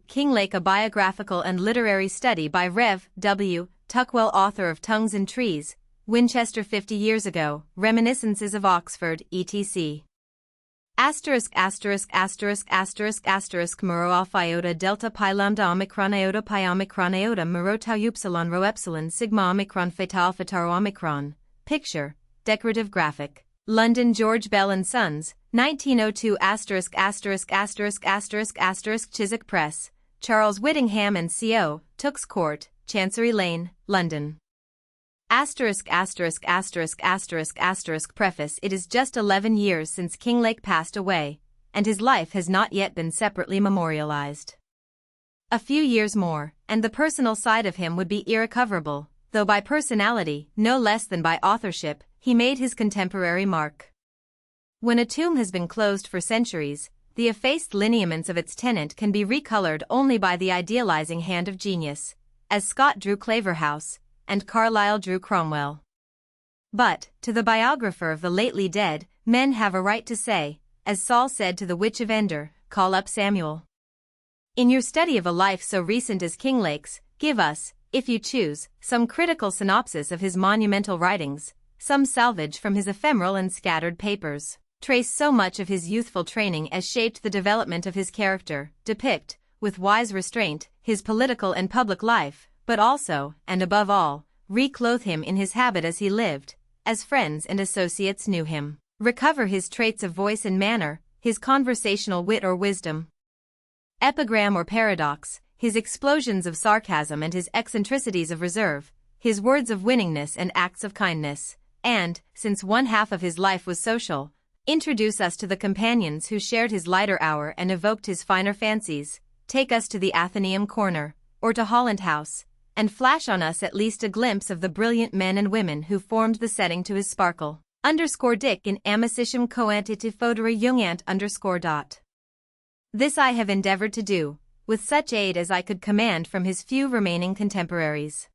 Kinglake, a biographical and literary study by Rev. W. Tuckwell, author of Tongues and Trees, Winchester 50 Years Ago, Reminiscences of Oxford, etc. Muro alpha iota delta pi lambda omicron iota pi omicron iota muro tau upsilon rho epsilon sigma omicron theta alpha tau omicron. Picture, decorative graphic. London, George Bell and Sons, 1902 Chiswick Press, Charles Whittingham and Co., Tooks Court, Chancery Lane, London. Preface. It is just 11 years since Kinglake passed away, and his life has not yet been separately memorialized. A few years more, and the personal side of him would be irrecoverable, though by personality, no less than by authorship, he made his contemporary mark. When a tomb has been closed for centuries, the effaced lineaments of its tenant can be recolored only by the idealizing hand of genius, as Scott drew Claverhouse, and Carlyle drew Cromwell. But, to the biographer of the lately dead, men have a right to say, as Saul said to the Witch of Endor, "Call up Samuel." In your study of a life so recent as Kinglake's, give us, if you choose, some critical synopsis of his monumental writings, some salvage from his ephemeral and scattered papers. Trace so much of his youthful training as shaped the development of his character, depict, with wise restraint, his political and public life, but also, and above all, reclothe him in his habit as he lived, as friends and associates knew him. Recover his traits of voice and manner, his conversational wit or wisdom, epigram or paradox, his explosions of sarcasm and his eccentricities of reserve, his words of winningness and acts of kindness, and, since one half of his life was social, introduce us to the companions who shared his lighter hour and evoked his finer fancies, take us to the Athenaeum Corner, or to Holland House, and flash on us at least a glimpse of the brilliant men and women who formed the setting to his sparkle. Dick in amicitiam coantitive fodere jungant _. This I have endeavored to do, with such aid as I could command from his few remaining contemporaries.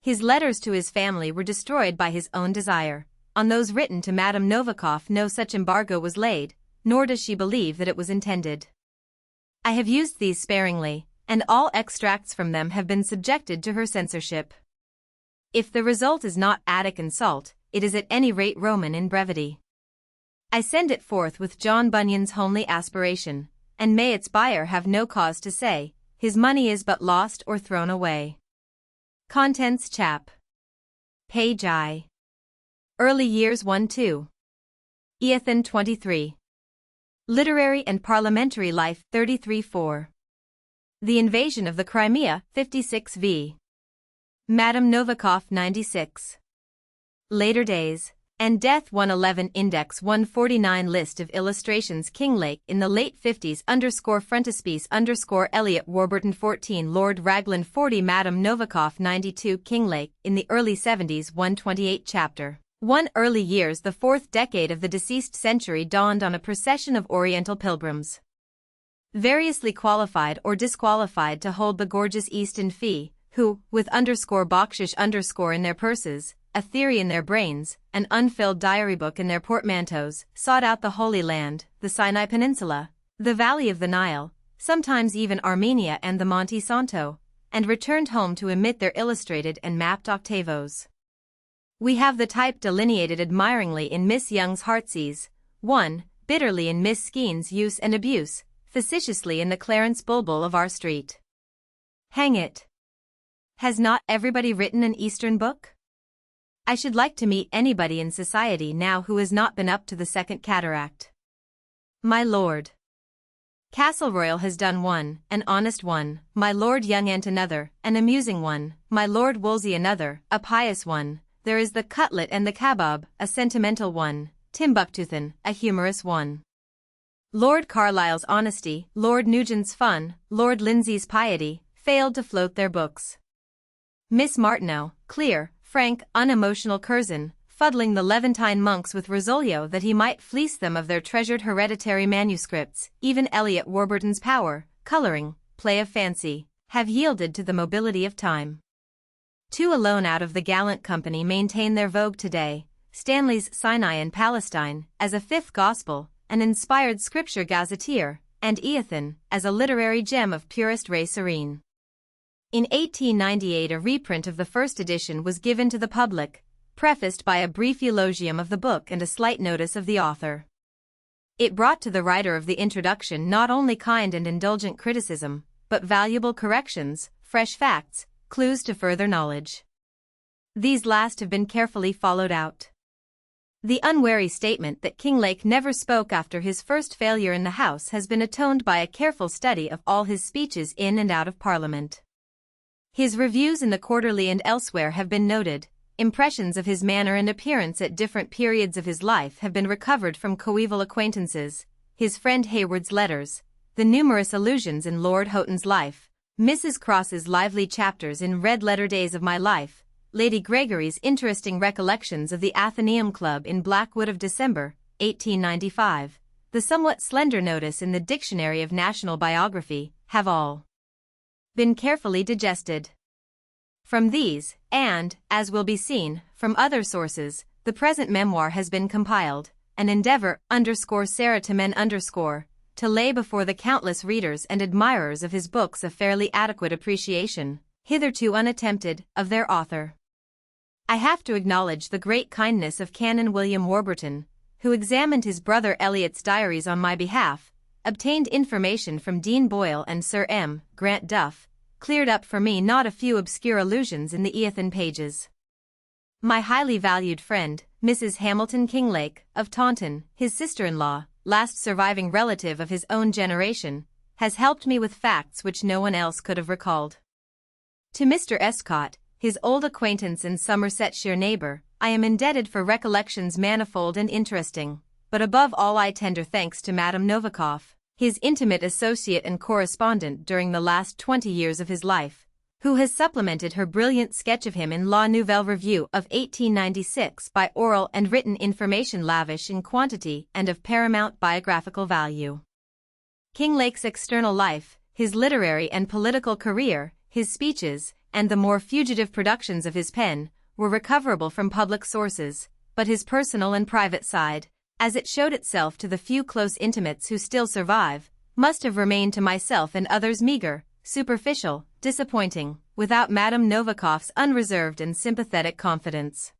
His letters to his family were destroyed by his own desire. On those written to Madame Novikov no such embargo was laid, nor does she believe that it was intended. I have used these sparingly, and all extracts from them have been subjected to her censorship. If the result is not Attic in salt, it is at any rate Roman in brevity. I send it forth with John Bunyan's homely aspiration, and may its buyer have no cause to say, his money is but lost or thrown away. Contents chap. Page I. Early years 1-2. Eothen 23. Literary and parliamentary life 33-4. The invasion of the Crimea 56 v. Madame Novikov 96. Later days, and death 111 Index 149 List of illustrations Kinglake in the late 50s _frontispiece Eliot Warburton 14 Lord Raglan 40 Madame Novikov 92 Kinglake in the early 70s 128 Chapter 1 Early years. The fourth decade of the deceased century dawned on a procession of Oriental pilgrims, variously qualified or disqualified to hold the gorgeous Eastern fee, who, with _bakshish in their purses, a theory in their brains, an unfilled diary book in their portmanteaus, sought out the Holy Land, the Sinai Peninsula, the Valley of the Nile, sometimes even Armenia and the Monte Santo, and returned home to emit their illustrated and mapped octavos. We have the type delineated admiringly in Miss Young's Heartsease, 1, bitterly in Miss Skeen's Use and Abuse, facetiously in the Clarence Bulbul of our street. Hang it! Has not everybody written an Eastern book? I should like to meet anybody in society now who has not been up to the Second Cataract. My Lord Castleroyal has done one, an honest one, my Lord Youngant another, an amusing one, my Lord Wolsey another, a pious one, there is the Cutlet and the Kabob, a sentimental one, Timbuctoothan, a humorous one. Lord Carlisle's honesty, Lord Nugent's fun, Lord Lindsay's piety, failed to float their books. Miss Martineau, clear, frank, unemotional Curzon, fuddling the Levantine monks with Rosolio that he might fleece them of their treasured hereditary manuscripts, even Eliot Warburton's power, coloring, play of fancy, have yielded to the mobility of time. Two alone out of the gallant company maintain their vogue today, Stanley's Sinai and Palestine, as a fifth gospel, an inspired scripture gazetteer, and Eothen, as a literary gem of purest ray serene. In 1898 a reprint of the first edition was given to the public, prefaced by a brief eulogium of the book and a slight notice of the author. It brought to the writer of the introduction not only kind and indulgent criticism, but valuable corrections, fresh facts, clues to further knowledge. These last have been carefully followed out. The unwary statement that Kinglake never spoke after his first failure in the House has been atoned by a careful study of all his speeches in and out of Parliament. His reviews in the Quarterly and elsewhere have been noted. Impressions of his manner and appearance at different periods of his life have been recovered from coeval acquaintances, his friend Hayward's letters, the numerous allusions in Lord Houghton's life, Mrs. Cross's lively chapters in Red Letter Days of My Life, Lady Gregory's interesting recollections of the Athenaeum Club in Blackwood of December, 1895, the somewhat slender notice in the Dictionary of National Biography, have all been carefully digested. From these, and, as will be seen, from other sources, the present memoir has been compiled, an endeavor, _Sarah to lay before the countless readers and admirers of his books a fairly adequate appreciation, hitherto unattempted, of their author. I have to acknowledge the great kindness of Canon William Warburton, who examined his brother Eliot's diaries on my behalf, obtained information from Dean Boyle and Sir M. Grant Duff, cleared up for me not a few obscure allusions in the Eothen pages. My highly valued friend, Mrs. Hamilton Kinglake, of Taunton, his sister-in-law, last surviving relative of his own generation, has helped me with facts which no one else could have recalled. To Mr. Escott, his old acquaintance and Somersetshire neighbour, I am indebted for recollections manifold and interesting, but above all I tender thanks to Madame Novikov, his intimate associate and correspondent during the last 20 years of his life, who has supplemented her brilliant sketch of him in La Nouvelle Revue of 1896 by oral and written information lavish in quantity and of paramount biographical value. Kinglake's external life, his literary and political career, his speeches, and the more fugitive productions of his pen, were recoverable from public sources, but his personal and private side, as it showed itself to the few close intimates who still survive, must have remained to myself and others meager, superficial, disappointing, without Madame Novikov's unreserved and sympathetic confidence.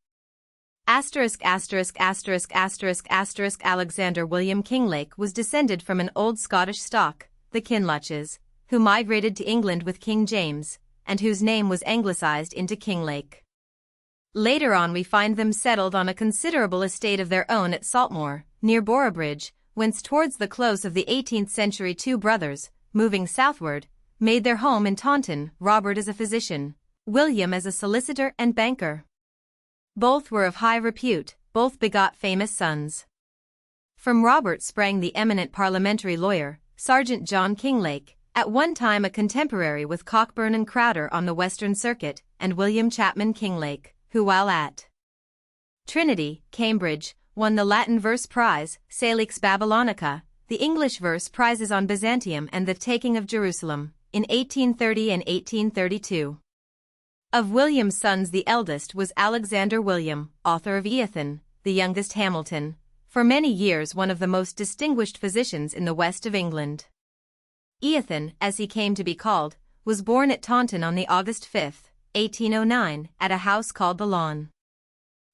Alexander William Kinglake was descended from an old Scottish stock, the Kinlaches, who migrated to England with King James, and whose name was anglicised into Kinglake. Later on we find them settled on a considerable estate of their own at Saltmoor, near Boroughbridge, whence towards the close of the 18th century two brothers, moving southward, made their home in Taunton, Robert as a physician, William as a solicitor and banker. Both were of high repute, both begot famous sons. From Robert sprang the eminent parliamentary lawyer, Sergeant John Kinglake, at one time a contemporary with Cockburn and Crowder on the Western Circuit, and William Chapman Kinglake, who while at Trinity, Cambridge, won the Latin verse prize, Salix Babylonica, the English verse prizes on Byzantium and the taking of Jerusalem, in 1830 and 1832. Of William's sons the eldest was Alexander William, author of Eothen, the youngest Hamilton, for many years one of the most distinguished physicians in the west of England. Eothen, as he came to be called, was born at Taunton on the August 5, 1809, at a house called the Lawn.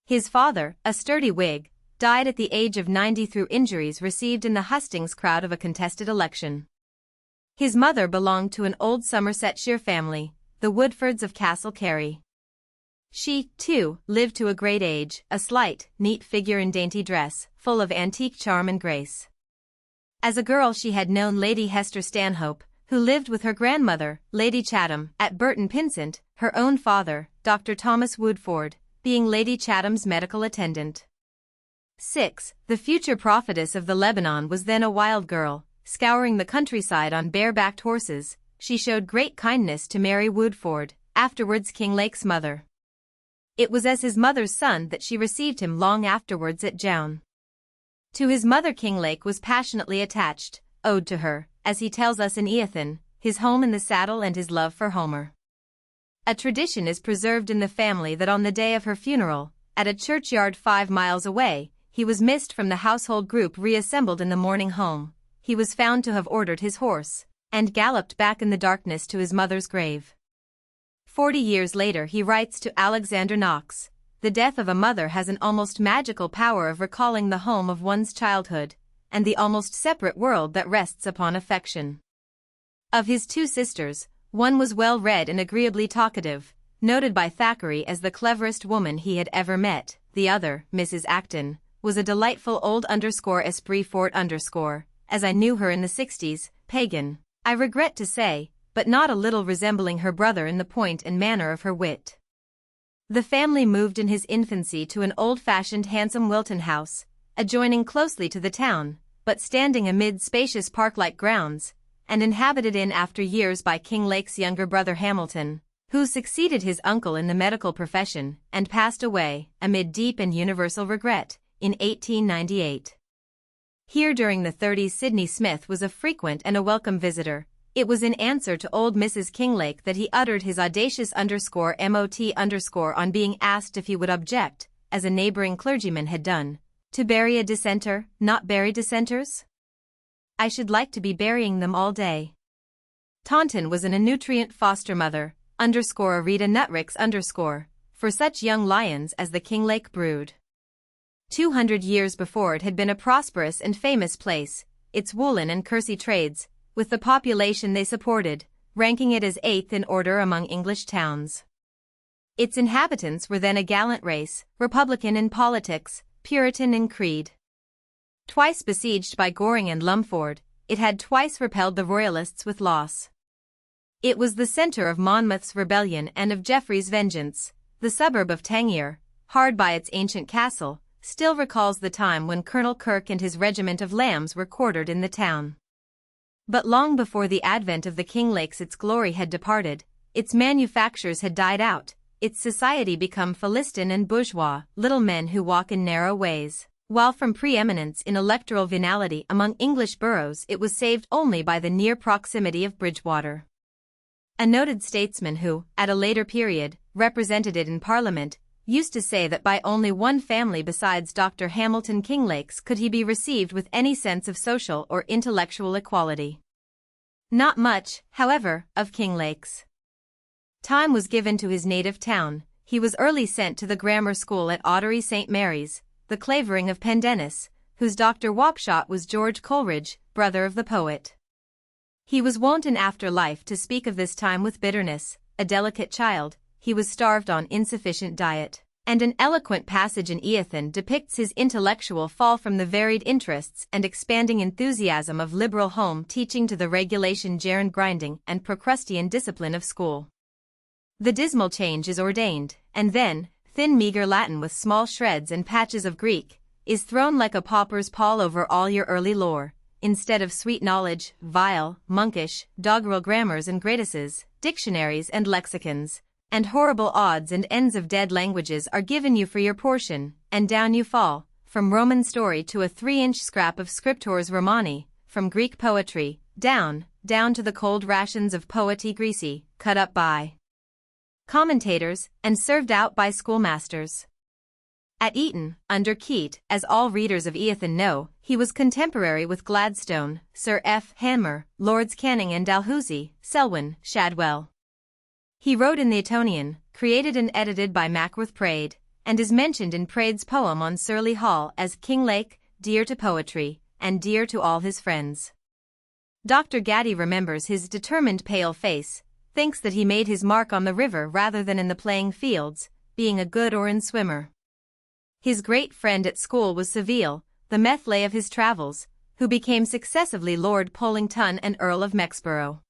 His father, a sturdy Whig, died at the age of 90 through injuries received in the hustings crowd of a contested election. His mother belonged to an old Somersetshire family, the Woodfords of Castle Carey. She, too, lived to a great age, a slight, neat figure in dainty dress, full of antique charm and grace. As a girl she had known Lady Hester Stanhope, who lived with her grandmother, Lady Chatham, at Burton Pynsent, her own father, Dr. Thomas Woodford, being Lady Chatham's medical attendant. 6. The future prophetess of the Lebanon was then a wild girl, scouring the countryside on bare-backed horses. She showed great kindness to Mary Woodford, afterwards Kinglake's mother. It was as his mother's son that she received him long afterwards at Jown. To his mother Kinglake was passionately attached, owed to her, as he tells us in Eothen, his home in the saddle and his love for Homer. A tradition is preserved in the family that on the day of her funeral, at a churchyard 5 miles away, he was missed from the household group reassembled in the mourning home. he was found to have ordered his horse, and galloped back in the darkness to his mother's grave. 40 years later he writes to Alexander Knox, "The death of a mother has an almost magical power of recalling the home of one's childhood, and the almost separate world that rests upon affection." Of his 2 sisters, one was well-read and agreeably talkative, noted by Thackeray as the cleverest woman he had ever met. The other, Mrs. Acton, was a delightful old esprit fort as I knew her in the 60s, pagan, I regret to say, but not a little resembling her brother in the point and manner of her wit. The family moved in his infancy to an old-fashioned handsome Wilton house, adjoining closely to the town, but standing amid spacious park-like grounds, and inhabited in after years by Kinglake's younger brother Hamilton, who succeeded his uncle in the medical profession and passed away, amid deep and universal regret, in 1898. Here during the 30s Sidney Smith was a frequent and a welcome visitor. It was in answer to old Mrs. Kinglake that he uttered his audacious _MOT_ on being asked if he would object, as a neighboring clergyman had done, to bury a dissenter, not bury dissenters? I should like to be burying them all day. Taunton was an nutrient foster mother, _Rita Nutrix_ for such young lions as the Kinglake brood. 200 years before it had been a prosperous and famous place, its woolen and kersey trades, with the population they supported, ranking it as 8th in order among English towns. Its inhabitants were then a gallant race, republican in politics, Puritan in creed. Twice besieged by Goring and Lumford, it had twice repelled the Royalists with loss. It was the centre of Monmouth's rebellion and of Geoffrey's vengeance. The suburb of Tangier, hard by its ancient castle, still recalls the time when Colonel Kirke and his regiment of lambs were quartered in the town. But long before the advent of the Kinglakes its glory had departed, its manufactures had died out, its society become Philistine and bourgeois, little men who walk in narrow ways. While from preeminence in electoral venality among English boroughs it was saved only by the near proximity of Bridgewater. A noted statesman who, at a later period, represented it in Parliament, used to say that by only one family besides Dr. Hamilton Kinglake's could he be received with any sense of social or intellectual equality. Not much, however, of Kinglake's time was given to his native town. He was early sent to the grammar school at Ottery St. Mary's, the Clavering of Pendennis, whose Dr. Wapshot was George Coleridge, brother of the poet. He was wont in after life to speak of this time with bitterness. A delicate child, he was starved on insufficient diet, and an eloquent passage in Eothen depicts his intellectual fall from the varied interests and expanding enthusiasm of liberal home teaching to the regulation gerund grinding and Procrustean discipline of school. The dismal change is ordained, and then, thin meager Latin with small shreds and patches of Greek, is thrown like a pauper's pall over all your early lore. Instead of sweet knowledge, vile, monkish, doggerel grammars and gratuses, dictionaries and lexicons, and horrible odds and ends of dead languages are given you for your portion, and down you fall, from Roman story to a 3-inch scrap of Scriptores Romani, from Greek poetry, down to the cold rations of Poeti Greci, cut up by commentators, and served out by schoolmasters. At Eton, under Keate, as all readers of Eothen know, he was contemporary with Gladstone, Sir F. Hanmer, Lords Canning and Dalhousie, Selwyn, Shadwell. He wrote in the Etonian, created and edited by Mackworth Praed, and is mentioned in Praed's poem on Surley Hall as Kinglake, dear to poetry, and dear to all his friends. Dr. Gaddy remembers his determined pale face, thinks that he made his mark on the river rather than in the playing fields, being a good Oran swimmer. His great friend at school was Savile, the Methley of his travels, who became successively Lord Pollington and Earl of Mexborough.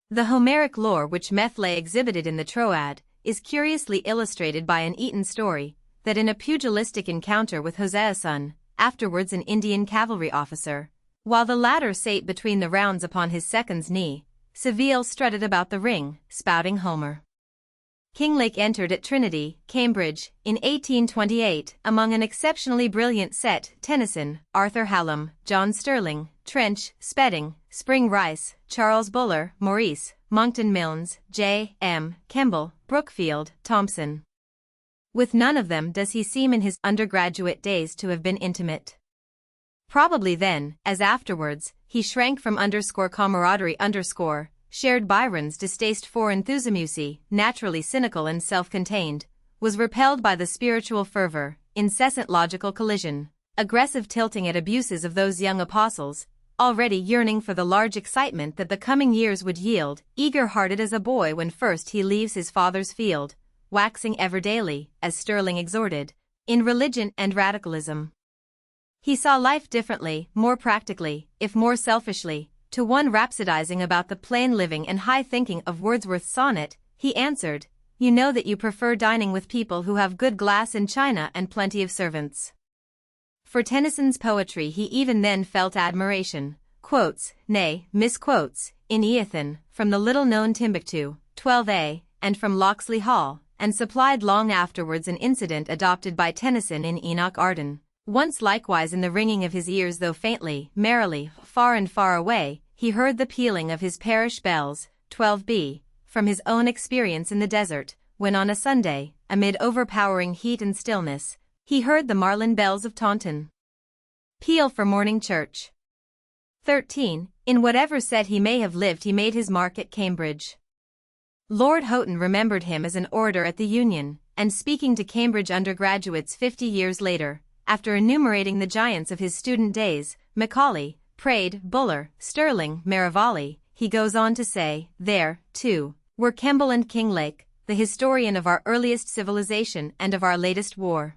The Homeric lore which Methley exhibited in the Troad is curiously illustrated by an Eton story, that in a pugilistic encounter with Hoseason, afterwards an Indian cavalry officer, while the latter sate between the rounds upon his second's knee, Savile strutted about the ring, spouting Homer. Kinglake entered at Trinity, Cambridge, in 1828, among an exceptionally brilliant set: Tennyson, Arthur Hallam, John Sterling, Trench, Spedding, Spring Rice, Charles Buller, Maurice, Monckton Milnes, J. M. Kemble, Brookfield, Thompson. With none of them does he seem in his undergraduate days to have been intimate. Probably then, as afterwards, he shrank from camaraderie shared Byron's distaste for enthusiasm, naturally cynical and self-contained, was repelled by the spiritual fervor, incessant logical collision, aggressive tilting at abuses of those young apostles, already yearning for the large excitement that the coming years would yield, eager-hearted as a boy when first he leaves his father's field, waxing ever daily, as Sterling exhorted, in religion and radicalism. He saw life differently, more practically, if more selfishly. To one rhapsodizing about the plain living and high thinking of Wordsworth's sonnet, he answered, "You know that you prefer dining with people who have good glass and china and plenty of servants." For Tennyson's poetry he even then felt admiration, quotes, nay, misquotes, in Eothen, from the little-known Timbuktu, 12a, and from Locksley Hall, and supplied long afterwards an incident adopted by Tennyson in Enoch Arden. Once likewise in the ringing of his ears though faintly, merrily, far and far away, he heard the pealing of his parish bells, 12b, from his own experience in the desert, when on a Sunday, amid overpowering heat and stillness, he heard the Marlin bells of Taunton peal for morning church. 13. In whatever set he may have lived he made his mark at Cambridge. Lord Houghton remembered him as an orator at the Union, and speaking to Cambridge undergraduates 50 years later, after enumerating the giants of his student days, Macaulay, Praed, Buller, Sterling, Marivalli, he goes on to say, there, too, were Kemble and Kinglake, the historian of our earliest civilization and of our latest war.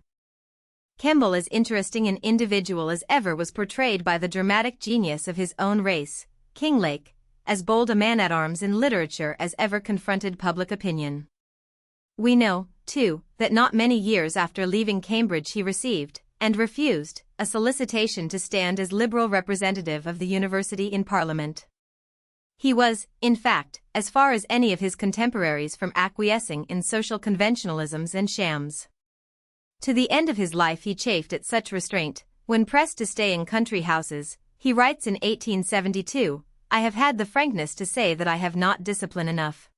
Kemble as interesting an individual as ever was portrayed by the dramatic genius of his own race, Kinglake, as bold a man-at-arms in literature as ever confronted public opinion. We know, too, that not many years after leaving Cambridge he received, and refused, a solicitation to stand as Liberal representative of the university in Parliament. He was, in fact, as far as any of his contemporaries from acquiescing in social conventionalisms and shams. To the end of his life he chafed at such restraint. When pressed to stay in country houses, he writes in 1872, "I have had the frankness to say that I have not discipline enough."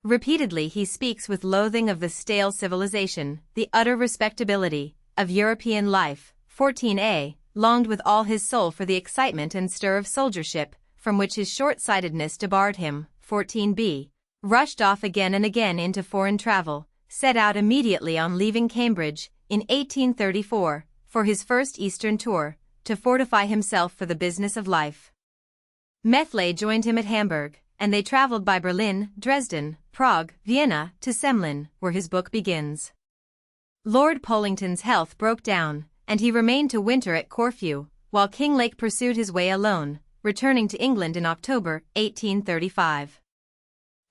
Repeatedly he speaks with loathing of the stale civilization, the utter respectability, of European life. 14a, longed with all his soul for the excitement and stir of soldiership, from which his short-sightedness debarred him. 14b, rushed off again and again into foreign travel, set out immediately on leaving Cambridge, in 1834, for his first Eastern tour, to fortify himself for the business of life. Methley joined him at Hamburg, and they traveled by Berlin, Dresden, Prague, Vienna, to Semlin, where his book begins. Lord Pollington's health broke down, and he remained to winter at Corfu, while Kinglake pursued his way alone, returning to England in October 1835.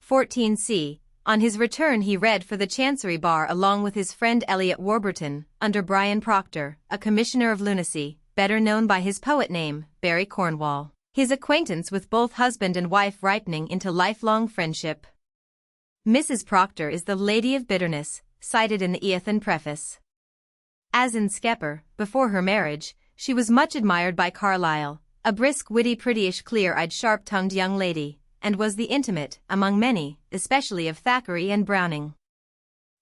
14c. On his return he read for the Chancery Bar along with his friend Eliot Warburton, under Brian Proctor, a commissioner of lunacy, better known by his poet name, Barry Cornwall. His acquaintance with both husband and wife ripening into lifelong friendship. Mrs. Proctor is the Lady of Bitterness, cited in the Eothen preface. As in Skepper, before her marriage, she was much admired by Carlyle, a brisk, witty, prettyish, clear-eyed, sharp-tongued young lady, and was the intimate, among many, especially of Thackeray and Browning.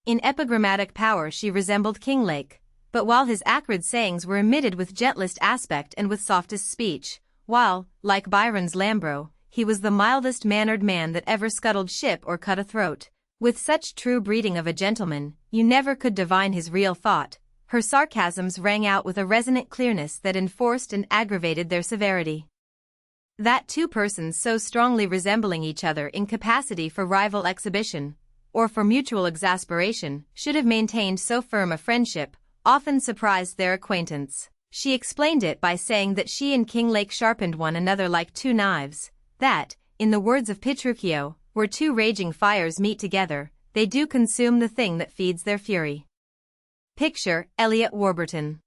In epigrammatic power she resembled Kinglake, but while his acrid sayings were emitted with gentlest aspect and with softest speech, while, like Byron's Lambro, he was the mildest mannered man that ever scuttled ship or cut a throat, with such true breeding of a gentleman, you never could divine his real thought. Her sarcasms rang out with a resonant clearness that enforced and aggravated their severity. That two persons so strongly resembling each other in capacity for rival exhibition, or for mutual exasperation, should have maintained so firm a friendship, often surprised their acquaintance. She explained it by saying that she and Kinglake sharpened one another like two knives, that, in the words of Petruchio, where two raging fires meet together, they do consume the thing that feeds their fury. Picture, Eliot Warburton.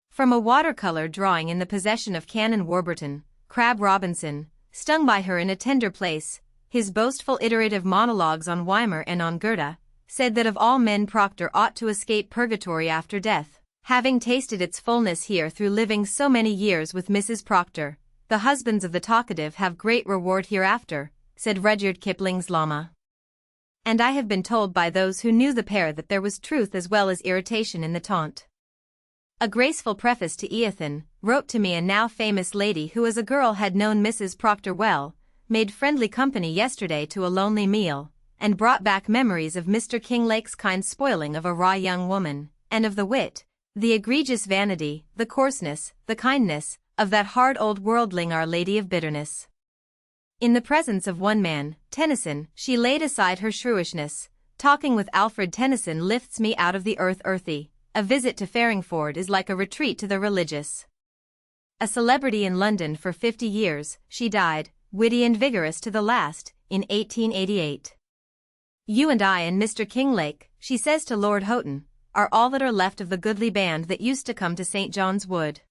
From a watercolor drawing in the possession of Canon Warburton, Crabbe Robinson, stung by her in a tender place, his boastful iterative monologues on Weimar and on Goethe, said that of all men Proctor ought to escape purgatory after death, having tasted its fullness here through living so many years with Mrs. Proctor. The husbands of the talkative have great reward hereafter, said Rudyard Kipling's Lama. And I have been told by those who knew the pair that there was truth as well as irritation in the taunt. A graceful preface to Eothen, wrote to me a now famous lady who as a girl had known Mrs. Proctor well, made friendly company yesterday to a lonely meal, and brought back memories of Mr. Kinglake's kind spoiling of a raw young woman, and of the wit, the egregious vanity, the coarseness, the kindness, of that hard old worldling Our Lady of Bitterness. In the presence of one man, Tennyson, she laid aside her shrewishness. Talking with Alfred Tennyson lifts me out of the earth earthy. A visit to Farringford is like a retreat to the religious. A celebrity in London for 50 years, she died, witty and vigorous to the last, in 1888. You and I and Mr. Kinglake, she says to Lord Houghton, are all that are left of the goodly band that used to come to St. John's Wood.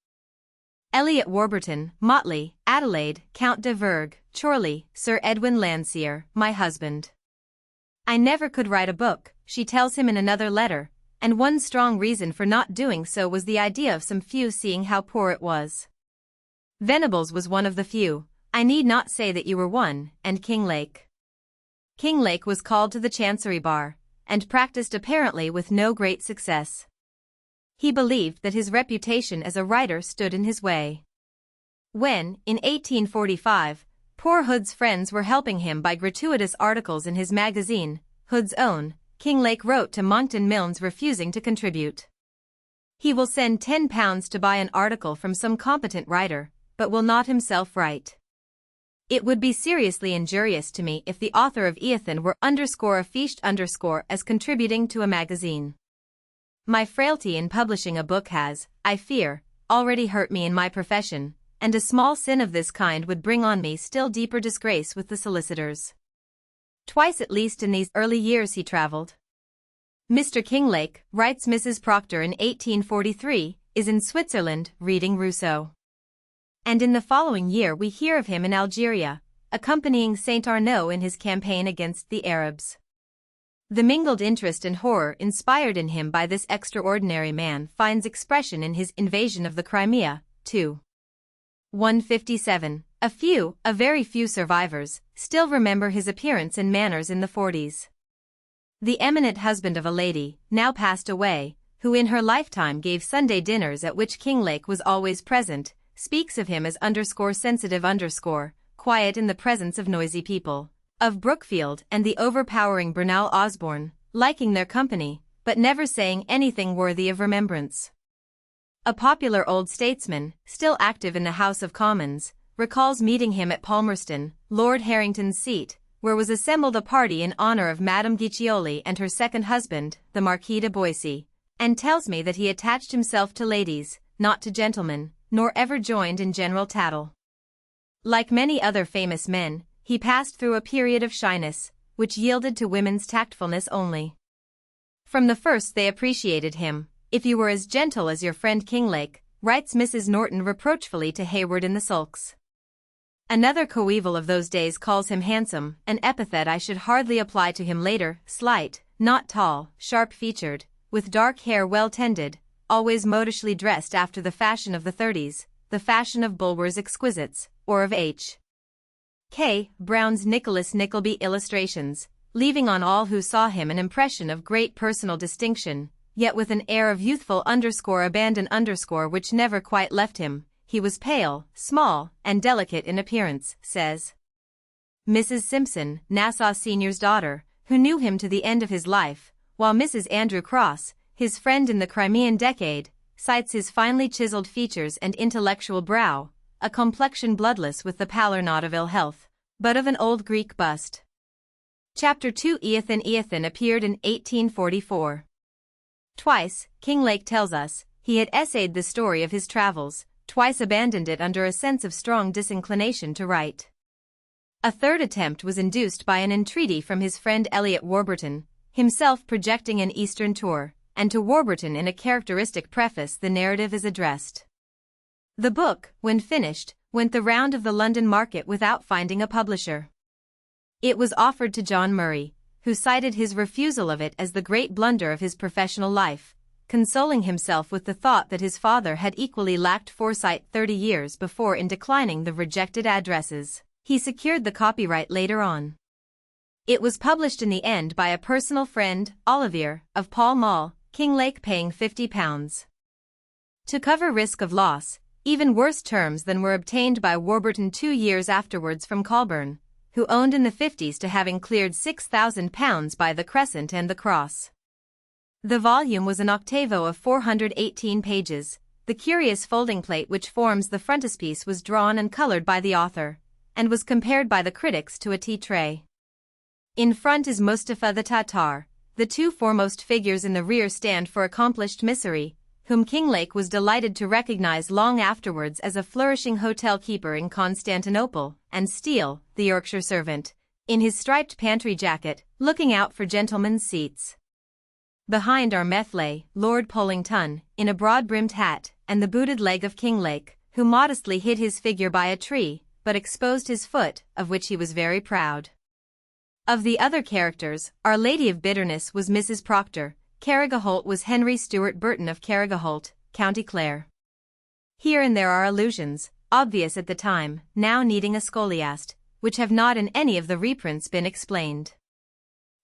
Eliot Warburton, Motley, Adelaide, Count de Verg, Chorley, Sir Edwin Landseer, my husband. I never could write a book, she tells him in another letter, and one strong reason for not doing so was the idea of some few seeing how poor it was. Venables was one of the few, I need not say that you were one, and Kinglake. Kinglake was called to the Chancery Bar, and practiced apparently with no great success. He believed that his reputation as a writer stood in his way. When, in 1845, poor Hood's friends were helping him by gratuitous articles in his magazine, Hood's Own, Kinglake wrote to Monckton Milnes refusing to contribute. He will send £10 to buy an article from some competent writer, but will not himself write. It would be seriously injurious to me if the author of Eothen were _affiche_ as contributing to a magazine. My frailty in publishing a book has, I fear, already hurt me in my profession, and a small sin of this kind would bring on me still deeper disgrace with the solicitors. Twice at least in these early years he travelled. Mr. Kinglake, writes Mrs. Proctor in 1843, is in Switzerland, reading Rousseau. And in the following year we hear of him in Algeria, accompanying Saint Arnaud in his campaign against the Arabs. The mingled interest and horror inspired in him by this extraordinary man finds expression in his invasion of the Crimea, too. 157. A very few survivors, still remember his appearance and manners in the 40s. The eminent husband of a lady, now passed away, who in her lifetime gave Sunday dinners at which Kinglake was always present, speaks of him as _sensitive_, quiet in the presence of noisy people. Of Brookfield and the overpowering Bernal Osborne, liking their company, but never saying anything worthy of remembrance. A popular old statesman, still active in the House of Commons, recalls meeting him at Palmerston, Lord Harrington's seat, where was assembled a party in honor of Madame Guiccioli and her second husband, the Marquis de Boissy, and tells me that he attached himself to ladies, not to gentlemen, nor ever joined in general tattle. Like many other famous men, he passed through a period of shyness, which yielded to women's tactfulness only. From the first they appreciated him. If you were as gentle as your friend Kinglake, writes Mrs. Norton reproachfully to Hayward in the Sulks. Another coeval of those days calls him handsome, an epithet I should hardly apply to him later, slight, not tall, sharp-featured, with dark hair well tended, always modishly dressed after the fashion of the 30s, the fashion of Bulwer's exquisites, or of H. K. Brown's Nicholas Nickleby illustrations, leaving on all who saw him an impression of great personal distinction, yet with an air of youthful _abandon_ which never quite left him. He was pale, small, and delicate in appearance, says Mrs. Simpson, Nassau Senior's daughter, who knew him to the end of his life, while Mrs. Andrew Cross, his friend in the Crimean decade, cites his finely chiseled features and intellectual brow, a complexion bloodless with the pallor not of ill health, but of an old Greek bust. Chapter 2. Eothen appeared in 1844. Twice, Kinglake tells us, he had essayed the story of his travels, twice abandoned it under a sense of strong disinclination to write. A third attempt was induced by an entreaty from his friend Eliot Warburton, himself projecting an Eastern tour, and to Warburton in a characteristic preface the narrative is addressed. The book, when finished, went the round of the London market without finding a publisher. It was offered to John Murray, who cited his refusal of it as the great blunder of his professional life, consoling himself with the thought that his father had equally lacked foresight 30 years before in declining the rejected addresses. He secured the copyright later on. It was published in the end by a personal friend, Olivier, of Pall Mall, Kinglake paying £50. To cover risk of loss, even worse terms than were obtained by Warburton 2 years afterwards from Colburn, who owned in the 50s to having cleared £6,000 by the Crescent and the Cross. The volume was an octavo of 418 pages. The curious folding plate which forms the frontispiece was drawn and colored by the author, and was compared by the critics to a tea tray. In front is Mustafa the Tatar. The two foremost figures in the rear stand for accomplished misery, whom Kinglake was delighted to recognize long afterwards as a flourishing hotel keeper in Constantinople, and Steele, the Yorkshire servant, in his striped pantry jacket, looking out for gentlemen's seats. Behind are Methley, Lord Pollington, in a broad-brimmed hat, and the booted leg of Kinglake, who modestly hid his figure by a tree, but exposed his foot, of which he was very proud. Of the other characters, Our Lady of Bitterness was Mrs. Proctor, Carrigaholt was Henry Stuart Burton of Carrigaholt, County Clare. Here and there are allusions, obvious at the time, now needing a scholiast, which have not in any of the reprints been explained.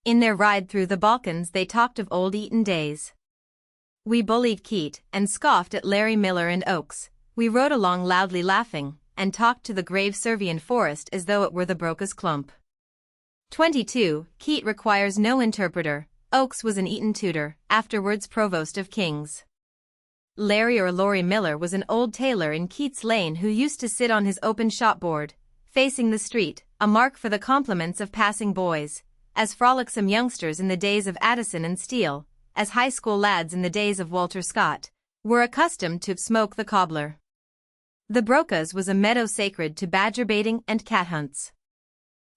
In their ride through the Balkans they talked of old Eton days. We bullied Keat, and scoffed at Larry Miller and Oakes. We rode along loudly laughing, and talked to the grave Servian forest as though it were the Brocas clump. 22. Keat requires no interpreter. Oakes was an Eton tutor, afterwards provost of King's. Larry or Laurie Miller was an old tailor in Keats Lane who used to sit on his open shopboard, facing the street, a mark for the compliments of passing boys, as frolicsome youngsters in the days of Addison and Steele, as high school lads in the days of Walter Scott, were accustomed to smoke the cobbler. The Brocas was a meadow sacred to badger baiting and cat hunts.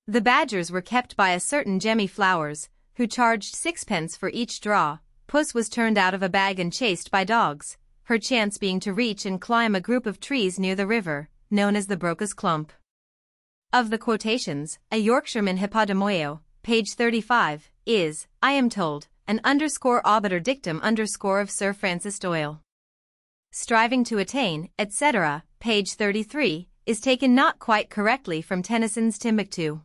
The badgers were kept by a certain Jemmy Flowers, who charged 6d for each draw. Puss was turned out of a bag and chased by dogs, her chance being to reach and climb a group of trees near the river, known as the Brocas Clump. Of the quotations, a Yorkshireman Hippodamoio, page 35, is, I am told, an _obiter dictum of Sir Francis Doyle. Striving to attain, etc., page 33, is taken not quite correctly from Tennyson's Timbuktu.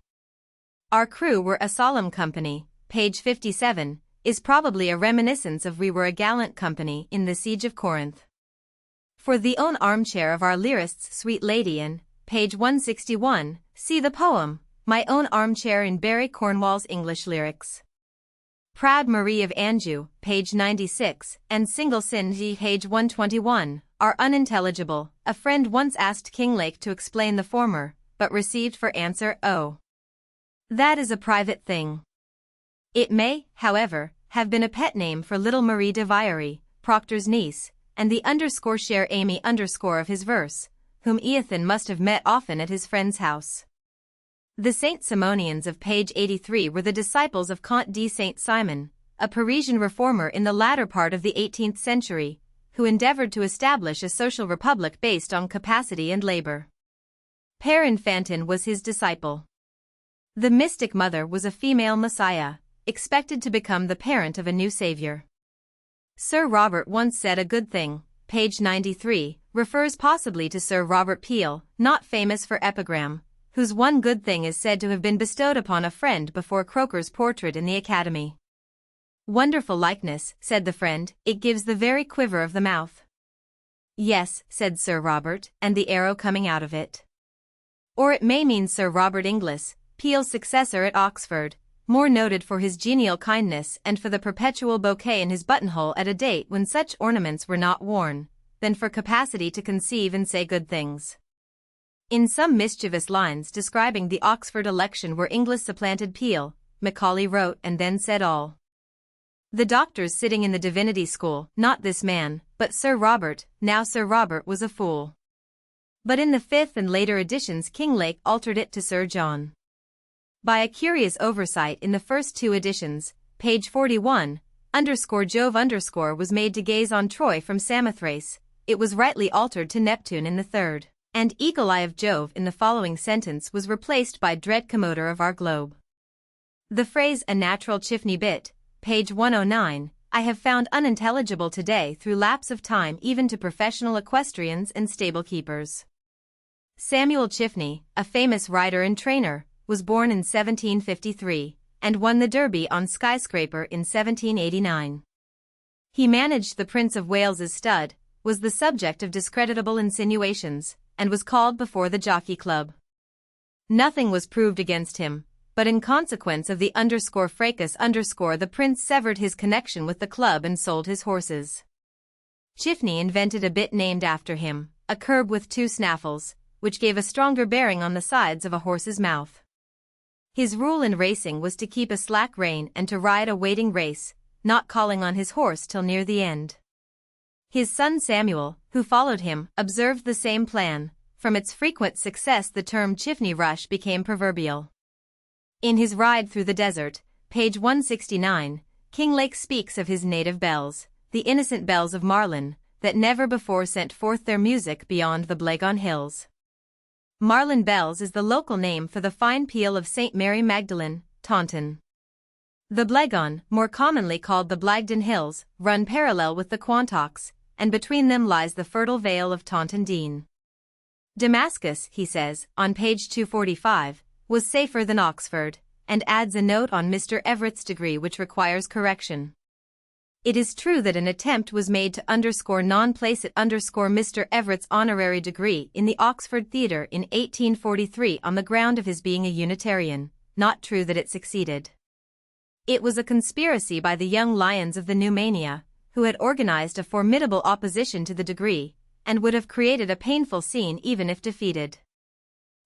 Our crew were a solemn company, page 57, is probably a reminiscence of We were a gallant company in the Siege of Corinth. For the own armchair of our lyrists Sweet Lady in, page 161, see the poem, My Own Armchair in Barry Cornwall's English Lyrics. Proud Marie of Anjou, page 96, and Single Sin, page 121, are unintelligible. A friend once asked Kinglake to explain the former, but received for answer, oh, that is a private thing. It may, however, have been a pet name for little Marie de Viery, Proctor's niece, and the _share Amy _ of his verse, whom Eothen must have met often at his friend's house. The Saint Simonians of page 83 were the disciples of Comte de Saint-Simon, a Parisian reformer in the latter part of the 18th century, who endeavored to establish a social republic based on capacity and labor. Père Enfantin was his disciple. The mystic mother was a female messiah, expected to become the parent of a new savior. Sir Robert once said a good thing, page 93, refers possibly to Sir Robert Peel, not famous for epigram, whose one good thing is said to have been bestowed upon a friend before Croker's portrait in the Academy. Wonderful likeness, said the friend, it gives the very quiver of the mouth. Yes, said Sir Robert, and the arrow coming out of it. Or it may mean Sir Robert Inglis, Peel's successor at Oxford, more noted for his genial kindness and for the perpetual bouquet in his buttonhole at a date when such ornaments were not worn, than for capacity to conceive and say good things. In some mischievous lines describing the Oxford election where Inglis supplanted Peel, Macaulay wrote and then said all. The doctors sitting in the divinity school, not this man, but Sir Robert, now Sir Robert was a fool. But in the 5th and later editions Kinglake altered it to Sir John. By a curious oversight in the first 2 editions, page 41, _Jove_ was made to gaze on Troy from Samothrace, it was rightly altered to Neptune in the 3rd, and Eagle Eye of Jove in the following sentence was replaced by Dread Commoter of our globe. The phrase a natural chifney bit, page 109, I have found unintelligible today through lapse of time even to professional equestrians and stable keepers. Samuel Chifney, a famous rider and trainer, was born in 1753, and won the Derby on Skyscraper in 1789. He managed the Prince of Wales's stud, was the subject of discreditable insinuations, and was called before the Jockey Club. Nothing was proved against him, but in consequence of the fracas the prince severed his connection with the club and sold his horses. Chiffney invented a bit named after him, a curb with 2 snaffles, which gave a stronger bearing on the sides of a horse's mouth. His rule in racing was to keep a slack rein and to ride a waiting race, not calling on his horse till near the end. His son Samuel, who followed him, observed the same plan. From its frequent success the term Chiffney rush became proverbial. In his Ride Through the Desert, page 169, Kinglake speaks of his native bells, the innocent bells of Marlin, that never before sent forth their music beyond the Blagon Hills. Marlin bells is the local name for the fine peal of St. Mary Magdalene, Taunton. The Blagon, more commonly called the Blagden Hills, run parallel with the Quantocks, and between them lies the fertile vale of Taunton Deane. Damascus, he says, on page 245, was safer than Oxford, and adds a note on Mr. Everett's degree which requires correction. It is true that an attempt was made to non-place it Mr. Everett's honorary degree in the Oxford Theatre in 1843 on the ground of his being a Unitarian, not true that it succeeded. It was a conspiracy by the young lions of the New Mania, who had organized a formidable opposition to the degree, and would have created a painful scene even if defeated.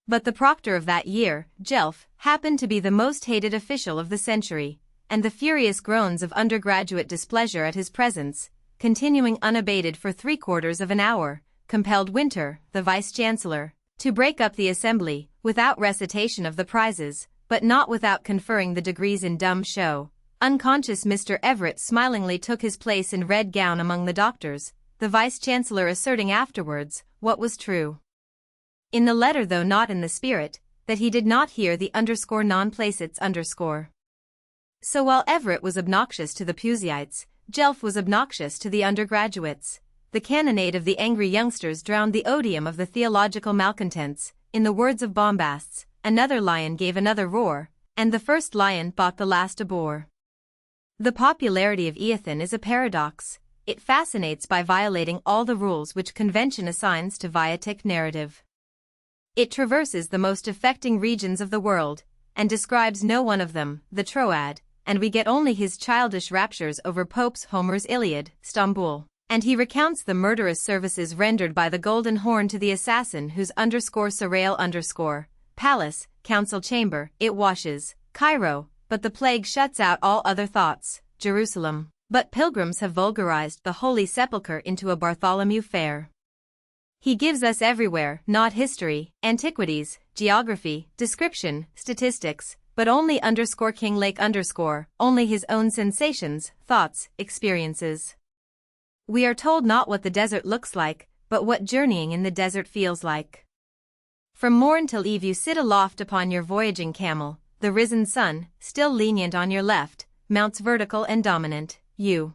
But the proctor of that year, Jelf, happened to be the most hated official of the century, and the furious groans of undergraduate displeasure at his presence, continuing unabated for 3/4 of an hour, compelled Winter, the vice-chancellor, to break up the assembly, without recitation of the prizes, but not without conferring the degrees in dumb show. Unconscious Mr. Everett smilingly took his place in red gown among the doctors, the vice-chancellor asserting afterwards, what was true in the letter though not in the spirit, that he did not hear the non-placets . So while Everett was obnoxious to the Puseyites, Jelf was obnoxious to the undergraduates. The cannonade of the angry youngsters drowned the odium of the theological malcontents. In the words of Bombasts, another lion gave another roar, and the first lion bought the last a boar. The popularity of Eothen is a paradox. It fascinates by violating all the rules which convention assigns to Viatic narrative. It traverses the most affecting regions of the world, and describes no one of them, the Troad, and we get only his childish raptures over Pope's Homer's Iliad, Stambul, and he recounts the murderous services rendered by the Golden Horn to the assassin whose _Serail_ palace, council chamber, it washes, Cairo, but the plague shuts out all other thoughts, Jerusalem, but pilgrims have vulgarized the Holy Sepulchre into a Bartholomew Fair. He gives us everywhere, not history, antiquities, geography, description, statistics, but only Kinglake only his own sensations, thoughts, experiences. We are told not what the desert looks like, but what journeying in the desert feels like. From morn till eve you sit aloft upon your voyaging camel, the risen sun, still lenient on your left, mounts vertical and dominant, you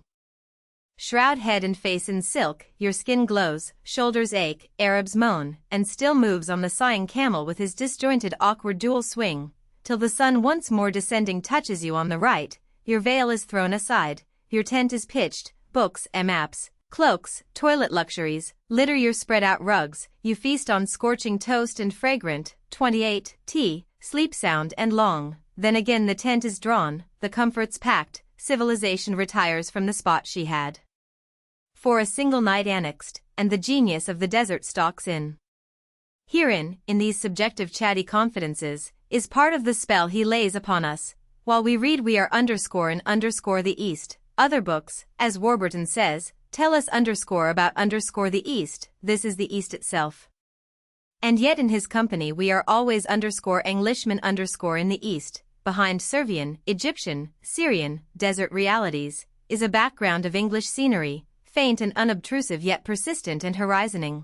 shroud head and face in silk, your skin glows, shoulders ache, Arabs moan, and still moves on the sighing camel with his disjointed awkward dual swing, till the sun once more descending touches you on the right, your veil is thrown aside, your tent is pitched, books, maps, cloaks, toilet luxuries, litter your spread-out rugs, you feast on scorching toast and fragrant, 28, tea, sleep sound and long, then again the tent is drawn, the comforts packed, civilization retires from the spot she had for a single night annexed, and the genius of the desert stalks in. Herein, in these subjective chatty confidences, is part of the spell he lays upon us. While we read we are _ the East. Other books, as Warburton says, tell us about the East, this is the East itself. And yet in his company we are always Englishmen in the East, behind Servian, Egyptian, Syrian, desert realities, is a background of English scenery, faint and unobtrusive yet persistent and horizoning.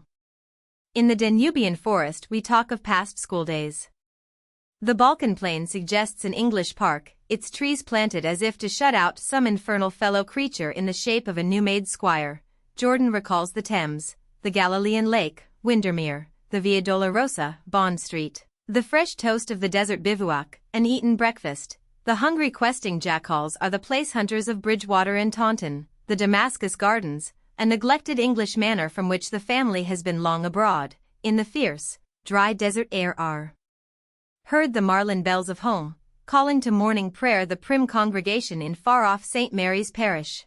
In the Danubian forest we talk of past schooldays. The Balkan plain suggests an English park, its trees planted as if to shut out some infernal fellow creature in the shape of a new-made squire. Jordan recalls the Thames, the Galilean lake, Windermere, the Via Dolorosa, Bond Street, the fresh toast of the desert bivouac, an eaten breakfast. The hungry questing jackals are the place hunters of Bridgewater and Taunton, the Damascus Gardens, a neglected English manor from which the family has been long abroad, in the fierce, dry desert air are heard the marlin bells of home, calling to morning prayer the prim congregation in far-off St. Mary's parish.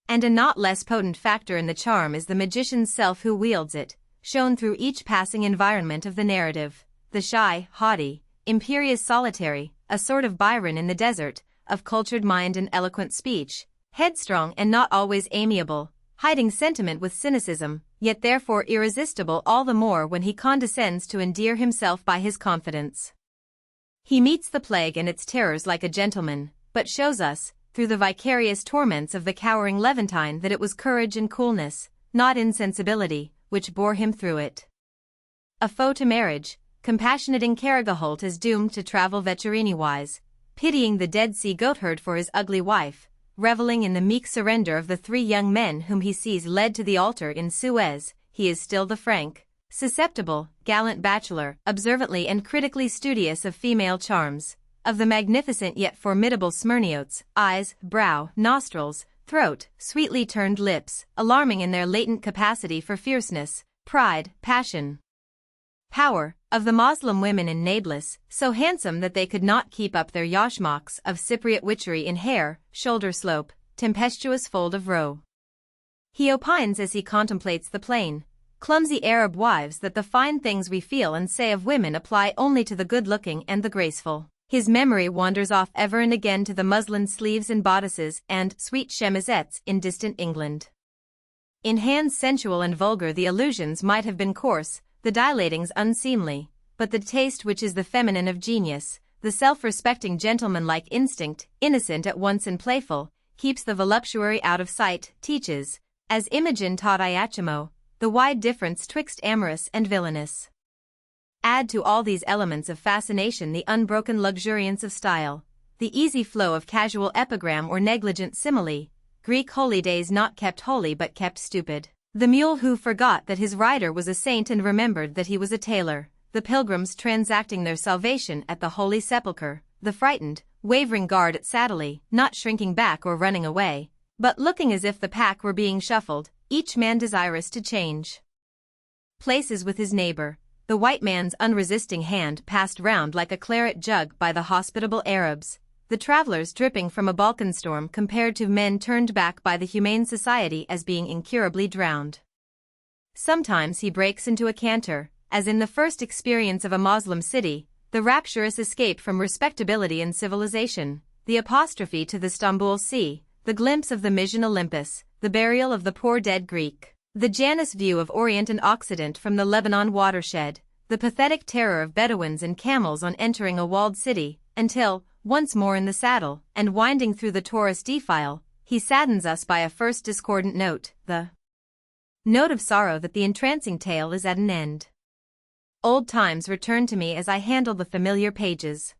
And a not less potent factor in the charm is the magician's self who wields it, shown through each passing environment of the narrative, the shy, haughty, imperious solitary, a sort of Byron in the desert, of cultured mind and eloquent speech, headstrong and not always amiable, hiding sentiment with cynicism, yet therefore irresistible all the more when he condescends to endear himself by his confidence. He meets the plague and its terrors like a gentleman, but shows us, through the vicarious torments of the cowering Levantine, that it was courage and coolness, not insensibility, which bore him through it. A foe to marriage, compassionating Carrigaholt is doomed to travel Vetturini-wise, pitying the Dead Sea goatherd for his ugly wife, reveling in the meek surrender of the 3 young men whom he sees led to the altar in Suez. He is still the frank, susceptible, gallant bachelor, observantly and critically studious of female charms, of the magnificent yet formidable Smyrniotes, eyes, brow, nostrils, throat, sweetly turned lips, alarming in their latent capacity for fierceness, pride, passion, power, of the Moslem women in Nablus, so handsome that they could not keep up their yashmaks, of Cypriot witchery in hair, shoulder slope, tempestuous fold of roe. He opines as he contemplates the plain, clumsy Arab wives that the fine things we feel and say of women apply only to the good-looking and the graceful. His memory wanders off ever and again to the muslin sleeves and bodices and sweet chemisettes in distant England. In hands sensual and vulgar the allusions might have been coarse, the dilatings unseemly, but the taste which is the feminine of genius, the self-respecting gentleman-like instinct, innocent at once and playful, keeps the voluptuary out of sight, teaches, as Imogen taught Iachimo, the wide difference twixt amorous and villainous. Add to all these elements of fascination the unbroken luxuriance of style, the easy flow of casual epigram or negligent simile, Greek holy days not kept holy but kept stupid. The mule who forgot that his rider was a saint and remembered that he was a tailor, the pilgrims transacting their salvation at the Holy Sepulchre, the frightened, wavering guard at Sadly, not shrinking back or running away, but looking as if the pack were being shuffled, each man desirous to change places with his neighbor, the white man's unresisting hand passed round like a claret jug by the hospitable Arabs, the travelers dripping from a Balkan storm compared to men turned back by the Humane Society as being incurably drowned. Sometimes he breaks into a canter, as in the first experience of a Moslem city, the rapturous escape from respectability and civilization, the apostrophe to the Stambul Sea, the glimpse of the Mysian Olympus, the burial of the poor dead Greek, the Janus view of Orient and Occident from the Lebanon watershed, the pathetic terror of Bedouins and camels on entering a walled city, until, once more in the saddle, and winding through the Taurus defile, he saddens us by a first discordant note, the note of sorrow that the entrancing tale is at an end. Old times return to me as I handle the familiar pages.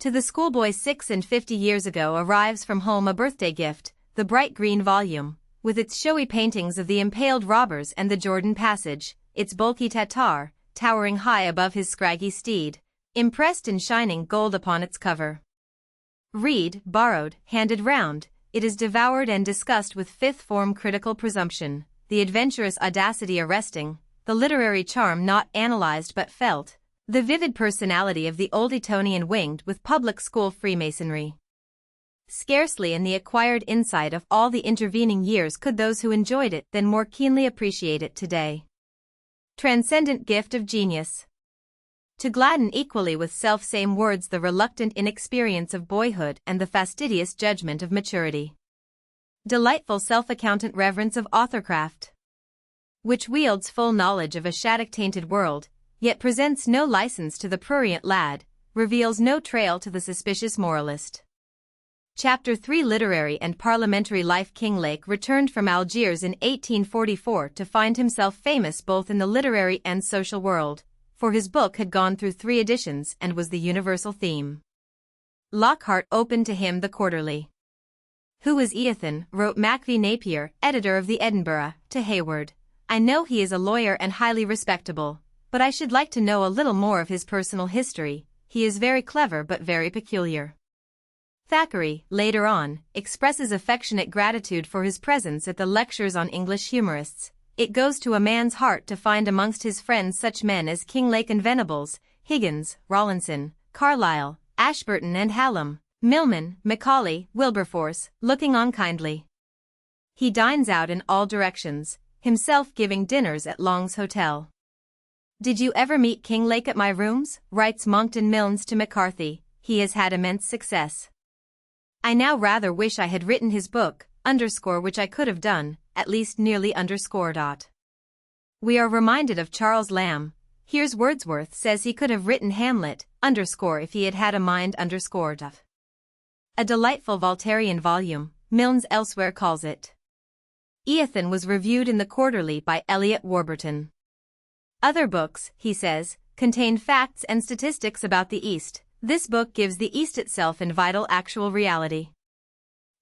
To the schoolboy 56 years ago arrives from home a birthday gift, the bright green volume, with its showy paintings of the impaled robbers and the Jordan passage, its bulky Tatar, towering high above his scraggy steed, impressed in shining gold upon its cover. Read, borrowed, handed round, it is devoured and discussed with fifth-form critical presumption, the adventurous audacity arresting, the literary charm not analyzed but felt, the vivid personality of the old Etonian winged with public school Freemasonry. Scarcely in the acquired insight of all the intervening years could those who enjoyed it then more keenly appreciate it today. Transcendent gift of genius. To gladden equally with self-same words the reluctant inexperience of boyhood and the fastidious judgment of maturity. Delightful self-accountant reverence of authorcraft, which wields full knowledge of a shattuck-tainted world, yet presents no license to the prurient lad, reveals no trail to the suspicious moralist. Chapter 3 Literary and Parliamentary Life. Kinglake returned from Algiers in 1844 to find himself famous both in the literary and social world, for his book had gone through 3 editions and was the universal theme. Lockhart opened to him the quarterly. Who is Ethan? Wrote Macvie Napier, editor of the Edinburgh, to Hayward. I know he is a lawyer and highly respectable, but I should like to know a little more of his personal history. He is very clever but very peculiar. Thackeray, later on, expresses affectionate gratitude for his presence at the lectures on English humorists. It goes to a man's heart to find amongst his friends such men as Kinglake and Venables, Higgins, Rawlinson, Carlyle, Ashburton and Hallam, Milman, Macaulay, Wilberforce, looking on kindly. He dines out in all directions, himself giving dinners at Long's Hotel. Did you ever meet Kinglake at my rooms? Writes Monckton Milnes to McCarthy. He has had immense success. I now rather wish I had written his book, which I could have done, at least nearly . We are reminded of Charles Lamb. Here's Wordsworth says he could have written Hamlet, if he had had a mind . A delightful Voltairian volume, Milnes elsewhere calls it. Eothen was reviewed in the Quarterly by Eliot Warburton. Other books, he says, contain facts and statistics about the East. This book gives the East itself in vital actual reality.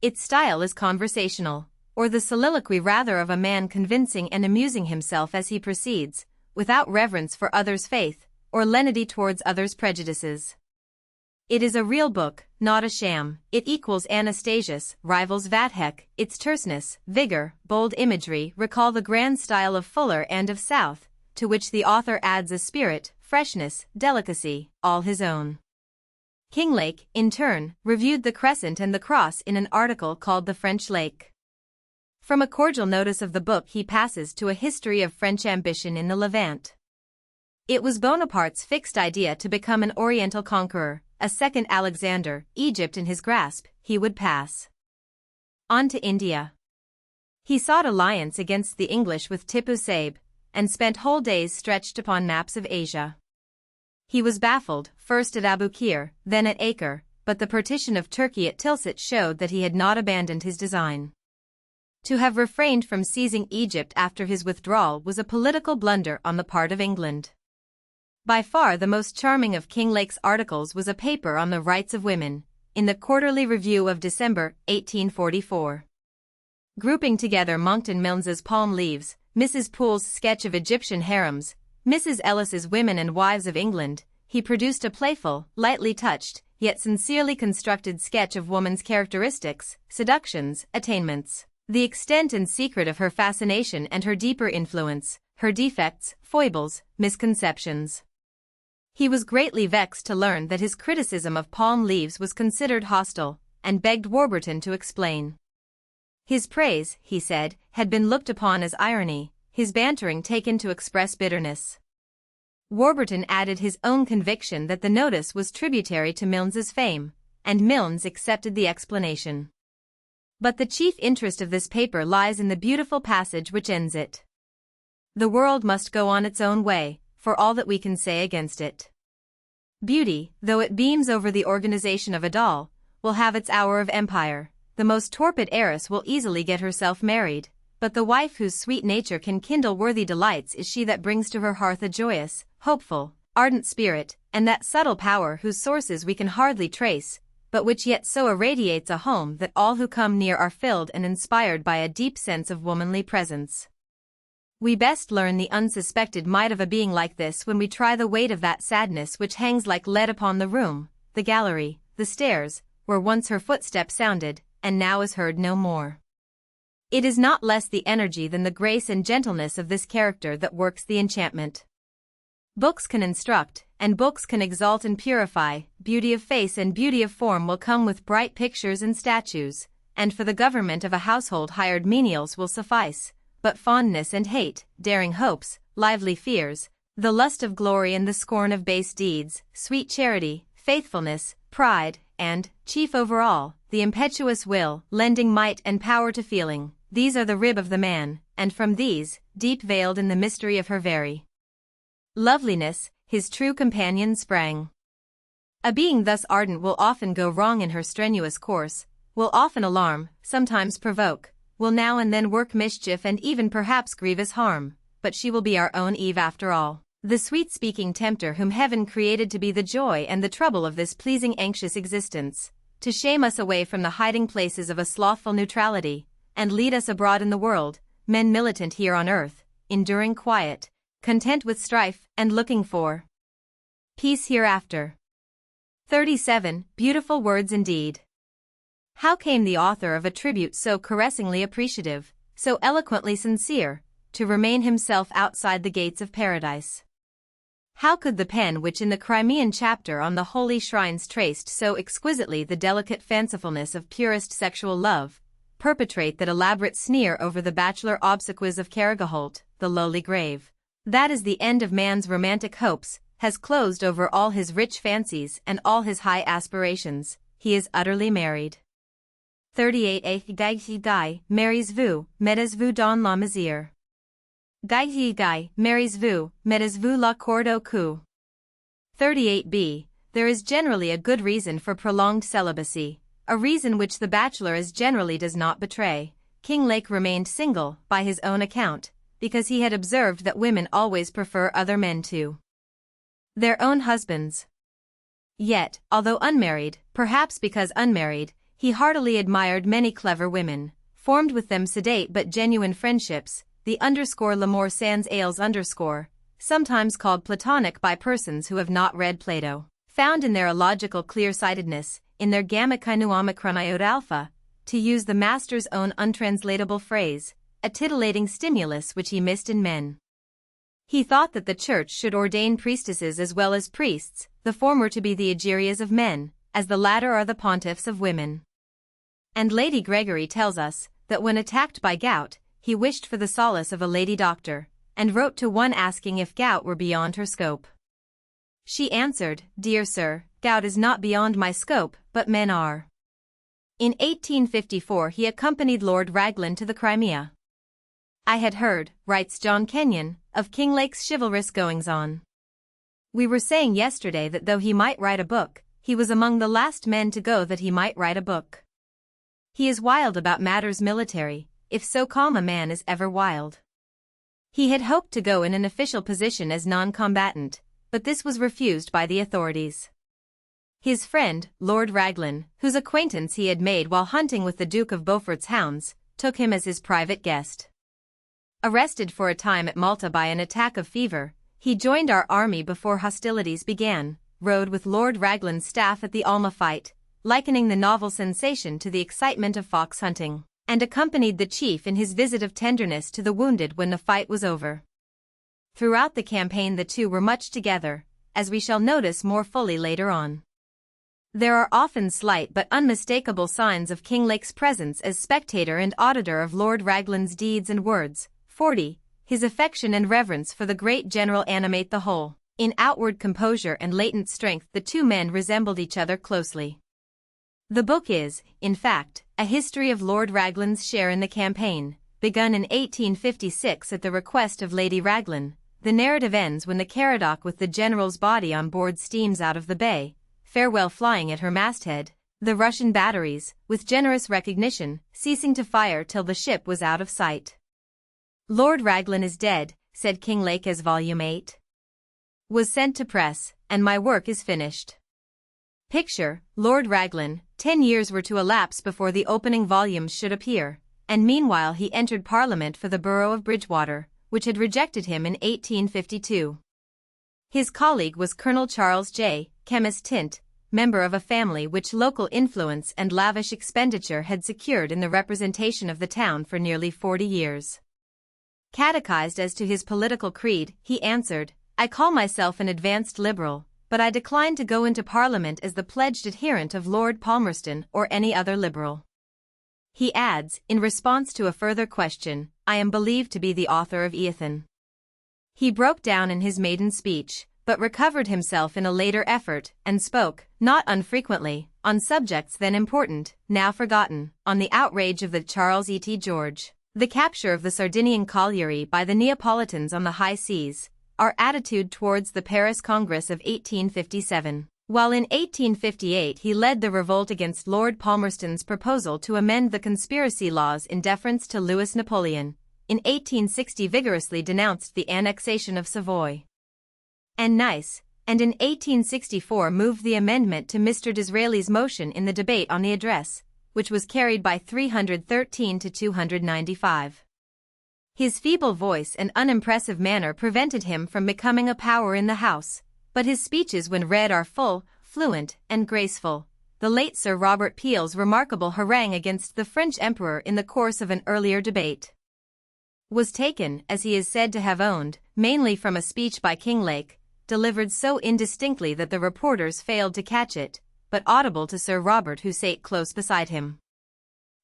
Its style is conversational, or the soliloquy rather of a man convincing and amusing himself as he proceeds, without reverence for others' faith, or lenity towards others' prejudices. It is a real book, not a sham. It equals Anastasius, rivals Vathek. Its terseness, vigor, bold imagery recall the grand style of Fuller and of South, to which the author adds a spirit, freshness, delicacy, all his own. Kinglake, in turn, reviewed the Crescent and the Cross in an article called The French Lake. From a cordial notice of the book he passes to a history of French ambition in the Levant. It was Bonaparte's fixed idea to become an Oriental conqueror, a second Alexander, Egypt in his grasp, he would pass on to India. He sought alliance against the English with Tipu Saib, and spent whole days stretched upon maps of Asia. He was baffled, first at Abukir, then at Acre, but the partition of Turkey at Tilsit showed that he had not abandoned his design. To have refrained from seizing Egypt after his withdrawal was a political blunder on the part of England. By far the most charming of Kinglake's articles was a paper on the rights of women, in the Quarterly Review of December, 1844. Grouping together Monckton Milnes's Palm Leaves, Mrs. Poole's sketch of Egyptian harems, Mrs. Ellis's Women and Wives of England, he produced a playful, lightly touched, yet sincerely constructed sketch of woman's characteristics, seductions, attainments, the extent and secret of her fascination and her deeper influence, her defects, foibles, misconceptions. He was greatly vexed to learn that his criticism of Palm Leaves was considered hostile, and begged Warburton to explain. His praise, he said, had been looked upon as irony, his bantering taken to express bitterness. Warburton added his own conviction that the notice was tributary to Milnes's fame, and Milnes accepted the explanation. But the chief interest of this paper lies in the beautiful passage which ends it. The world must go on its own way, for all that we can say against it. Beauty, though it beams over the organization of a doll, will have its hour of empire. The most torpid heiress will easily get herself married, but the wife whose sweet nature can kindle worthy delights is she that brings to her hearth a joyous, hopeful, ardent spirit, and that subtle power whose sources we can hardly trace, but which yet so irradiates a home that all who come near are filled and inspired by a deep sense of womanly presence. We best learn the unsuspected might of a being like this when we try the weight of that sadness which hangs like lead upon the room, the gallery, the stairs, where once her footstep sounded, and now is heard no more. It is not less the energy than the grace and gentleness of this character that works the enchantment. Books can instruct, and books can exalt and purify. Beauty of face and beauty of form will come with bright pictures and statues, and for the government of a household hired menials will suffice, but fondness and hate, daring hopes, lively fears, the lust of glory and the scorn of base deeds, sweet charity, faithfulness, pride, and, chief over all, the impetuous will, lending might and power to feeling, these are the rib of the man, and from these, deep veiled in the mystery of her very loveliness, his true companion sprang. A being thus ardent will often go wrong in her strenuous course, will often alarm, sometimes provoke, will now and then work mischief and even perhaps grievous harm, but she will be our own Eve after all, the sweet-speaking tempter whom heaven created to be the joy and the trouble of this pleasing anxious existence, to shame us away from the hiding places of a slothful neutrality, and lead us abroad in the world, men militant here on earth, enduring quiet, content with strife, and looking for peace hereafter. 37 Beautiful words indeed. How came the author of a tribute so caressingly appreciative, so eloquently sincere, to remain himself outside the gates of paradise? How could the pen which in the Crimean chapter on the holy shrines traced so exquisitely the delicate fancifulness of purest sexual love, perpetrate that elaborate sneer over the bachelor obsequies of Carrigaholt, the lowly grave? That is the end of man's romantic hopes, has closed over all his rich fancies and all his high aspirations. He is utterly married. 38 Guy marries vous, mettez-vous dans la misère. Guy marries-vous, mettez-vous la corde au cou. 38b. There is generally a good reason for prolonged celibacy, a reason which the bachelor as generally does not betray. Kinglake remained single, by his own account, because he had observed that women always prefer other men to their own husbands. Yet, although unmarried, perhaps because unmarried, he heartily admired many clever women, formed with them sedate but genuine friendships, the _l'amour sans ales _, sometimes called Platonic by persons who have not read Plato, found in their illogical clear-sightedness, in their gamma chinuomicroniode alpha, to use the master's own untranslatable phrase, a titillating stimulus which he missed in men. He thought that the church should ordain priestesses as well as priests, the former to be the Egerias of men, as the latter are the pontiffs of women. And Lady Gregory tells us, that when attacked by gout, he wished for the solace of a lady doctor, and wrote to one asking if gout were beyond her scope. She answered, "Dear sir, gout is not beyond my scope, but men are." In 1854 he accompanied Lord Raglan to the Crimea. "I had heard," writes John Kenyon, "of Kinglake's chivalrous goings-on. We were saying yesterday that though he might write a book, he was among the last men to go that he might write a book. He is wild about matters military, if so calm a man is ever wild." He had hoped to go in an official position as non-combatant, but this was refused by the authorities. His friend, Lord Raglan, whose acquaintance he had made while hunting with the Duke of Beaufort's hounds, took him as his private guest. Arrested for a time at Malta by an attack of fever, he joined our army before hostilities began, rode with Lord Raglan's staff at the Alma fight, likening the novel sensation to the excitement of fox hunting, and accompanied the chief in his visit of tenderness to the wounded when the fight was over. Throughout the campaign the two were much together, as we shall notice more fully later on. There are often slight but unmistakable signs of Kinglake's presence as spectator and auditor of Lord Raglan's deeds and words. 40. His affection and reverence for the great general animate the whole. In outward composure and latent strength the two men resembled each other closely. The book is, in fact, a history of Lord Raglan's share in the campaign, begun in 1856 at the request of Lady Raglan. The narrative ends when the Caradoc with the general's body on board steams out of the bay, farewell flying at her masthead, the Russian batteries, with generous recognition, ceasing to fire till the ship was out of sight. "Lord Raglan is dead," said Kinglake as Volume 8 was sent to press, "and my work is finished." Picture, Lord Raglan, 10 years were to elapse before the opening volumes should appear, and meanwhile he entered Parliament for the borough of Bridgewater, which had rejected him in 1852. His colleague was Colonel Charles J. Chemist Tint, member of a family which local influence and lavish expenditure had secured in the representation of the town for nearly 40 years. Catechized as to his political creed, he answered, "I call myself an advanced Liberal, but I decline to go into Parliament as the pledged adherent of Lord Palmerston or any other Liberal." He adds, in response to a further question, "I am believed to be the author of Eothen." He broke down in his maiden speech, but recovered himself in a later effort, and spoke, not unfrequently, on subjects then important, now forgotten, on the outrage of the Charles E.T. George, the capture of the Sardinian colliery by the Neapolitans on the high seas, our attitude towards the Paris Congress of 1857. While in 1858 he led the revolt against Lord Palmerston's proposal to amend the conspiracy laws in deference to Louis Napoleon, in 1860 vigorously denounced the annexation of Savoy and Nice, and in 1864 moved the amendment to Mr. Disraeli's motion in the debate on the address, which was carried by 313 to 295. His feeble voice and unimpressive manner prevented him from becoming a power in the House, but his speeches when read are full, fluent, and graceful, the late Sir Robert Peel's remarkable harangue against the French Emperor in the course of an earlier debate was taken, as he is said to have owned, mainly from a speech by Kinglake, delivered so indistinctly that the reporters failed to catch it, but audible to Sir Robert, who sate close beside him.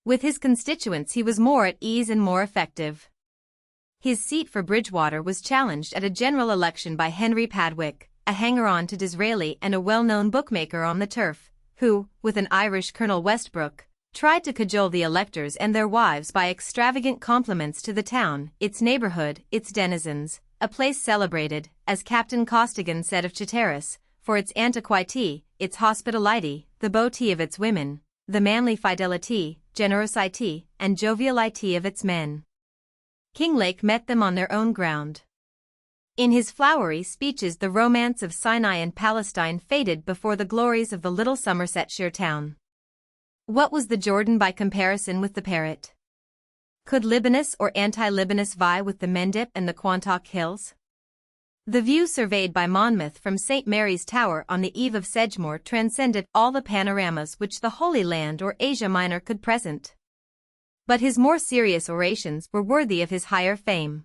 With his constituents he was more at ease and more effective. His seat for Bridgewater was challenged at a general election by Henry Padwick, a hanger-on to Disraeli and a well-known bookmaker on the turf, who, with an Irish Colonel Westbrook, tried to cajole the electors and their wives by extravagant compliments to the town, its neighborhood, its denizens, a place celebrated, as Captain Costigan said of Chatteris, for its antiquity, its hospitality, the beauty of its women, the manly fidelity, generosity, and joviality of its men. Kinglake met them on their own ground. In his flowery speeches the romance of Sinai and Palestine faded before the glories of the little Somersetshire town. What was the Jordan by comparison with the Parrett? Could Libanus or anti-Libanus vie with the Mendip and the Quantock Hills? The view surveyed by Monmouth from St. Mary's Tower on the eve of Sedgemoor transcended all the panoramas which the Holy Land or Asia Minor could present. But his more serious orations were worthy of his higher fame.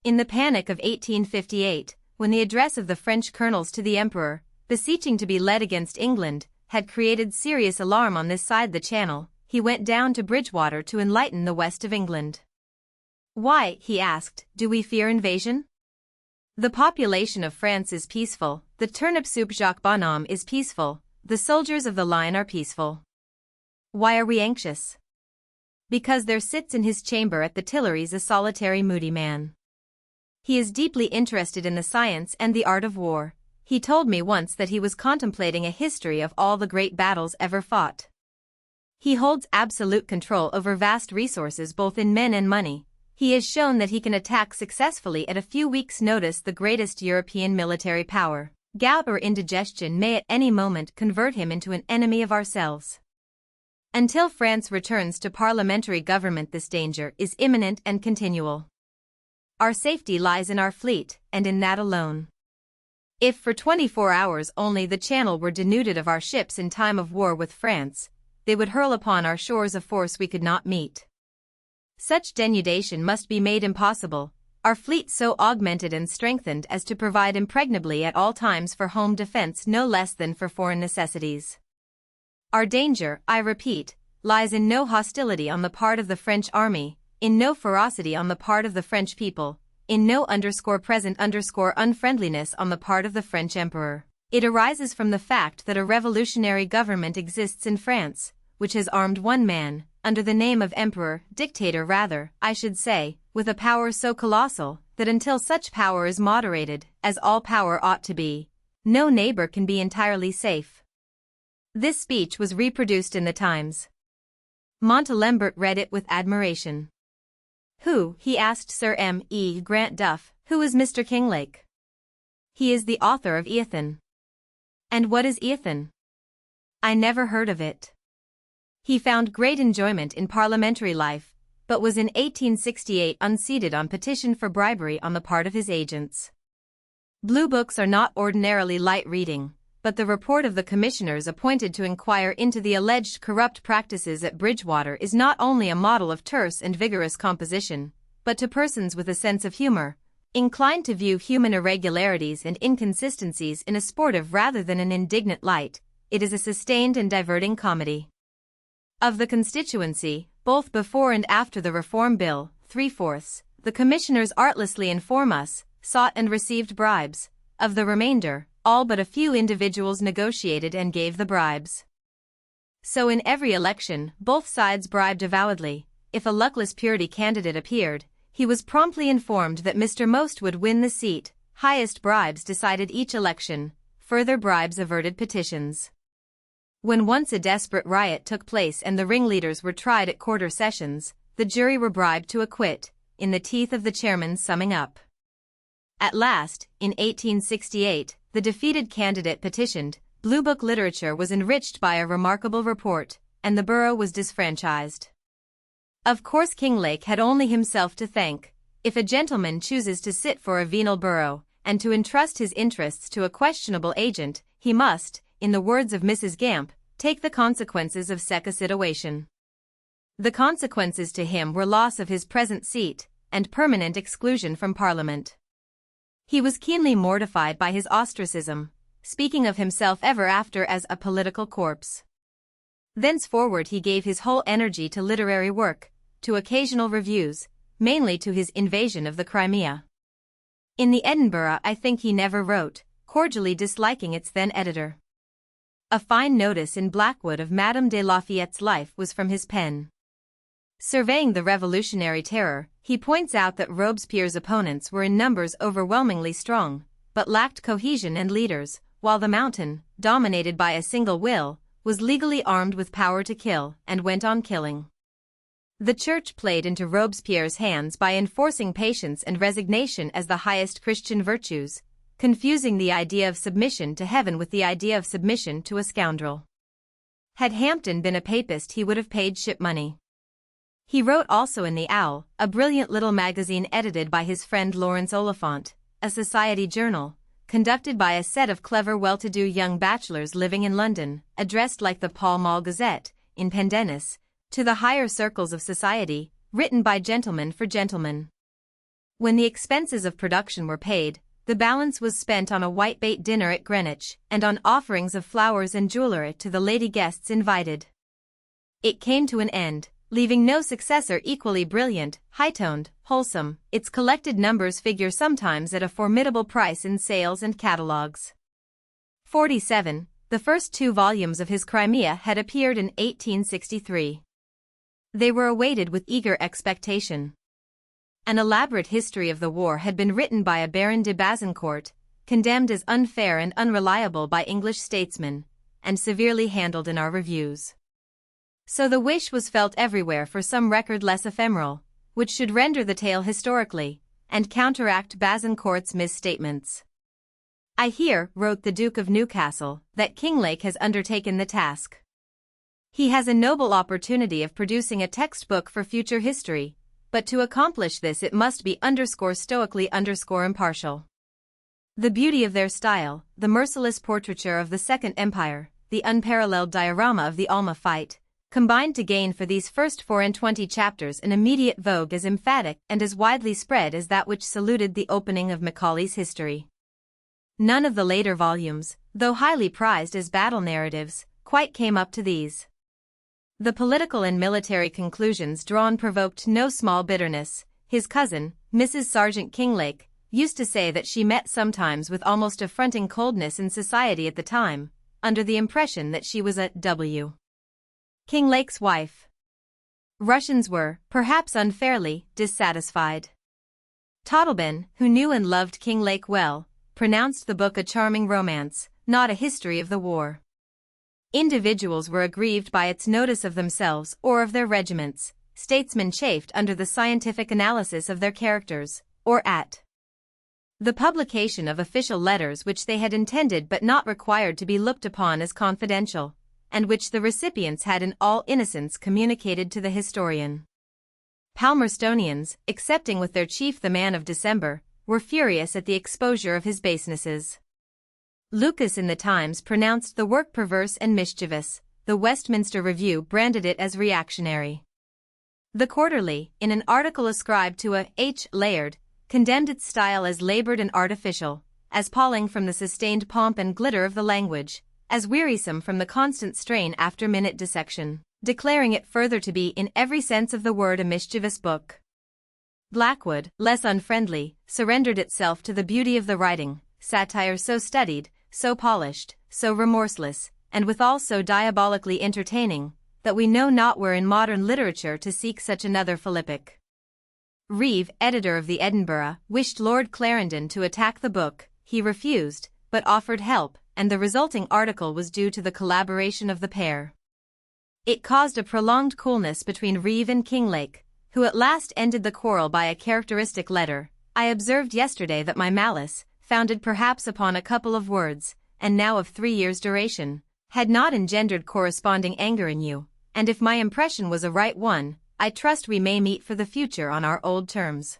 In the panic of 1858, when the address of the French colonels to the Emperor, beseeching to be led against England, had created serious alarm on this side the Channel, he went down to Bridgewater to enlighten the west of England. "Why," he asked, "do we fear invasion? The population of France is peaceful, the turnip soup Jacques Bonhomme is peaceful, the soldiers of the line are peaceful. Why are we anxious? Because there sits in his chamber at the Tuileries a solitary moody man. He is deeply interested in the science and the art of war. He told me once that he was contemplating a history of all the great battles ever fought. He holds absolute control over vast resources both in men and money. He has shown that he can attack successfully at a few weeks' notice the greatest European military power. Gout or indigestion may at any moment convert him into an enemy of ourselves. Until France returns to parliamentary government, this danger is imminent and continual. Our safety lies in our fleet, and in that alone. If for 24 hours only the Channel were denuded of our ships in time of war with France, they would hurl upon our shores a force we could not meet. Such denudation must be made impossible, our fleet so augmented and strengthened as to provide impregnably at all times for home defense no less than for foreign necessities. Our danger, I repeat, lies in no hostility on the part of the French army, in no ferocity on the part of the French people, in no _present unfriendliness on the part of the French Emperor. It arises from the fact that a revolutionary government exists in France, which has armed one man, under the name of Emperor, dictator rather, I should say, with a power so colossal, that until such power is moderated, as all power ought to be, no neighbor can be entirely safe. This speech was reproduced in the Times. Montalembert read it with admiration. "Who," he asked Sir M. E. Grant Duff, "who is Mr. Kinglake?" "He is the author of Eothen." "And what is Eothen?" "I never heard of it." He found great enjoyment in parliamentary life, but was in 1868 unseated on petition for bribery on the part of his agents. Blue books are not ordinarily light reading, but the report of the commissioners appointed to inquire into the alleged corrupt practices at Bridgewater is not only a model of terse and vigorous composition, but to persons with a sense of humor, inclined to view human irregularities and inconsistencies in a sportive rather than an indignant light, it is a sustained and diverting comedy. Of the constituency, both before and after the Reform Bill, 3/4, the commissioners artlessly inform us, sought and received bribes. Of the remainder, all but a few individuals negotiated and gave the bribes. So in every election, both sides bribed avowedly. If a luckless Purity candidate appeared, he was promptly informed that Mr. Most would win the seat. Highest bribes decided each election, further bribes averted petitions. When once a desperate riot took place and the ringleaders were tried at quarter sessions, the jury were bribed to acquit, in the teeth of the chairman's summing up. At last, in 1868, the defeated candidate petitioned, Blue Book literature was enriched by a remarkable report, and the borough was disfranchised. Of course Kinglake had only himself to thank. If a gentleman chooses to sit for a venal borough, and to entrust his interests to a questionable agent, he must, in the words of Mrs. Gamp, Take the consequences of such a situation. The consequences to him were loss of his present seat, and permanent exclusion from Parliament. He was keenly mortified by his ostracism, speaking of himself ever after as a political corpse. Thenceforward he gave his whole energy to literary work, to occasional reviews, mainly to his invasion of the Crimea. In the Edinburgh I think he never wrote, cordially disliking its then editor. A fine notice in Blackwood of Madame de Lafayette's life was from his pen. Surveying the revolutionary terror, he points out that Robespierre's opponents were in numbers overwhelmingly strong, but lacked cohesion and leaders, while the Mountain, dominated by a single will, was legally armed with power to kill, and went on killing. The Church played into Robespierre's hands by enforcing patience and resignation as the highest Christian virtues, confusing the idea of submission to heaven with the idea of submission to a scoundrel. Had Hampden been a papist he would have paid ship money. He wrote also in The Owl, a brilliant little magazine edited by his friend Laurence Oliphant, a society journal, conducted by a set of clever well-to-do young bachelors living in London, addressed like the Pall Mall Gazette, in Pendennis, to the higher circles of society, written by gentlemen for gentlemen. When the expenses of production were paid, the balance was spent on a whitebait dinner at Greenwich, and on offerings of flowers and jewellery to the lady guests invited. It came to an end, leaving no successor equally brilliant, high-toned, wholesome. Its collected numbers figure sometimes at a formidable price in sales and catalogues. 47. The first 2 volumes of his Crimea had appeared in 1863. They were awaited with eager expectation. An elaborate history of the war had been written by a Baron de Bazincourt, condemned as unfair and unreliable by English statesmen, and severely handled in our reviews. So the wish was felt everywhere for some record less ephemeral, which should render the tale historically, and counteract Bazincourt's misstatements. "I hear," wrote the Duke of Newcastle, "that Kinglake has undertaken the task. He has a noble opportunity of producing a textbook for future history, but to accomplish this it must be stoically impartial. The beauty of their style, the merciless portraiture of the Second Empire, the unparalleled diorama of the Alma fight, combined to gain for these first 24 chapters an immediate vogue as emphatic and as widely spread as that which saluted the opening of Macaulay's history. None of the later volumes, though highly prized as battle narratives, quite came up to these. The political and military conclusions drawn provoked no small bitterness. His cousin, Mrs. Sergeant Kinglake, used to say that she met sometimes with almost affronting coldness in society at the time, under the impression that she was a W. Kinglake's wife. Russians were, perhaps unfairly, dissatisfied. Tottleben, who knew and loved Kinglake well, pronounced the book a charming romance, not a history of the war. Individuals were aggrieved by its notice of themselves or of their regiments, statesmen chafed under the scientific analysis of their characters, or at the publication of official letters which they had intended but not required to be looked upon as confidential, and which the recipients had in all innocence communicated to the historian. Palmerstonians, excepting with their chief the man of December, were furious at the exposure of his basenesses. Lucas in the Times pronounced the work perverse and mischievous. The Westminster Review branded it as reactionary. The Quarterly, in an article ascribed to a H. Layard, condemned its style as labored and artificial, as palling from the sustained pomp and glitter of the language, as wearisome from the constant strain after minute dissection, declaring it further to be in every sense of the word a mischievous book. Blackwood, less unfriendly, surrendered itself to the beauty of the writing, satire so studied, so polished, so remorseless, and withal so diabolically entertaining, that we know not where in modern literature to seek such another philippic. Reeve, editor of the Edinburgh, wished Lord Clarendon to attack the book. He refused, but offered help, and the resulting article was due to the collaboration of the pair. It caused a prolonged coolness between Reeve and Kinglake, who at last ended the quarrel by a characteristic letter. "I observed yesterday that my malice, founded perhaps upon a couple of words, and now of 3 years' duration, had not engendered corresponding anger in you, and if my impression was a right one, I trust we may meet for the future on our old terms."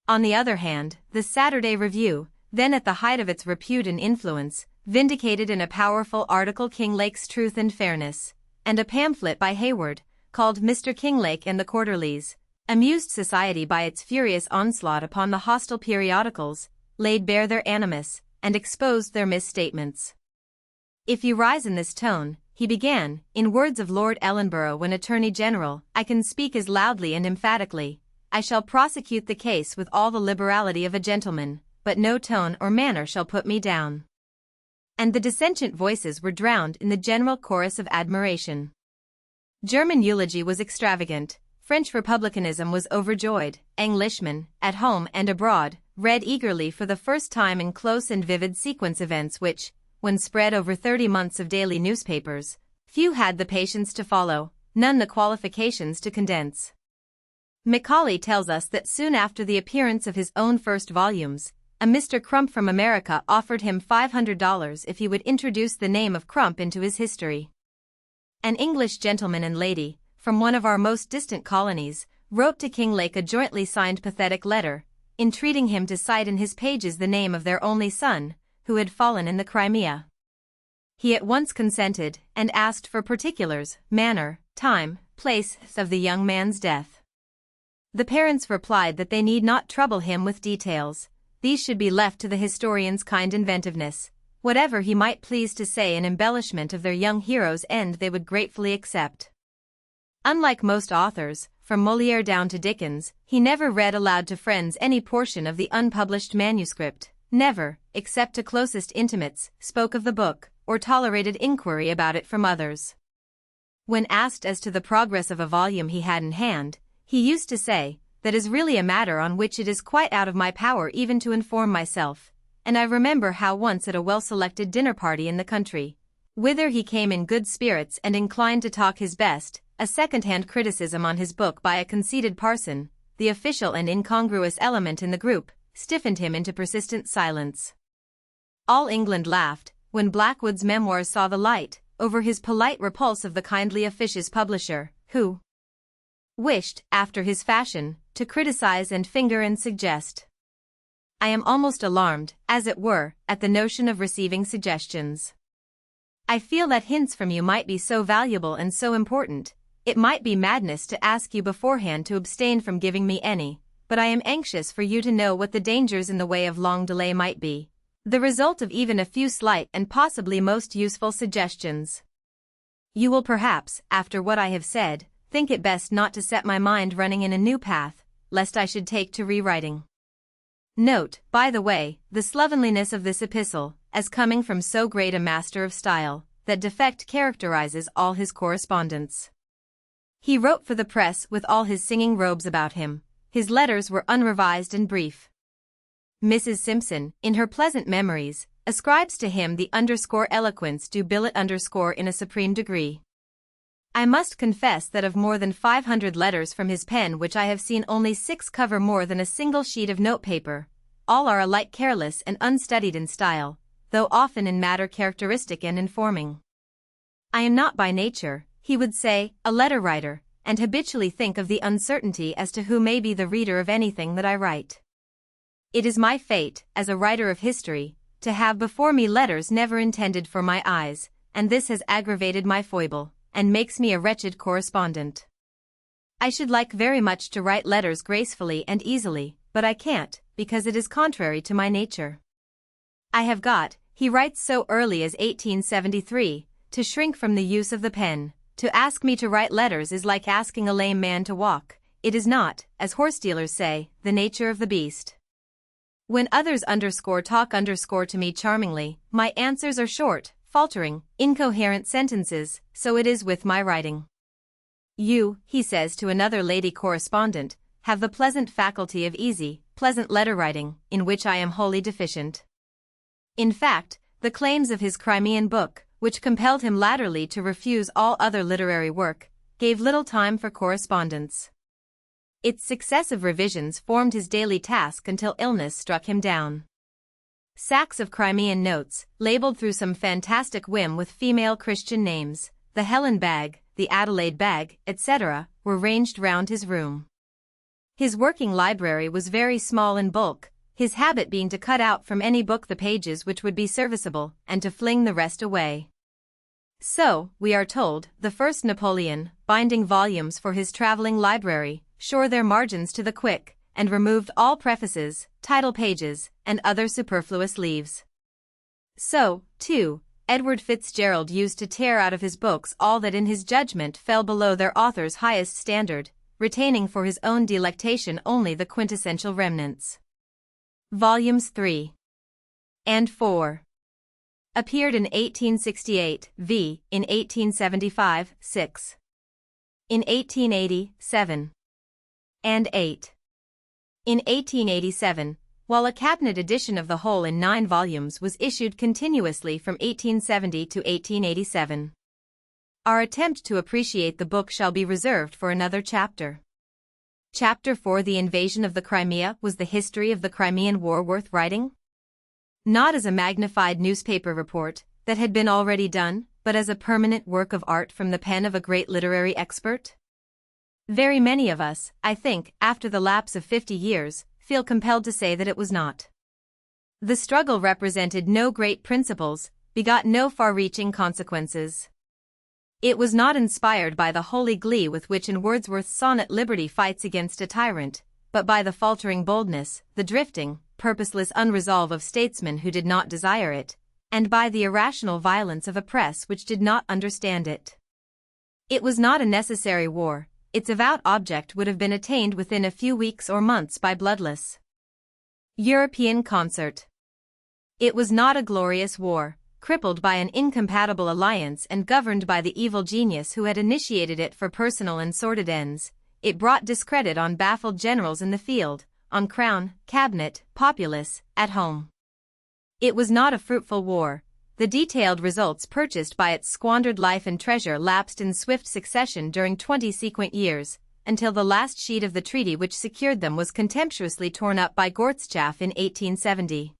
On the other hand, the Saturday Review, then at the height of its repute and influence, vindicated in a powerful article Kinglake's Truth and Fairness, and a pamphlet by Hayward, called Mr. Kinglake and the Quarterlies, amused society by its furious onslaught upon the hostile periodicals, laid bare their animus, and exposed their misstatements. "If you rise in this tone," he began, in words of Lord Ellenborough when Attorney General, "I can speak as loudly and emphatically. I shall prosecute the case with all the liberality of a gentleman, but no tone or manner shall put me down." And the dissentient voices were drowned in the general chorus of admiration. German eulogy was extravagant, French republicanism was overjoyed, Englishmen, at home and abroad, read eagerly for the first time in close and vivid sequence events which, when spread over 30 months of daily newspapers, few had the patience to follow, none the qualifications to condense. Macaulay tells us that soon after the appearance of his own first volumes, a Mr. Crump from America offered him $500 if he would introduce the name of Crump into his history. An English gentleman and lady, from one of our most distant colonies, wrote to Kinglake a jointly signed pathetic letter, entreating him to cite in his pages the name of their only son, who had fallen in the Crimea. He at once consented, and asked for particulars, manner, time, place of the young man's death. The parents replied that they need not trouble him with details, these should be left to the historian's kind inventiveness. Whatever he might please to say in embellishment of their young hero's end they would gratefully accept. Unlike most authors, from Molière down to Dickens, he never read aloud to friends any portion of the unpublished manuscript, never, except to closest intimates, spoke of the book, or tolerated inquiry about it from others. When asked as to the progress of a volume he had in hand, he used to say, "That is really a matter on which it is quite out of my power even to inform myself," and I remember how once at a well-selected dinner party in the country, whither he came in good spirits and inclined to talk his best, a second-hand criticism on his book by a conceited parson, the official and incongruous element in the group, stiffened him into persistent silence. All England laughed, when Blackwood's memoirs saw the light, over his polite repulse of the kindly officious publisher, who wished, after his fashion, to criticize and finger and suggest. I am almost alarmed, as it were, at the notion of receiving suggestions. I feel that hints from you might be so valuable and so important, it might be madness to ask you beforehand to abstain from giving me any, but I am anxious for you to know what the dangers in the way of long delay might be, the result of even a few slight and possibly most useful suggestions. You will perhaps, after what I have said, think it best not to set my mind running in a new path, lest I should take to rewriting. Note, by the way, the slovenliness of this epistle, as coming from so great a master of style, that defect characterizes all his correspondence. He wrote for the press with all his singing robes about him, his letters were unrevised and brief. Mrs. Simpson, in her pleasant memories, ascribes to him the _eloquence du billet _ in a supreme degree. I must confess that of more than 500 letters from his pen which I have seen only 6 cover more than a single sheet of notepaper, all are alike careless and unstudied in style, though often in matter characteristic and informing. I am not by nature, he would say, a letter writer, and habitually think of the uncertainty as to who may be the reader of anything that I write. It is my fate, as a writer of history, to have before me letters never intended for my eyes, and this has aggravated my foible, and makes me a wretched correspondent. I should like very much to write letters gracefully and easily, but I can't, because it is contrary to my nature. I have got, he writes so early as 1873, to shrink from the use of the pen. To ask me to write letters is like asking a lame man to walk, it is not, as horse dealers say, the nature of the beast. When others talk to me charmingly, my answers are short, faltering, incoherent sentences, so it is with my writing. You, he says to another lady correspondent, have the pleasant faculty of easy, pleasant letter writing, in which I am wholly deficient. In fact, the claims of his Crimean book, which compelled him latterly to refuse all other literary work, gave little time for correspondence. Its successive revisions formed his daily task until illness struck him down. Sacks of Crimean notes, labeled through some fantastic whim with female Christian names, the Helen bag, the Adelaide bag, etc., were ranged round his room. His working library was very small in bulk, his habit being to cut out from any book the pages which would be serviceable, and to fling the rest away. So, we are told, the first Napoleon, binding volumes for his traveling library, shore their margins to the quick, and removed all prefaces, title pages, and other superfluous leaves. So, too, Edward Fitzgerald used to tear out of his books all that in his judgment fell below their author's highest standard, retaining for his own delectation only the quintessential remnants. Volumes 3 and 4 appeared in 1868, v. in 1875, 6. In 1880, 7. And 8. In 1887, while a cabinet edition of the whole in 9 volumes was issued continuously from 1870 to 1887. Our attempt to appreciate the book shall be reserved for another chapter. Chapter 4. The invasion of the Crimea. Was the history of the Crimean War worth writing? Not as a magnified newspaper report that had been already done, but as a permanent work of art from the pen of a great literary expert? Very many of us, I think, after the lapse of 50 years, feel compelled to say that it was not. The struggle represented no great principles, begot no far-reaching consequences. It was not inspired by the holy glee with which in Wordsworth's sonnet Liberty fights against a tyrant, but by the faltering boldness, the drifting, purposeless unresolve of statesmen who did not desire it, and by the irrational violence of a press which did not understand it. It was not a necessary war. Its avowed object would have been attained within a few weeks or months by bloodless European concert. It was not a glorious war, crippled by an incompatible alliance and governed by the evil genius who had initiated it for personal and sordid ends. It brought discredit on baffled generals in the field, on crown, cabinet, populace, at home. It was not a fruitful war. The detailed results purchased by its squandered life and treasure lapsed in swift succession during 20 sequent years, until the last sheet of the treaty which secured them was contemptuously torn up by Gortschaff in 1870.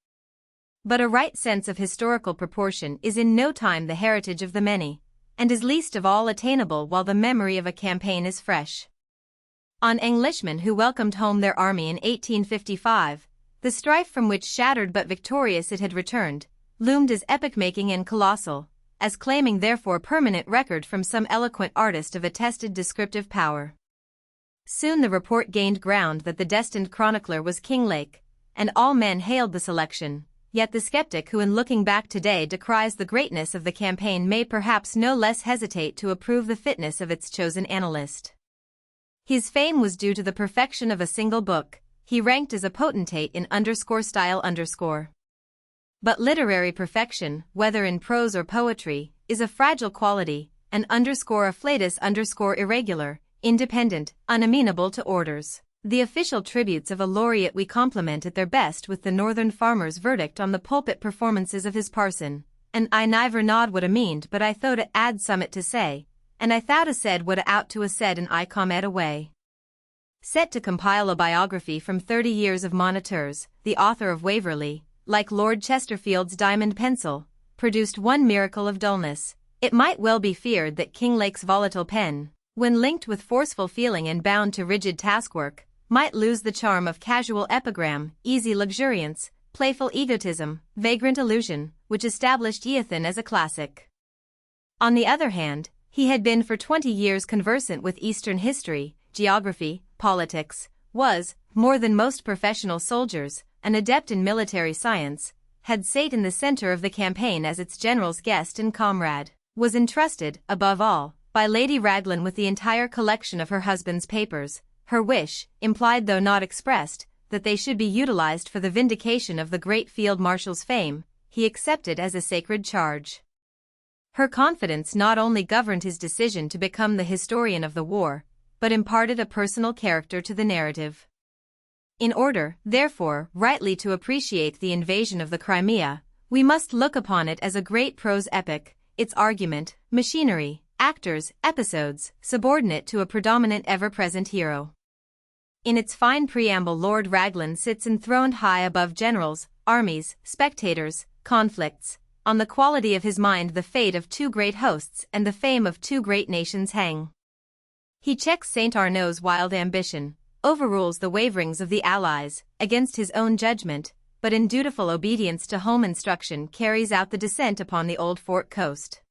But a right sense of historical proportion is in no time the heritage of the many, and is least of all attainable while the memory of a campaign is fresh. On Englishmen who welcomed home their army in 1855, the strife from which shattered but victorious it had returned, loomed as epoch-making and colossal, as claiming therefore permanent record from some eloquent artist of attested descriptive power. Soon the report gained ground that the destined chronicler was Kinglake, and all men hailed the selection, yet the skeptic who in looking back today decries the greatness of the campaign may perhaps no less hesitate to approve the fitness of its chosen analyst. His fame was due to the perfection of a single book. He ranked as a potentate in _style_. But literary perfection, whether in prose or poetry, is a fragile quality, and _afflatus_ irregular, independent, unamenable to orders. The official tributes of a laureate we compliment at their best with the northern farmer's verdict on the pulpit performances of his parson, and I niver knowed what a meaned but I thought it 'ad summit to say, and I thought a said what a out to a said and I com ed away. Set to compile a biography from 30 years of monitors, the author of Waverley, like Lord Chesterfield's diamond pencil, produced one miracle of dullness. It might well be feared that Kinglake's volatile pen, when linked with forceful feeling and bound to rigid taskwork, might lose the charm of casual epigram, easy luxuriance, playful egotism, vagrant illusion, which established Eothen as a classic. On the other hand, he had been for 20 years conversant with Eastern history, geography, politics, was, more than most professional soldiers, an adept in military science, had sate in the center of the campaign as its general's guest and comrade, was entrusted, above all, by Lady Raglan with the entire collection of her husband's papers, her wish, implied though not expressed, that they should be utilized for the vindication of the great field marshal's fame, he accepted as a sacred charge. Her confidence not only governed his decision to become the historian of the war, but imparted a personal character to the narrative. In order, therefore, rightly to appreciate the invasion of the Crimea, we must look upon it as a great prose epic, its argument, machinery, actors, episodes, subordinate to a predominant ever-present hero. In its fine preamble Lord Raglan sits enthroned high above generals, armies, spectators, conflicts. On the quality of his mind the fate of 2 great hosts and the fame of 2 great nations hang. He checks St. Arnaud's wild ambition, overrules the waverings of the Allies, against his own judgment, but in dutiful obedience to home instruction carries out the descent upon the old fort coast.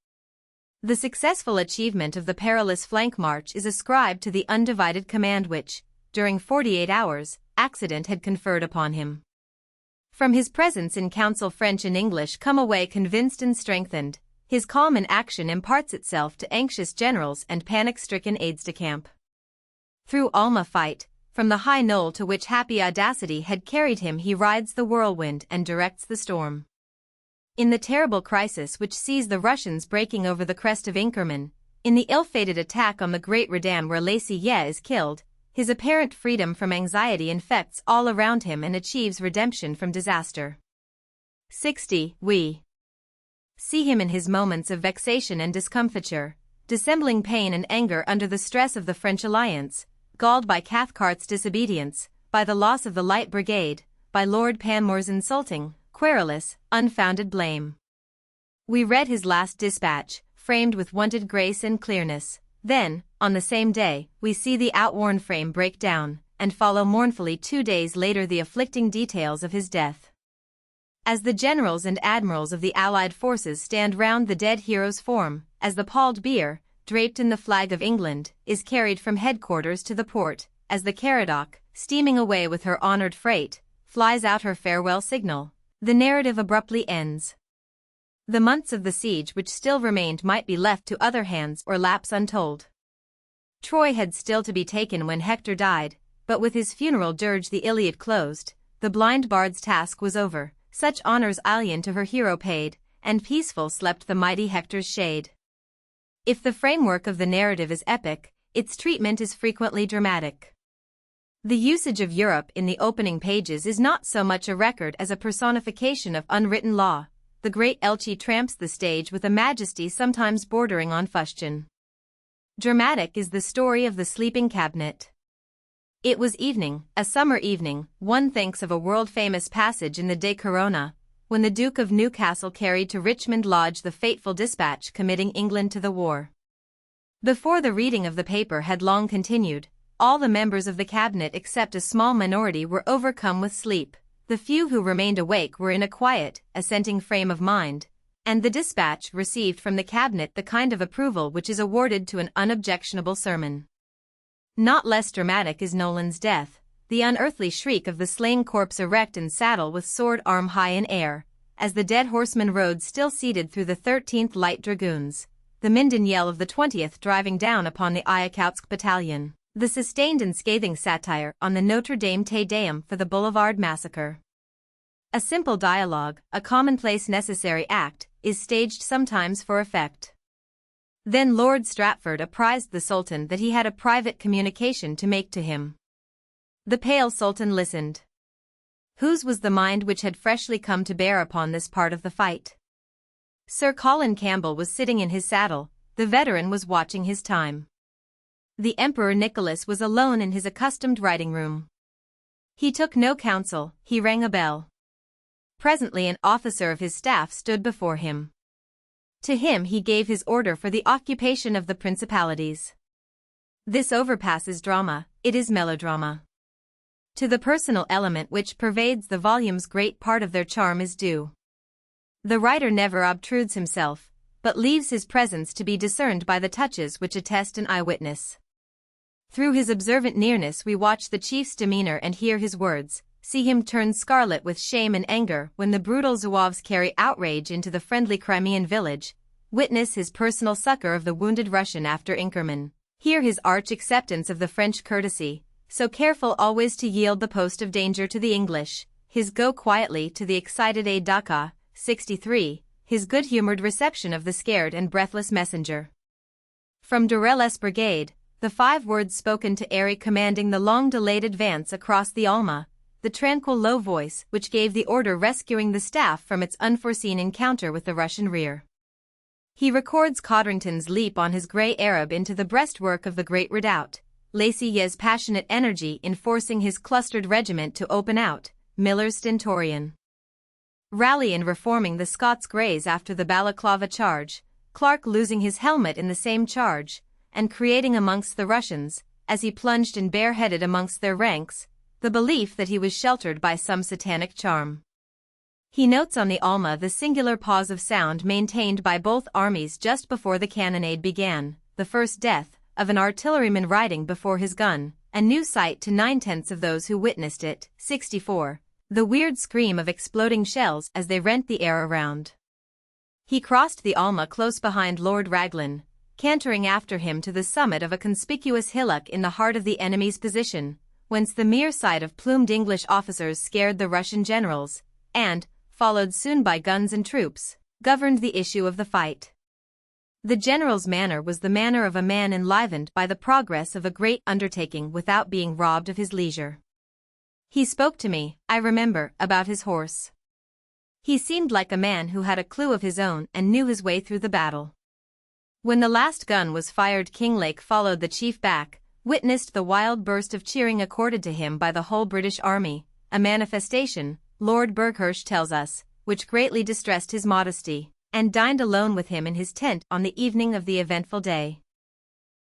The successful achievement of the perilous flank march is ascribed to the undivided command which, during 48 hours, accident had conferred upon him. From his presence in council French and English come away convinced and strengthened, his calm in action imparts itself to anxious generals and panic-stricken aides-de-camp. Through Alma fight, from the high knoll to which happy audacity had carried him he rides the whirlwind and directs the storm. In the terrible crisis which sees the Russians breaking over the crest of Inkerman, in the ill-fated attack on the Great Redan where Le Sillé is killed, his apparent freedom from anxiety infects all around him and achieves redemption from disaster. 60. We see him in his moments of vexation and discomfiture, dissembling pain and anger under the stress of the French alliance, galled by Cathcart's disobedience, by the loss of the Light Brigade, by Lord Panmure's insulting, querulous, unfounded blame. We read his last dispatch, framed with wonted grace and clearness. Then, on the same day, we see the outworn frame break down, and follow mournfully 2 days later the afflicting details of his death. As the generals and admirals of the Allied forces stand round the dead hero's form, as the palled bier, draped in the flag of England, is carried from headquarters to the port, as the Caradoc, steaming away with her honored freight, flies out her farewell signal, the narrative abruptly ends. The months of the siege which still remained might be left to other hands or lapse untold. Troy had still to be taken when Hector died, but with his funeral dirge the Iliad closed, the blind bard's task was over, such honors Ilion to her hero paid, and peaceful slept the mighty Hector's shade. If the framework of the narrative is epic, its treatment is frequently dramatic. The usage of Europe in the opening pages is not so much a record as a personification of unwritten law. The great Elchi tramps the stage with a majesty sometimes bordering on fustian. Dramatic is the story of the sleeping cabinet. It was evening, a summer evening, one thinks of a world-famous passage in the De Corona, when the Duke of Newcastle carried to Richmond Lodge the fateful dispatch committing England to the war. Before the reading of the paper had long continued, all the members of the cabinet except a small minority were overcome with sleep. The few who remained awake were in a quiet, assenting frame of mind, and the dispatch received from the cabinet the kind of approval which is awarded to an unobjectionable sermon. Not less dramatic is Nolan's death, the unearthly shriek of the slain corpse erect in saddle with sword arm high in air, as the dead horseman rode still seated through the 13th Light Dragoons, the Minden yell of the 20th driving down upon the Iakoutsk battalion. The sustained and scathing satire on the Notre Dame Te Deum for the Boulevard Massacre. A simple dialogue, a commonplace necessary act, is staged sometimes for effect. Then Lord Stratford apprised the Sultan that he had a private communication to make to him. The pale Sultan listened. Whose was the mind which had freshly come to bear upon this part of the fight? Sir Colin Campbell was sitting in his saddle, the veteran was watching his time. The Emperor Nicholas was alone in his accustomed writing room. He took no counsel, he rang a bell. Presently an officer of his staff stood before him. To him he gave his order for the occupation of the principalities. This overpasses drama, it is melodrama. To the personal element which pervades the volumes great part of their charm is due. The writer never obtrudes himself, but leaves his presence to be discerned by the touches which attest an eyewitness. Through his observant nearness we watch the chief's demeanor and hear his words, see him turn scarlet with shame and anger when the brutal Zouaves carry outrage into the friendly Crimean village, witness his personal succor of the wounded Russian after Inkerman, hear his arch acceptance of the French courtesy, so careful always to yield the post of danger to the English, his go quietly to the excited aide-de-camp, 63, his good-humored reception of the scared and breathless messenger. From Durell's brigade, the 5 words spoken to Airy commanding the long-delayed advance across the Alma, the tranquil low voice which gave the order rescuing the staff from its unforeseen encounter with the Russian rear. He records Codrington's leap on his grey Arab into the breastwork of the great redoubt, Le Sillé's passionate energy in forcing his clustered regiment to open out, Miller's stentorian rally in reforming the Scots Greys after the Balaclava charge, Clark losing his helmet in the same charge, and creating amongst the Russians, as he plunged in bareheaded amongst their ranks, the belief that he was sheltered by some satanic charm. He notes on the Alma the singular pause of sound maintained by both armies just before the cannonade began, the first death of an artilleryman riding before his gun, a new sight to 9/10 of those who witnessed it. 64. The weird scream of exploding shells as they rent the air around. He crossed the Alma close behind Lord Raglan, cantering after him to the summit of a conspicuous hillock in the heart of the enemy's position, whence the mere sight of plumed English officers scared the Russian generals, and, followed soon by guns and troops, governed the issue of the fight. The general's manner was the manner of a man enlivened by the progress of a great undertaking without being robbed of his leisure. He spoke to me, I remember, about his horse. He seemed like a man who had a clue of his own and knew his way through the battle. When the last gun was fired, Kinglake followed the chief back, witnessed the wild burst of cheering accorded to him by the whole British army, a manifestation, Lord Berghurst tells us, which greatly distressed his modesty, and dined alone with him in his tent on the evening of the eventful day.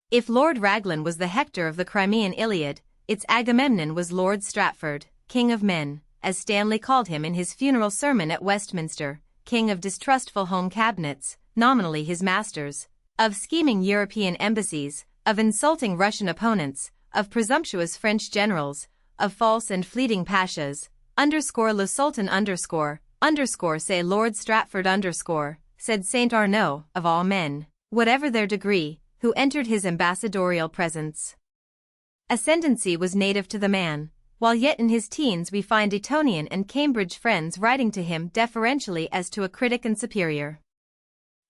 If Lord Raglan was the Hector of the Crimean Iliad, its Agamemnon was Lord Stratford, King of Men, as Stanley called him in his funeral sermon at Westminster, king of distrustful home cabinets, nominally his masters, of scheming European embassies, of insulting Russian opponents, of presumptuous French generals, of false and fleeting pashas, _le Sultan _ say Lord Stratford _ said Saint Arnaud, of all men, whatever their degree, who entered his ambassadorial presence. Ascendancy was native to the man, while yet in his teens we find Etonian and Cambridge friends writing to him deferentially as to a critic and superior.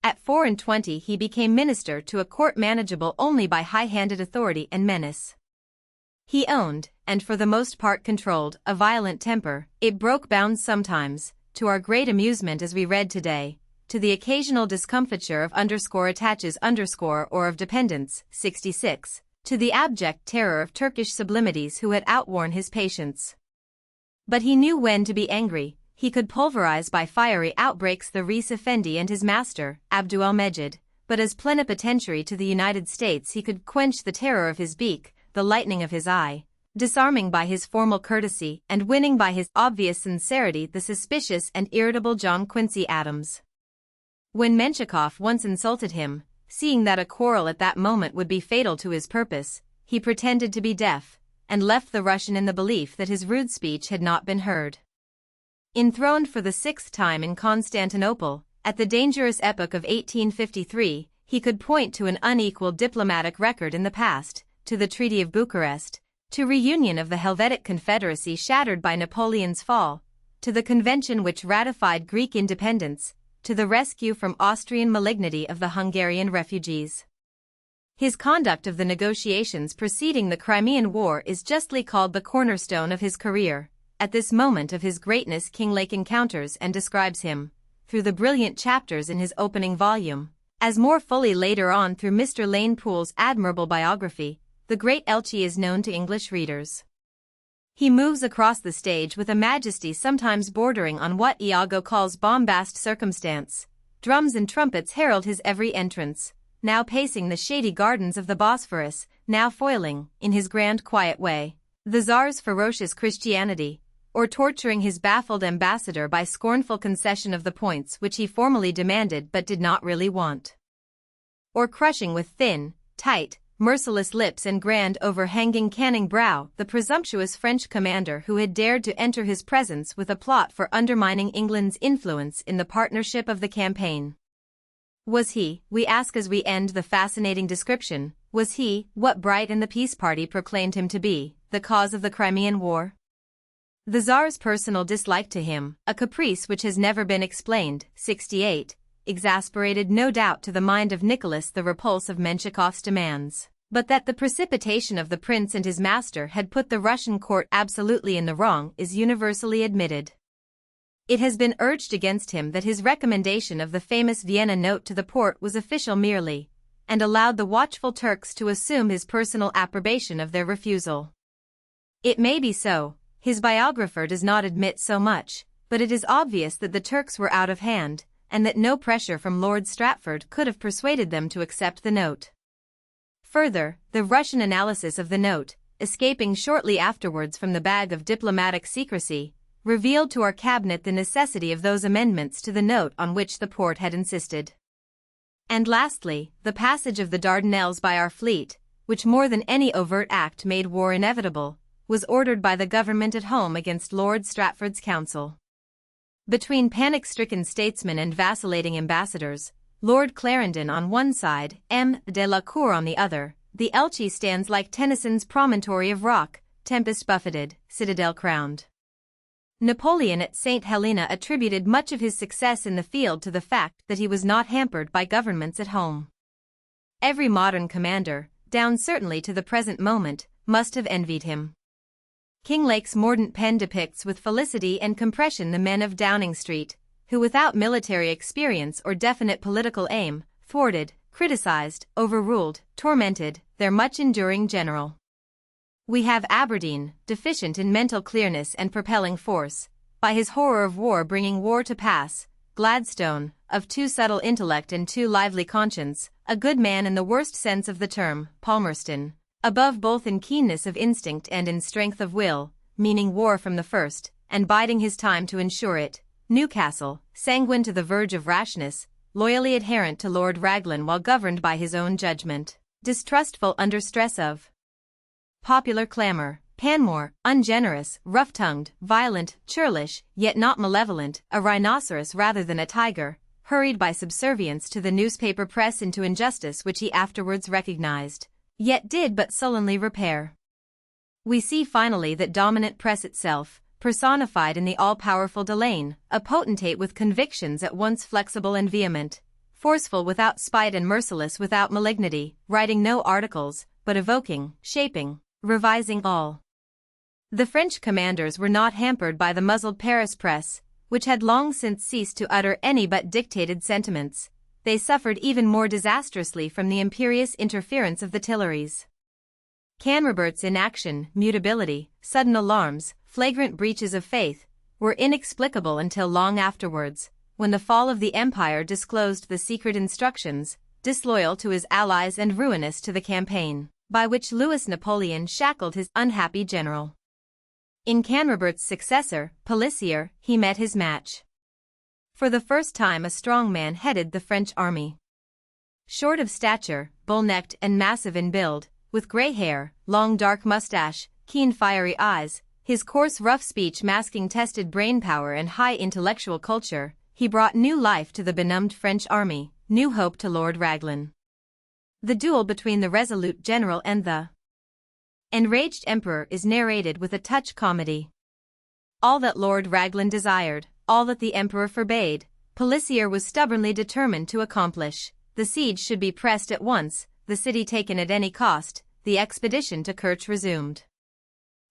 At 24 he became minister to a court manageable only by high-handed authority and menace. He owned, and for the most part controlled, a violent temper. It broke bounds sometimes, to our great amusement as we read today, to the occasional discomfiture of _attaches _ or of dependents. 66. To the abject terror of Turkish sublimities who had outworn his patience. But he knew when to be angry. He could pulverize by fiery outbreaks the Reis Effendi and his master, Abdul-Mejid, but as plenipotentiary to the United States he could quench the terror of his beak, the lightning of his eye, disarming by his formal courtesy and winning by his obvious sincerity the suspicious and irritable John Quincy Adams. When Menshikov once insulted him, seeing that a quarrel at that moment would be fatal to his purpose, he pretended to be deaf, and left the Russian in the belief that his rude speech had not been heard. Enthroned for the 6th time in Constantinople, at the dangerous epoch of 1853, he could point to an unequaled diplomatic record in the past, to the Treaty of Bucharest, to reunion of the Helvetic Confederacy shattered by Napoleon's fall, to the convention which ratified Greek independence, to the rescue from Austrian malignity of the Hungarian refugees. His conduct of the negotiations preceding the Crimean War is justly called the cornerstone of his career. At this moment of his greatness Kinglake encounters and describes him, through the brilliant chapters in his opening volume, as more fully later on through Mr. Lane Poole's admirable biography, the great Elchi is known to English readers. He moves across the stage with a majesty sometimes bordering on what Iago calls bombast circumstance. Drums and trumpets herald his every entrance, now pacing the shady gardens of the Bosphorus, now foiling, in his grand quiet way, the Tsar's ferocious Christianity, or torturing his baffled ambassador by scornful concession of the points which he formally demanded but did not really want. Or crushing with thin, tight, merciless lips and grand overhanging canning brow the presumptuous French commander who had dared to enter his presence with a plot for undermining England's influence in the partnership of the campaign. Was he, we ask as we end the fascinating description, was he, what Bright and the Peace Party proclaimed him to be, the cause of the Crimean War? The Tsar's personal dislike to him, a caprice which has never been explained, 68, exasperated no doubt to the mind of Nicholas the repulse of Menshikov's demands, but that the precipitation of the prince and his master had put the Russian court absolutely in the wrong is universally admitted. It has been urged against him that his recommendation of the famous Vienna Note to the Porte was official merely, and allowed the watchful Turks to assume his personal approbation of their refusal. It may be so, his biographer does not admit so much, but it is obvious that the Turks were out of hand, and that no pressure from Lord Stratford could have persuaded them to accept the note. Further, the Russian analysis of the note, escaping shortly afterwards from the bag of diplomatic secrecy, revealed to our cabinet the necessity of those amendments to the note on which the Porte had insisted. And lastly, the passage of the Dardanelles by our fleet, which more than any overt act made war inevitable, was ordered by the government at home against Lord Stratford's counsel. Between panic-stricken statesmen and vacillating ambassadors, Lord Clarendon on one side, M. de la Cour on the other, the Elche stands like Tennyson's promontory of rock, tempest-buffeted, citadel-crowned. Napoleon at St. Helena attributed much of his success in the field to the fact that he was not hampered by governments at home. Every modern commander, down certainly to the present moment, must have envied him. Kinglake's mordant pen depicts with felicity and compression the men of Downing Street, who without military experience or definite political aim, thwarted, criticized, overruled, tormented, their much-enduring general. We have Aberdeen, deficient in mental clearness and propelling force, by his horror of war bringing war to pass, Gladstone, of too subtle intellect and too lively conscience, a good man in the worst sense of the term, Palmerston, above both in keenness of instinct and in strength of will, meaning war from the first, and biding his time to ensure it, Newcastle, sanguine to the verge of rashness, loyally adherent to Lord Raglan while governed by his own judgment, distrustful under stress of popular clamour, Panmure, ungenerous, rough-tongued, violent, churlish, yet not malevolent, a rhinoceros rather than a tiger, hurried by subservience to the newspaper press into injustice which he afterwards recognized, yet did but sullenly repair. We see finally that dominant press itself, personified in the all-powerful Delane, a potentate with convictions at once flexible and vehement, forceful without spite and merciless without malignity, writing no articles, but evoking, shaping, revising all. The French commanders were not hampered by the muzzled Paris press, which had long since ceased to utter any but dictated sentiments. They suffered even more disastrously from the imperious interference of the Tuileries. Canrobert's inaction, mutability, sudden alarms, flagrant breaches of faith, were inexplicable until long afterwards, when the fall of the empire disclosed the secret instructions, disloyal to his allies and ruinous to the campaign, by which Louis Napoleon shackled his unhappy general. In Canrobert's successor, Pelissier, he met his match. For the first time a strong man headed the French army. Short of stature, bull-necked and massive in build, with grey hair, long dark mustache, keen fiery eyes, his coarse rough speech masking tested brainpower and high intellectual culture, he brought new life to the benumbed French army, new hope to Lord Raglan. The duel between the resolute general and the enraged emperor is narrated with a touch comedy. All that Lord Raglan desired, all that the emperor forbade, Pelissier was stubbornly determined to accomplish. The siege should be pressed at once, the city taken at any cost, the expedition to Kerch resumed.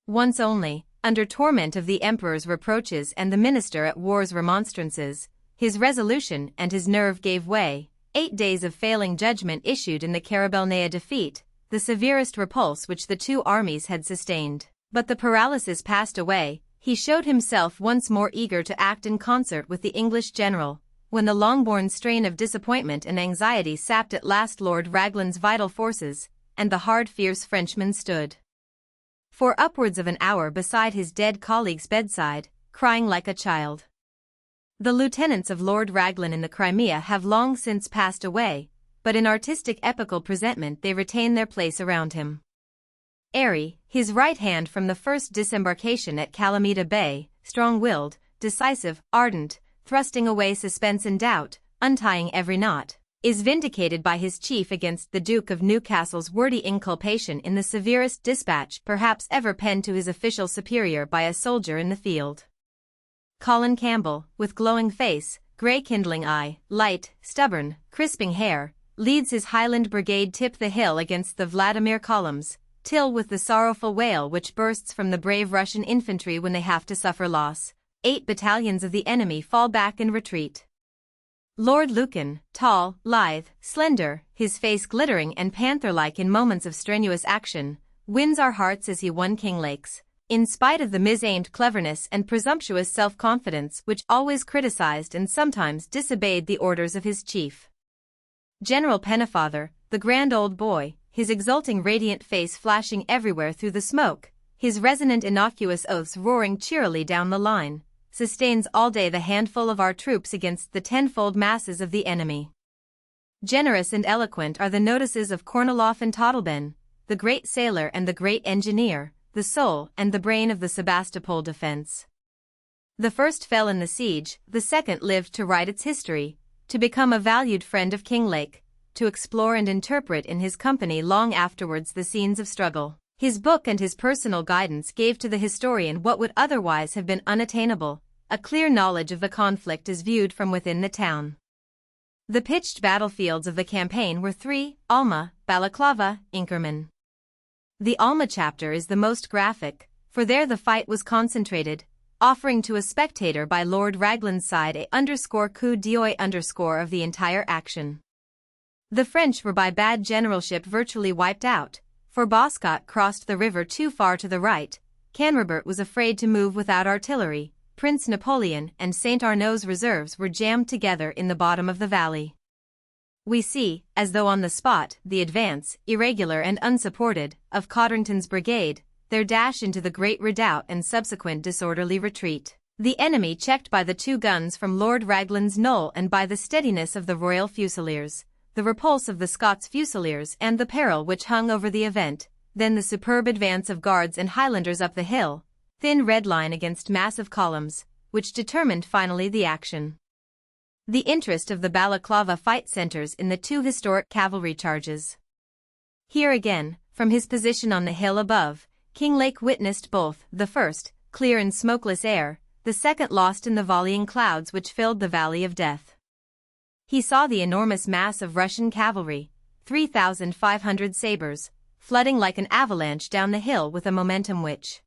Once only, under torment of the emperor's reproaches and the minister at war's remonstrances, his resolution and his nerve gave way. 8 days of failing judgment issued in the Carabelnea defeat, the severest repulse which the two armies had sustained. But the paralysis passed away, he showed himself once more eager to act in concert with the English general, when the long-borne strain of disappointment and anxiety sapped at last Lord Raglan's vital forces, and the hard fierce Frenchman stood for upwards of an hour beside his dead colleague's bedside, crying like a child. The lieutenants of Lord Raglan in the Crimea have long since passed away, but in artistic epical presentment they retain their place around him. Airy, his right hand from the first disembarkation at Calamita Bay, strong-willed, decisive, ardent, thrusting away suspense and doubt, untying every knot, is vindicated by his chief against the Duke of Newcastle's wordy inculpation in the severest dispatch perhaps ever penned to his official superior by a soldier in the field. Colin Campbell, with glowing face, grey kindling eye, light, stubborn, crisping hair, leads his Highland brigade tip the hill against the Vladimir columns, till with the sorrowful wail which bursts from the brave Russian infantry when they have to suffer loss, 8 battalions of the enemy fall back and retreat. Lord Lucan, tall, lithe, slender, his face glittering and panther-like in moments of strenuous action, wins our hearts as he won Kinglake's, in spite of the misaimed cleverness and presumptuous self-confidence which always criticized and sometimes disobeyed the orders of his chief. General Pennefather, the grand old boy, his exulting radiant face flashing everywhere through the smoke, his resonant innocuous oaths roaring cheerily down the line, sustains all day the handful of our troops against the tenfold masses of the enemy. Generous and eloquent are the notices of Kornilov and Todleben, the great sailor and the great engineer, the soul and the brain of the Sebastopol defense. The first fell in the siege, the second lived to write its history, to become a valued friend of Kinglake, to explore and interpret in his company long afterwards the scenes of struggle. His book and his personal guidance gave to the historian what would otherwise have been unattainable, a clear knowledge of the conflict as viewed from within the town. The pitched battlefields of the campaign were three: Alma, Balaklava, Inkerman. The Alma chapter is the most graphic, for there the fight was concentrated, offering to a spectator by Lord Raglan's side a coup d'oeil of the entire action. The French were by bad generalship virtually wiped out, for Boscott crossed the river too far to the right, Canrobert was afraid to move without artillery, Prince Napoleon and St. Arnaud's reserves were jammed together in the bottom of the valley. We see, as though on the spot, the advance, irregular and unsupported, of Codrington's brigade, their dash into the great redoubt and subsequent disorderly retreat. The enemy checked by the two guns from Lord Raglan's knoll and by the steadiness of the Royal Fusiliers, the repulse of the Scots Fusiliers and the peril which hung over the event, then the superb advance of Guards and Highlanders up the hill, thin red line against massive columns, which determined finally the action. The interest of the Balaklava fight centers in the two historic cavalry charges. Here again, from his position on the hill above, Kinglake witnessed both, the first, clear in smokeless air, the second lost in the volleying clouds which filled the Valley of Death. He saw the enormous mass of Russian cavalry, 3,500 sabres, flooding like an avalanche down the hill with a momentum which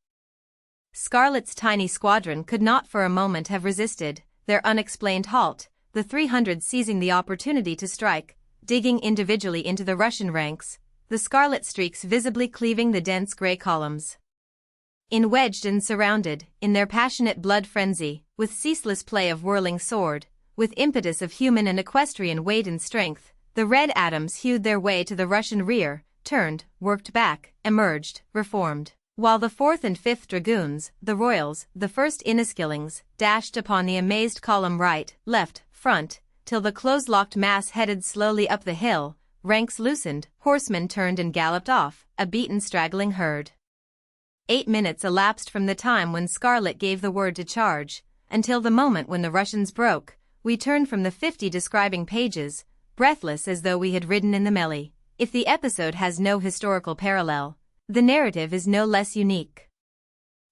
Scarlet's tiny squadron could not for a moment have resisted, their unexplained halt, the 300 seizing the opportunity to strike, digging individually into the Russian ranks, the scarlet streaks visibly cleaving the dense grey columns. Wedged and surrounded, in their passionate blood frenzy, with ceaseless play of whirling sword, with impetus of human and equestrian weight and strength, the red atoms hewed their way to the Russian rear, turned, worked back, emerged, reformed, while the 4th and 5th Dragoons, the Royals, the 1st Inniskillings, dashed upon the amazed column right, left, front, till the close-locked mass headed slowly up the hill, ranks loosened, horsemen turned and galloped off, a beaten straggling herd. 8 minutes elapsed from the time when Scarlet gave the word to charge, until the moment when the Russians broke. We turned from the 50 describing pages, breathless as though we had ridden in the melee. If the episode has no historical parallel, the narrative is no less unique.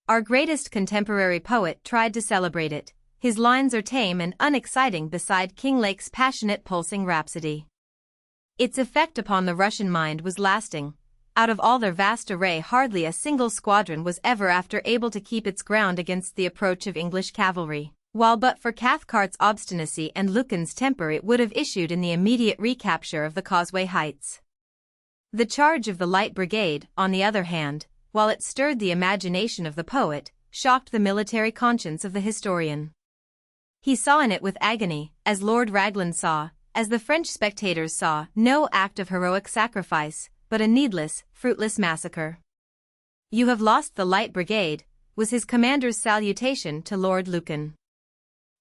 Our greatest contemporary poet tried to celebrate it. His lines are tame and unexciting beside Kinglake's passionate pulsing rhapsody. Its effect upon the Russian mind was lasting. Out of all their vast array hardly a single squadron was ever after able to keep its ground against the approach of English cavalry, while but for Cathcart's obstinacy and Lucan's temper it would have issued in the immediate recapture of the Causeway Heights. The charge of the Light Brigade, on the other hand, while it stirred the imagination of the poet, shocked the military conscience of the historian. He saw in it with agony, as Lord Raglan saw, as the French spectators saw, no act of heroic sacrifice, but a needless, fruitless massacre. "You have lost the Light Brigade," was his commander's salutation to Lord Lucan.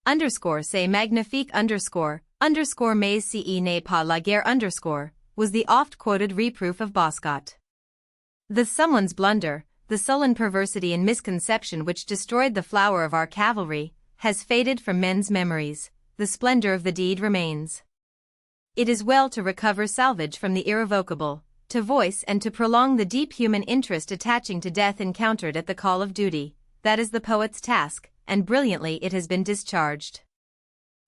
"C'est magnifique mais ce n'est pas la guerre was the oft-quoted reproof of Boscott. The someone's blunder, the sullen perversity and misconception which destroyed the flower of our cavalry, has faded from men's memories, the splendor of the deed remains. It is well to recover salvage from the irrevocable, to voice and to prolong the deep human interest attaching to death encountered at the call of duty. That is the poet's task, and brilliantly it has been discharged.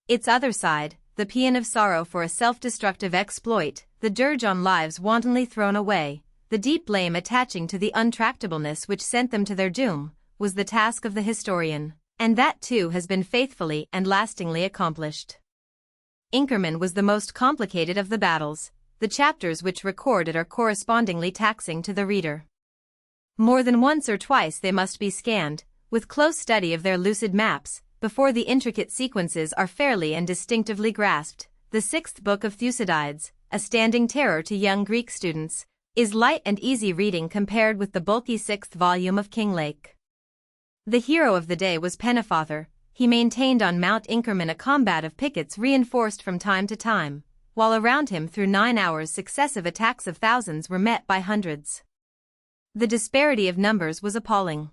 Its other side, the paean of sorrow for a self-destructive exploit, the dirge on lives wantonly thrown away, the deep blame attaching to the untractableness which sent them to their doom, was the task of the historian, and that too has been faithfully and lastingly accomplished. Inkerman was the most complicated of the battles. The chapters which record it are correspondingly taxing to the reader. More than once or twice they must be scanned, with close study of their lucid maps, before the intricate sequences are fairly and distinctively grasped. The 6th book of Thucydides, a standing terror to young Greek students, is light and easy reading compared with the bulky sixth volume of Kinglake. The hero of the day was Pennefather. He maintained on Mount Inkerman a combat of pickets reinforced from time to time, while around him through 9 hours successive attacks of thousands were met by hundreds. The disparity of numbers was appalling.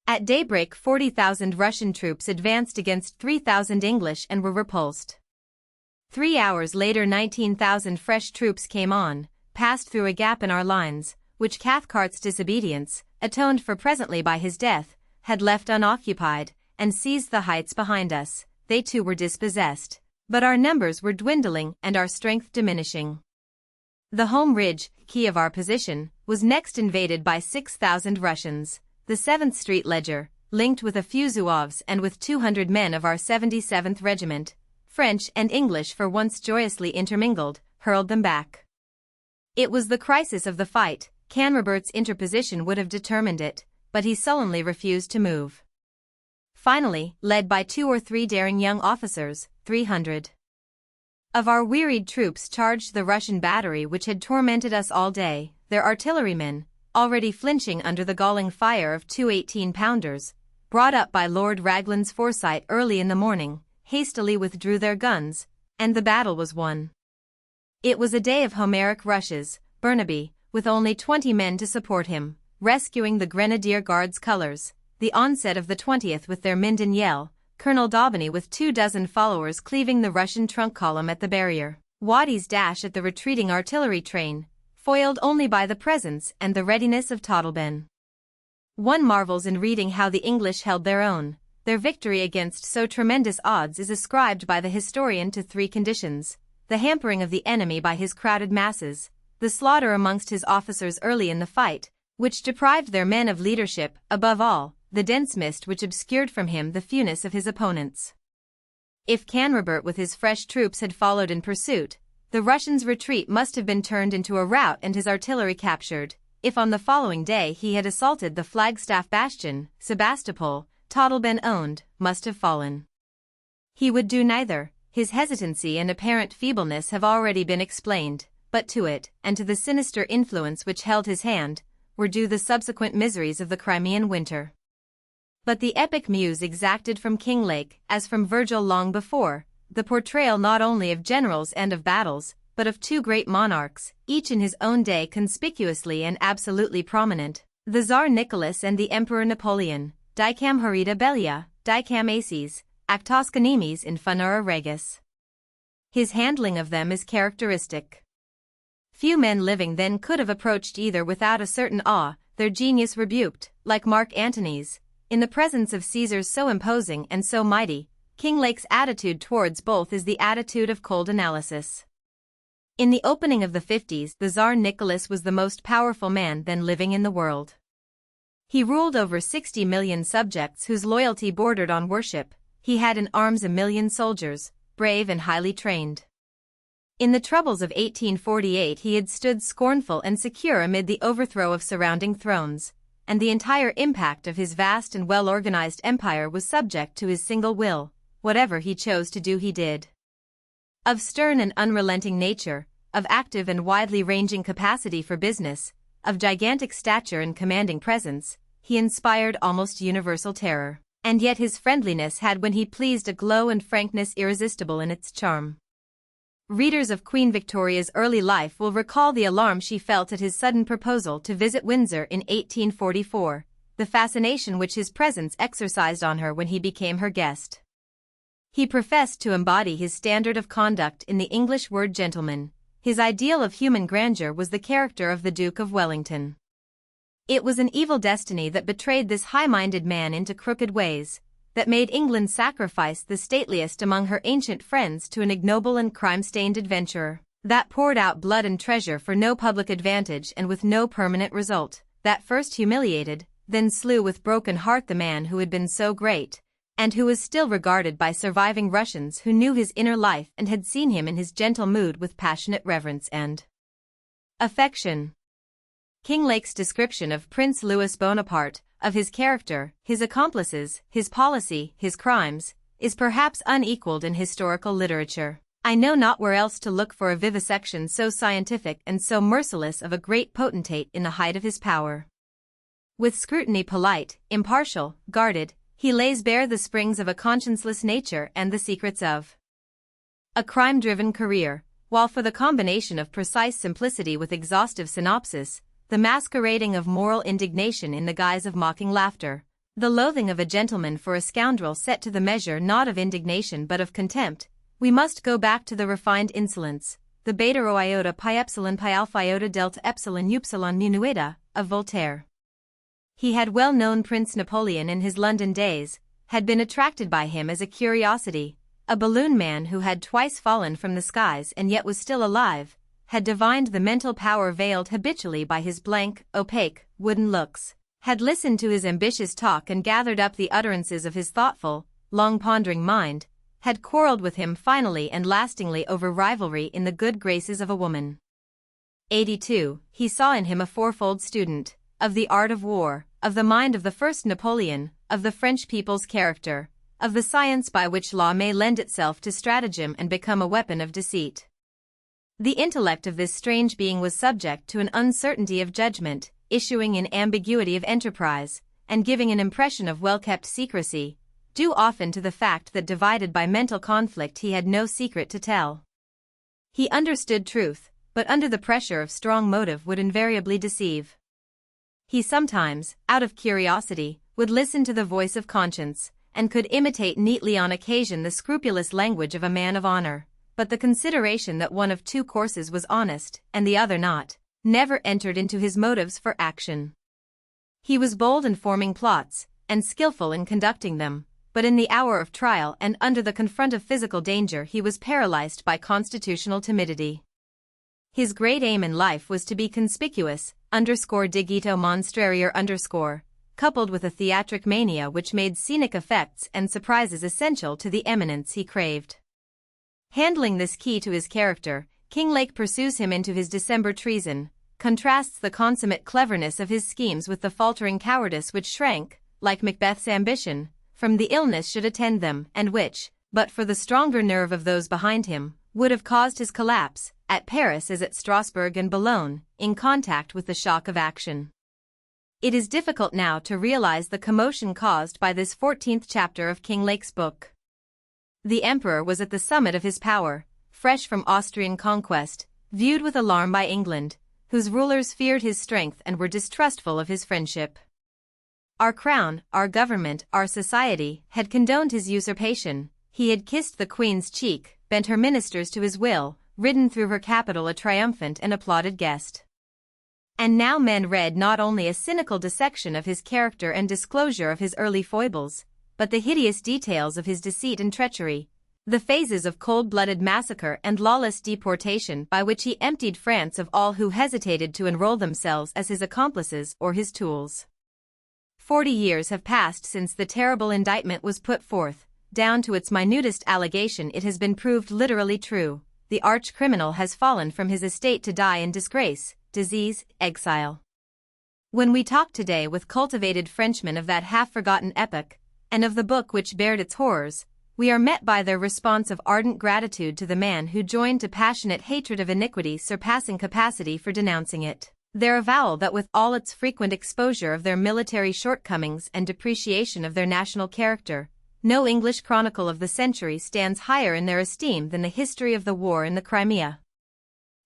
At daybreak 40,000 Russian troops advanced against 3,000 English and were repulsed. 3 hours later 19,000 fresh troops came on, passed through a gap in our lines, which Cathcart's disobedience, atoned for presently by his death, had left unoccupied, and seized the heights behind us. They too were dispossessed, but our numbers were dwindling and our strength diminishing. The home ridge, key of our position, was next invaded by 6,000 Russians. The 7th Street Leger, linked with a few Zouaves and with 200 men of our 77th Regiment, French and English for once joyously intermingled, hurled them back. It was the crisis of the fight. Canrobert's interposition would have determined it, but he sullenly refused to move. Finally, led by 2 or 3 daring young officers, 300 of our wearied troops charged the Russian battery which had tormented us all day. Their artillerymen, already flinching under the galling fire of 2 18-pounders, brought up by Lord Raglan's foresight early in the morning, hastily withdrew their guns, and the battle was won. It was a day of Homeric rushes. Burnaby, with only 20 men to support him, rescuing the Grenadier Guards' colours, the onset of the 20th with their Minden yell, Colonel Daubeny with 24 followers cleaving the Russian trunk column at the barrier, Waddy's dash at the retreating artillery train, foiled only by the presence and the readiness of Todtleben. One marvels in reading how the English held their own. Their victory against so tremendous odds is ascribed by the historian to 3 conditions: the hampering of the enemy by his crowded masses, the slaughter amongst his officers early in the fight, which deprived their men of leadership, above all, the dense mist which obscured from him the fewness of his opponents. If Canrobert with his fresh troops had followed in pursuit, the Russians' retreat must have been turned into a rout and his artillery captured. If on the following day he had assaulted the Flagstaff bastion, Sebastopol, Todtleben owned, must have fallen. He would do neither. His hesitancy and apparent feebleness have already been explained, but to it, and to the sinister influence which held his hand, were due the subsequent miseries of the Crimean winter. But the epic muse exacted from Kinglake, as from Virgil long before, the portrayal not only of generals and of battles, but of 2 great monarchs, each in his own day conspicuously and absolutely prominent, the Tsar Nicholas and the Emperor Napoleon, dicam horrida bellia, dicam aces, actos canimes in funera regis. His handling of them is characteristic. Few men living then could have approached either without a certain awe, their genius rebuked, like Mark Antony's, in the presence of Caesars so imposing and so mighty. Kinglake's attitude towards both is the attitude of cold analysis. In the opening of the 50s, the Tsar Nicholas was the most powerful man then living in the world. He ruled over 60 million subjects whose loyalty bordered on worship. He had in arms 1 million soldiers, brave and highly trained. In the troubles of 1848 he had stood scornful and secure amid the overthrow of surrounding thrones, and the entire impact of his vast and well-organized empire was subject to his single will. Whatever he chose to do he did. Of stern and unrelenting nature, of active and widely ranging capacity for business, of gigantic stature and commanding presence, he inspired almost universal terror. And yet his friendliness had when he pleased a glow and frankness irresistible in its charm. Readers of Queen Victoria's early life will recall the alarm she felt at his sudden proposal to visit Windsor in 1844, the fascination which his presence exercised on her when he became her guest. He professed to embody his standard of conduct in the English word gentleman. His ideal of human grandeur was the character of the Duke of Wellington. It was an evil destiny that betrayed this high-minded man into crooked ways, that made England sacrifice the stateliest among her ancient friends to an ignoble and crime-stained adventurer, that poured out blood and treasure for no public advantage and with no permanent result, that first humiliated, then slew with broken heart the man who had been so great, and who was still regarded by surviving Russians who knew his inner life and had seen him in his gentle mood with passionate reverence and affection. Kinglake's description of Prince Louis Bonaparte, of his character, his accomplices, his policy, his crimes, is perhaps unequaled in historical literature. I know not where else to look for a vivisection so scientific and so merciless of a great potentate in the height of his power. With scrutiny polite, impartial, guarded, he lays bare the springs of a conscienceless nature and the secrets of a crime-driven career, while for the combination of precise simplicity with exhaustive synopsis, the masquerading of moral indignation in the guise of mocking laughter, the loathing of a gentleman for a scoundrel set to the measure not of indignation but of contempt, we must go back to the refined insolence, the beta rho iota pi epsilon pi alpha iota delta epsilon upsilon mu nueta, of Voltaire. He had well known Prince Napoleon in his London days, had been attracted by him as a curiosity, a balloon man who had twice fallen from the skies and yet was still alive, had divined the mental power veiled habitually by his blank, opaque, wooden looks, had listened to his ambitious talk and gathered up the utterances of his thoughtful, long-pondering mind, had quarreled with him finally and lastingly over rivalry in the good graces of a woman. 82. He saw in him a fourfold student, of the art of war, of the mind of the first Napoleon, of the French people's character, of the science by which law may lend itself to stratagem and become a weapon of deceit. The intellect of this strange being was subject to an uncertainty of judgment, issuing in ambiguity of enterprise, and giving an impression of well-kept secrecy, due often to the fact that divided by mental conflict he had no secret to tell. He understood truth, but under the pressure of strong motive would invariably deceive. He sometimes, out of curiosity, would listen to the voice of conscience, and could imitate neatly on occasion the scrupulous language of a man of honor, but the consideration that one of two courses was honest, and the other not, never entered into his motives for action. He was bold in forming plots, and skillful in conducting them, but in the hour of trial and under the confront of physical danger he was paralyzed by constitutional timidity. His great aim in life was to be conspicuous, _digito monstrarior_, coupled with a theatric mania which made scenic effects and surprises essential to the eminence he craved. Handling this key to his character, Kinglake pursues him into his December treason, contrasts the consummate cleverness of his schemes with the faltering cowardice which shrank, like Macbeth's ambition, from the illness should attend them, and which, but for the stronger nerve of those behind him, would have caused his collapse, at Paris as at Strasbourg and Boulogne, in contact with the shock of action. It is difficult now to realize the commotion caused by this 14th chapter of Kinglake's book. The emperor was at the summit of his power, fresh from Austrian conquest, viewed with alarm by England, whose rulers feared his strength and were distrustful of his friendship. Our crown, our government, our society, had condoned his usurpation. He had kissed the queen's cheek, bent her ministers to his will, ridden through her capital a triumphant and applauded guest. And now men read not only a cynical dissection of his character and disclosure of his early foibles, but the hideous details of his deceit and treachery, the phases of cold-blooded massacre and lawless deportation by which he emptied France of all who hesitated to enroll themselves as his accomplices or his tools. 40 years have passed since the terrible indictment was put forth. Down to its minutest allegation it has been proved literally true. The arch-criminal has fallen from his estate to die in disgrace, disease, exile. When we talk today with cultivated Frenchmen of that half-forgotten epoch, and of the book which bared its horrors, we are met by their response of ardent gratitude to the man who joined to passionate hatred of iniquity surpassing capacity for denouncing it, their avowal that with all its frequent exposure of their military shortcomings and depreciation of their national character, no English chronicle of the century stands higher in their esteem than the history of the war in the Crimea.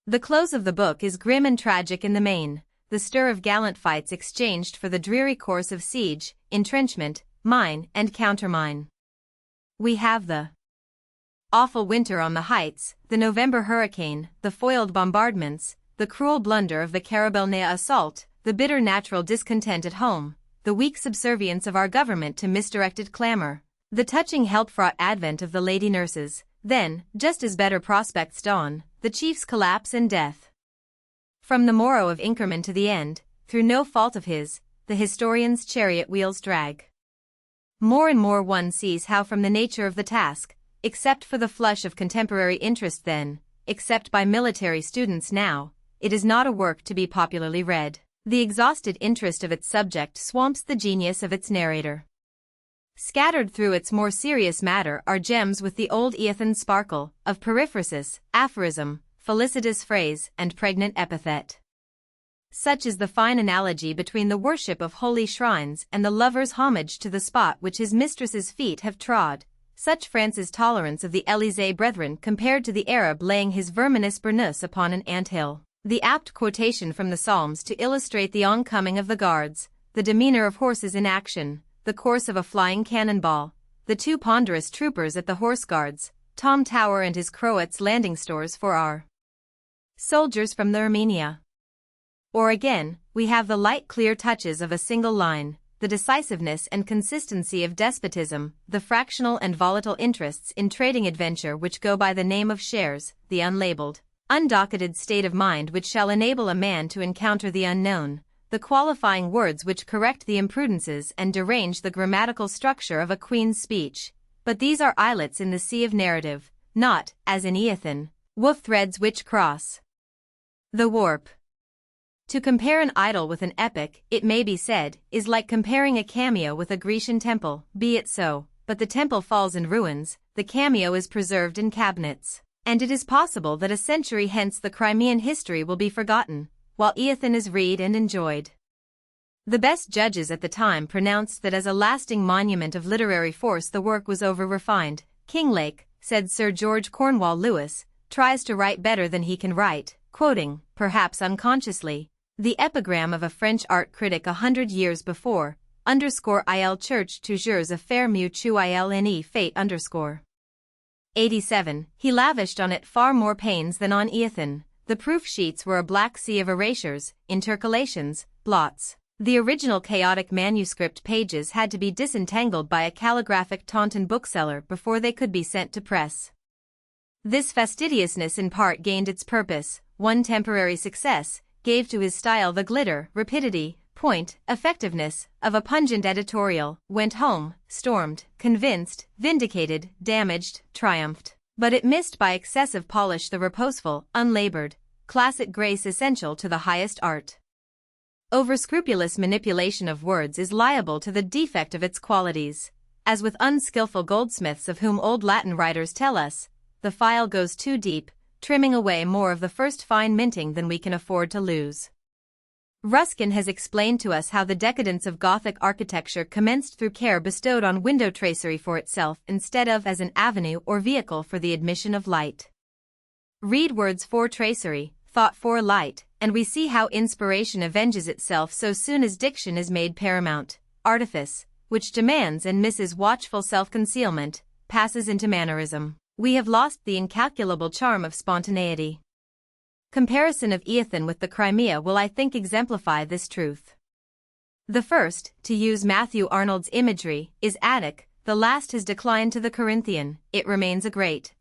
The close of the book is grim and tragic in the main, the stir of gallant fights exchanged for the dreary course of siege, entrenchment, mine and countermine. We have the awful winter on the heights, the November hurricane, the foiled bombardments, the cruel blunder of the Carabelnea assault, the bitter natural discontent at home, the weak subservience of our government to misdirected clamor, the touching help-fraught advent of the lady nurses, then, just as better prospects dawn, the chief's collapse and death. From the morrow of Inkerman to the end, through no fault of his, the historian's chariot wheels drag. More and more one sees how from the nature of the task, except for the flush of contemporary interest then, except by military students now, it is not a work to be popularly read. The exhausted interest of its subject swamps the genius of its narrator. Scattered through its more serious matter are gems with the old Eothen sparkle, of periphrasis, aphorism, felicitous phrase, and pregnant epithet. Such is the fine analogy between the worship of holy shrines and the lover's homage to the spot which his mistress's feet have trod, such France's tolerance of the Élysée brethren compared to the Arab laying his verminous burnous upon an ant-hill. The apt quotation from the Psalms to illustrate the oncoming of the guards, the demeanor of horses in action, the course of a flying cannonball, the two ponderous troopers at the horse guards, Tom Tower and his Croats landing stores for our soldiers from the Armenia. Or again, we have the light clear touches of a single line, the decisiveness and consistency of despotism, the fractional and volatile interests in trading adventure which go by the name of shares, the unlabeled, undocketed state of mind which shall enable a man to encounter the unknown, the qualifying words which correct the imprudences and derange the grammatical structure of a queen's speech. But these are islets in the sea of narrative, not, as in Eothen, woof threads which cross the warp. To compare an idyll with an epic, it may be said, is like comparing a cameo with a Grecian temple. Be it so, but the temple falls in ruins, the cameo is preserved in cabinets, and it is possible that a century hence the Crimean history will be forgotten, while Eothen is read and enjoyed. The best judges at the time pronounced that as a lasting monument of literary force the work was over-refined. Kinglake, said Sir George Cornwall Lewis, tries to write better than he can write, quoting, perhaps unconsciously, the epigram of a French art critic 100 years before, _il cherche toujours a faire mieux que il ne fait _ 87, he lavished on it far more pains than on Eothen. The proof sheets were a black sea of erasures, intercalations, blots. The original chaotic manuscript pages had to be disentangled by a calligraphic Taunton bookseller before they could be sent to press. This fastidiousness in part gained its purpose, one temporary success, gave to his style the glitter, rapidity, point, effectiveness, of a pungent editorial, went home, stormed, convinced, vindicated, damaged, triumphed. But it missed by excessive polish the reposeful, unlabored, classic grace essential to the highest art. Over-scrupulous manipulation of words is liable to the defect of its qualities. As with unskillful goldsmiths of whom old Latin writers tell us, the file goes too deep, trimming away more of the first fine minting than we can afford to lose. Ruskin has explained to us how the decadence of Gothic architecture commenced through care bestowed on window tracery for itself instead of as an avenue or vehicle for the admission of light. Read words for tracery, thought for light, and we see how inspiration avenges itself so soon as diction is made paramount. Artifice, which demands and misses watchful self-concealment, passes into mannerism. We have lost the incalculable charm of spontaneity. Comparison of Eothen with the Crimea will I think exemplify this truth. The first, to use Matthew Arnold's imagery, is Attic, the last has declined to the Corinthian. It remains a great,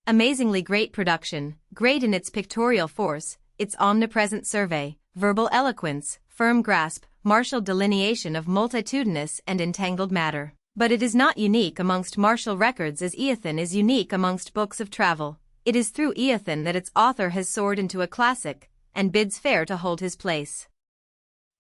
amazingly great production, great in its pictorial force, its omnipresent survey, verbal eloquence, firm grasp, martial delineation of multitudinous and entangled matter. But it is not unique amongst martial records as Eothen is unique amongst books of travel. It is through Eothen that its author has soared into a classic, and bids fair to hold his place.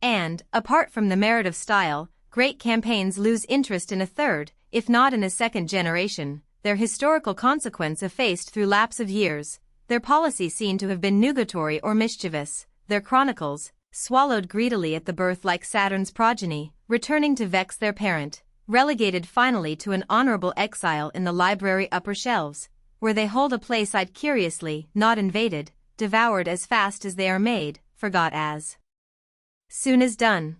And, apart from the merit of style, great campaigns lose interest in a third, if not in a second generation, their historical consequence effaced through lapse of years, their policy seen to have been nugatory or mischievous, their chronicles, swallowed greedily at the birth like Saturn's progeny, returning to vex their parent, relegated finally to an honorable exile in the library upper shelves, where they hold a place eyed curiously, not invaded, devoured as fast as they are made, forgot as soon as done.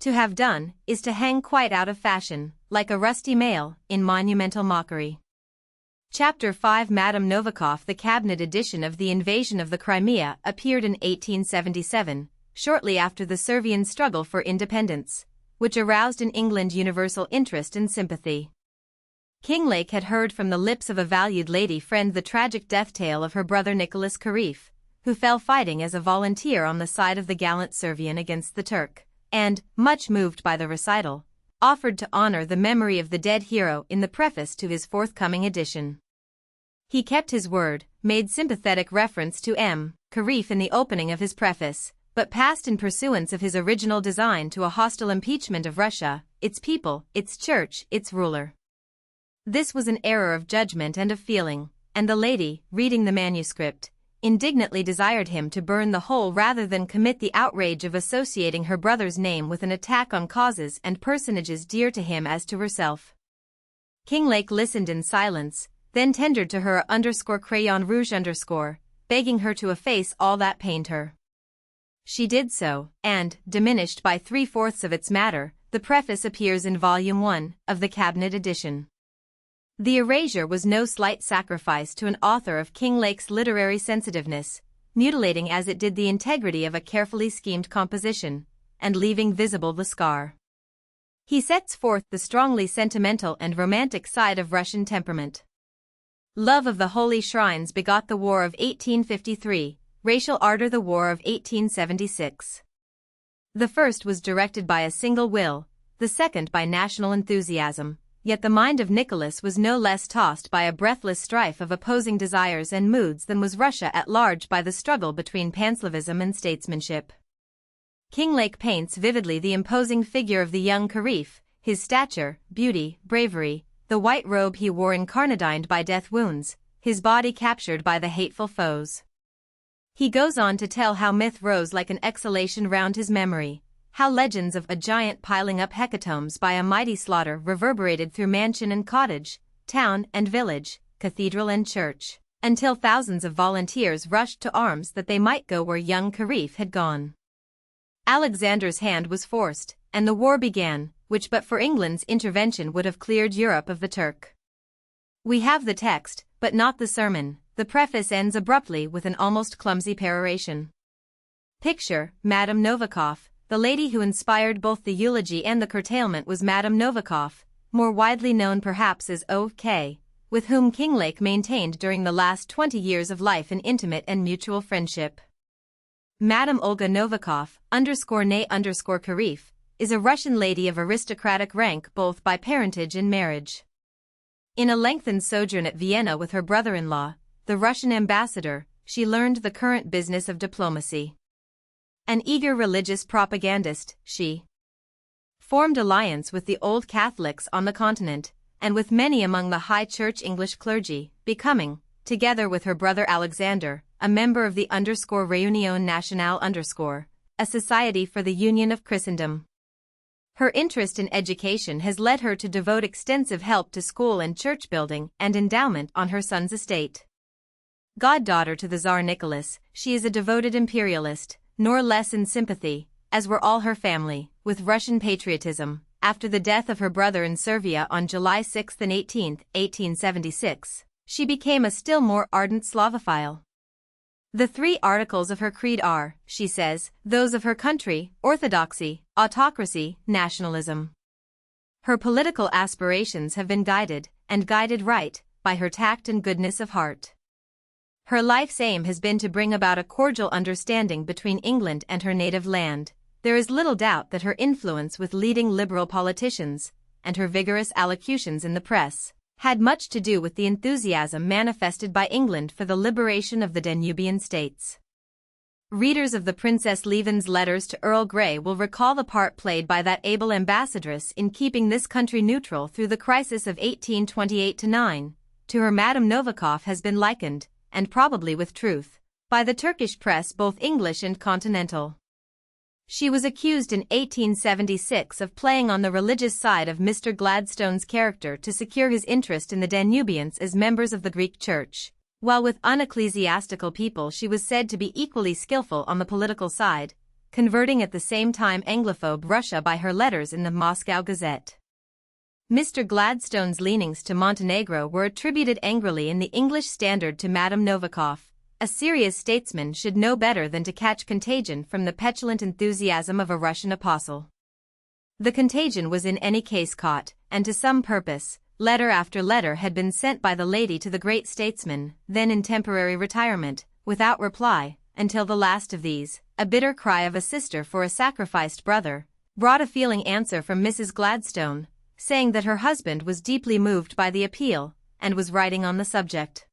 To have done, is to hang quite out of fashion, like a rusty mail, in monumental mockery. Chapter 5 Madame Novikov. The cabinet edition of The Invasion of the Crimea appeared in 1877, shortly after the Servian struggle for independence, which aroused in England universal interest and sympathy. Kinglake had heard from the lips of a valued lady friend the tragic death tale of her brother Nicholas Karif, who fell fighting as a volunteer on the side of the gallant Servian against the Turk, and, much moved by the recital, offered to honor the memory of the dead hero in the preface to his forthcoming edition. He kept his word, made sympathetic reference to M. Karif in the opening of his preface, but passed in pursuance of his original design to a hostile impeachment of Russia, its people, its church, its ruler. This was an error of judgment and of feeling, and the lady, reading the manuscript, indignantly desired him to burn the whole rather than commit the outrage of associating her brother's name with an attack on causes and personages dear to him as to herself. Kinglake listened in silence, then tendered to her _crayon rouge _, begging her to efface all that pained her. She did so, and, diminished by 3/4 of its matter, the preface appears in Volume 1 of the Cabinet edition. The erasure was no slight sacrifice to an author of Kinglake's literary sensitiveness, mutilating as it did the integrity of a carefully schemed composition, and leaving visible the scar. He sets forth the strongly sentimental and romantic side of Russian temperament. Love of the holy shrines begot the War of 1853, racial ardor the War of 1876. The first was directed by a single will, the second by national enthusiasm, yet the mind of Nicholas was no less tossed by a breathless strife of opposing desires and moods than was Russia at large by the struggle between Panslavism and statesmanship. Kinglake paints vividly the imposing figure of the young Kharif, his stature, beauty, bravery, the white robe he wore incarnadined by death wounds, his body captured by the hateful foes. He goes on to tell how myth rose like an exhalation round his memory, how legends of a giant piling up hecatombs by a mighty slaughter reverberated through mansion and cottage, town and village, cathedral and church, until thousands of volunteers rushed to arms that they might go where young Kharif had gone. Alexander's hand was forced, and the war began, which but for England's intervention would have cleared Europe of the Turk. We have the text, but not the sermon. The preface ends abruptly with an almost clumsy peroration. Picture, Madame Novikov. The lady who inspired both the eulogy and the curtailment was Madame Novikov, more widely known perhaps as O.K., with whom Kinglake maintained during the last 20 years of life an intimate and mutual friendship. Madame Olga Novikov, _ne Kharif, is a Russian lady of aristocratic rank both by parentage and marriage. In a lengthened sojourn at Vienna with her brother-in-law, the Russian ambassador, she learned the current business of diplomacy. An eager religious propagandist, she formed alliance with the old Catholics on the continent, and with many among the high church English clergy, becoming, together with her brother Alexander, a member of the _Réunion Nationale a society for the union of Christendom. Her interest in education has led her to devote extensive help to school and church building and endowment on her son's estate. Goddaughter to the Tsar Nicholas, she is a devoted imperialist, nor less in sympathy, as were all her family, with Russian patriotism. After the death of her brother in Servia on July 6 and 18, 1876, she became a still more ardent Slavophile. The 3 articles of her creed are, she says, those of her country, orthodoxy, autocracy, nationalism. Her political aspirations have been guided, and guided right, by her tact and goodness of heart. Her life's aim has been to bring about a cordial understanding between England and her native land. There is little doubt that her influence with leading liberal politicians, and her vigorous allocutions in the press, had much to do with the enthusiasm manifested by England for the liberation of the Danubian states. Readers of the Princess Levin's letters to Earl Grey will recall the part played by that able ambassadress in keeping this country neutral through the crisis of 1828-9. To her Madame Novikov has been likened, and probably with truth, by the Turkish press both English and continental. She was accused in 1876 of playing on the religious side of Mr. Gladstone's character to secure his interest in the Danubians as members of the Greek Church, while with unecclesiastical people she was said to be equally skillful on the political side, converting at the same time Anglophobe Russia by her letters in the Moscow Gazette. Mr. Gladstone's leanings to Montenegro were attributed angrily in the English Standard to Madame Novikov. A serious statesman should know better than to catch contagion from the petulant enthusiasm of a Russian apostle. The contagion was in any case caught, and to some purpose. Letter after letter had been sent by the lady to the great statesman, then in temporary retirement, without reply, until the last of these, a bitter cry of a sister for a sacrificed brother, brought a feeling answer from Mrs. Gladstone, saying that her husband was deeply moved by the appeal, and was writing on the subject.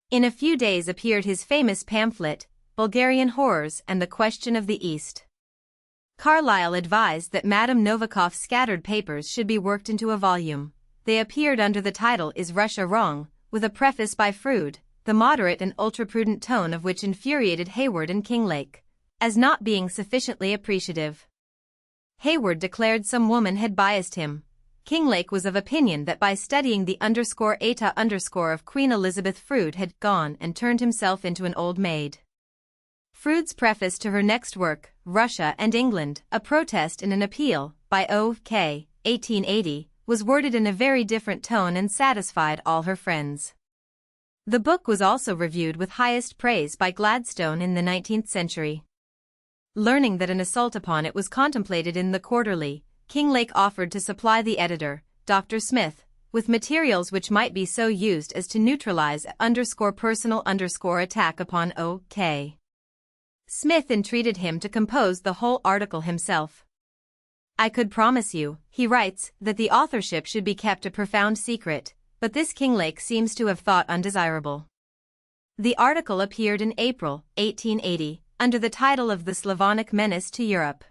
In a few days appeared his famous pamphlet, Bulgarian horrors and the question of the East. Carlyle advised that Madame Novikov's scattered papers should be worked into a volume. They appeared under the title Is Russia Wrong?, with a preface by Froude, the moderate and ultra-prudent tone of which infuriated Hayward and Kinglake, as not being sufficiently appreciative. Hayward declared some woman had biased him. Kinglake was of opinion that by studying the _état_ of Queen Elizabeth Froude had gone and turned himself into an old maid. Froude's preface to her next work, Russia and England, A Protest and an Appeal, by O.K., 1880, was worded in a very different tone and satisfied all her friends. The book was also reviewed with highest praise by Gladstone in the 19th century. Learning that an assault upon it was contemplated in the Quarterly, Kinglake offered to supply the editor, Dr. Smith, with materials which might be so used as to neutralize _personal attack upon O.K. Smith entreated him to compose the whole article himself. I could promise you, he writes, that the authorship should be kept a profound secret, but this Kinglake seems to have thought undesirable. The article appeared in April, 1880, under the title of The Slavonic Menace to Europe.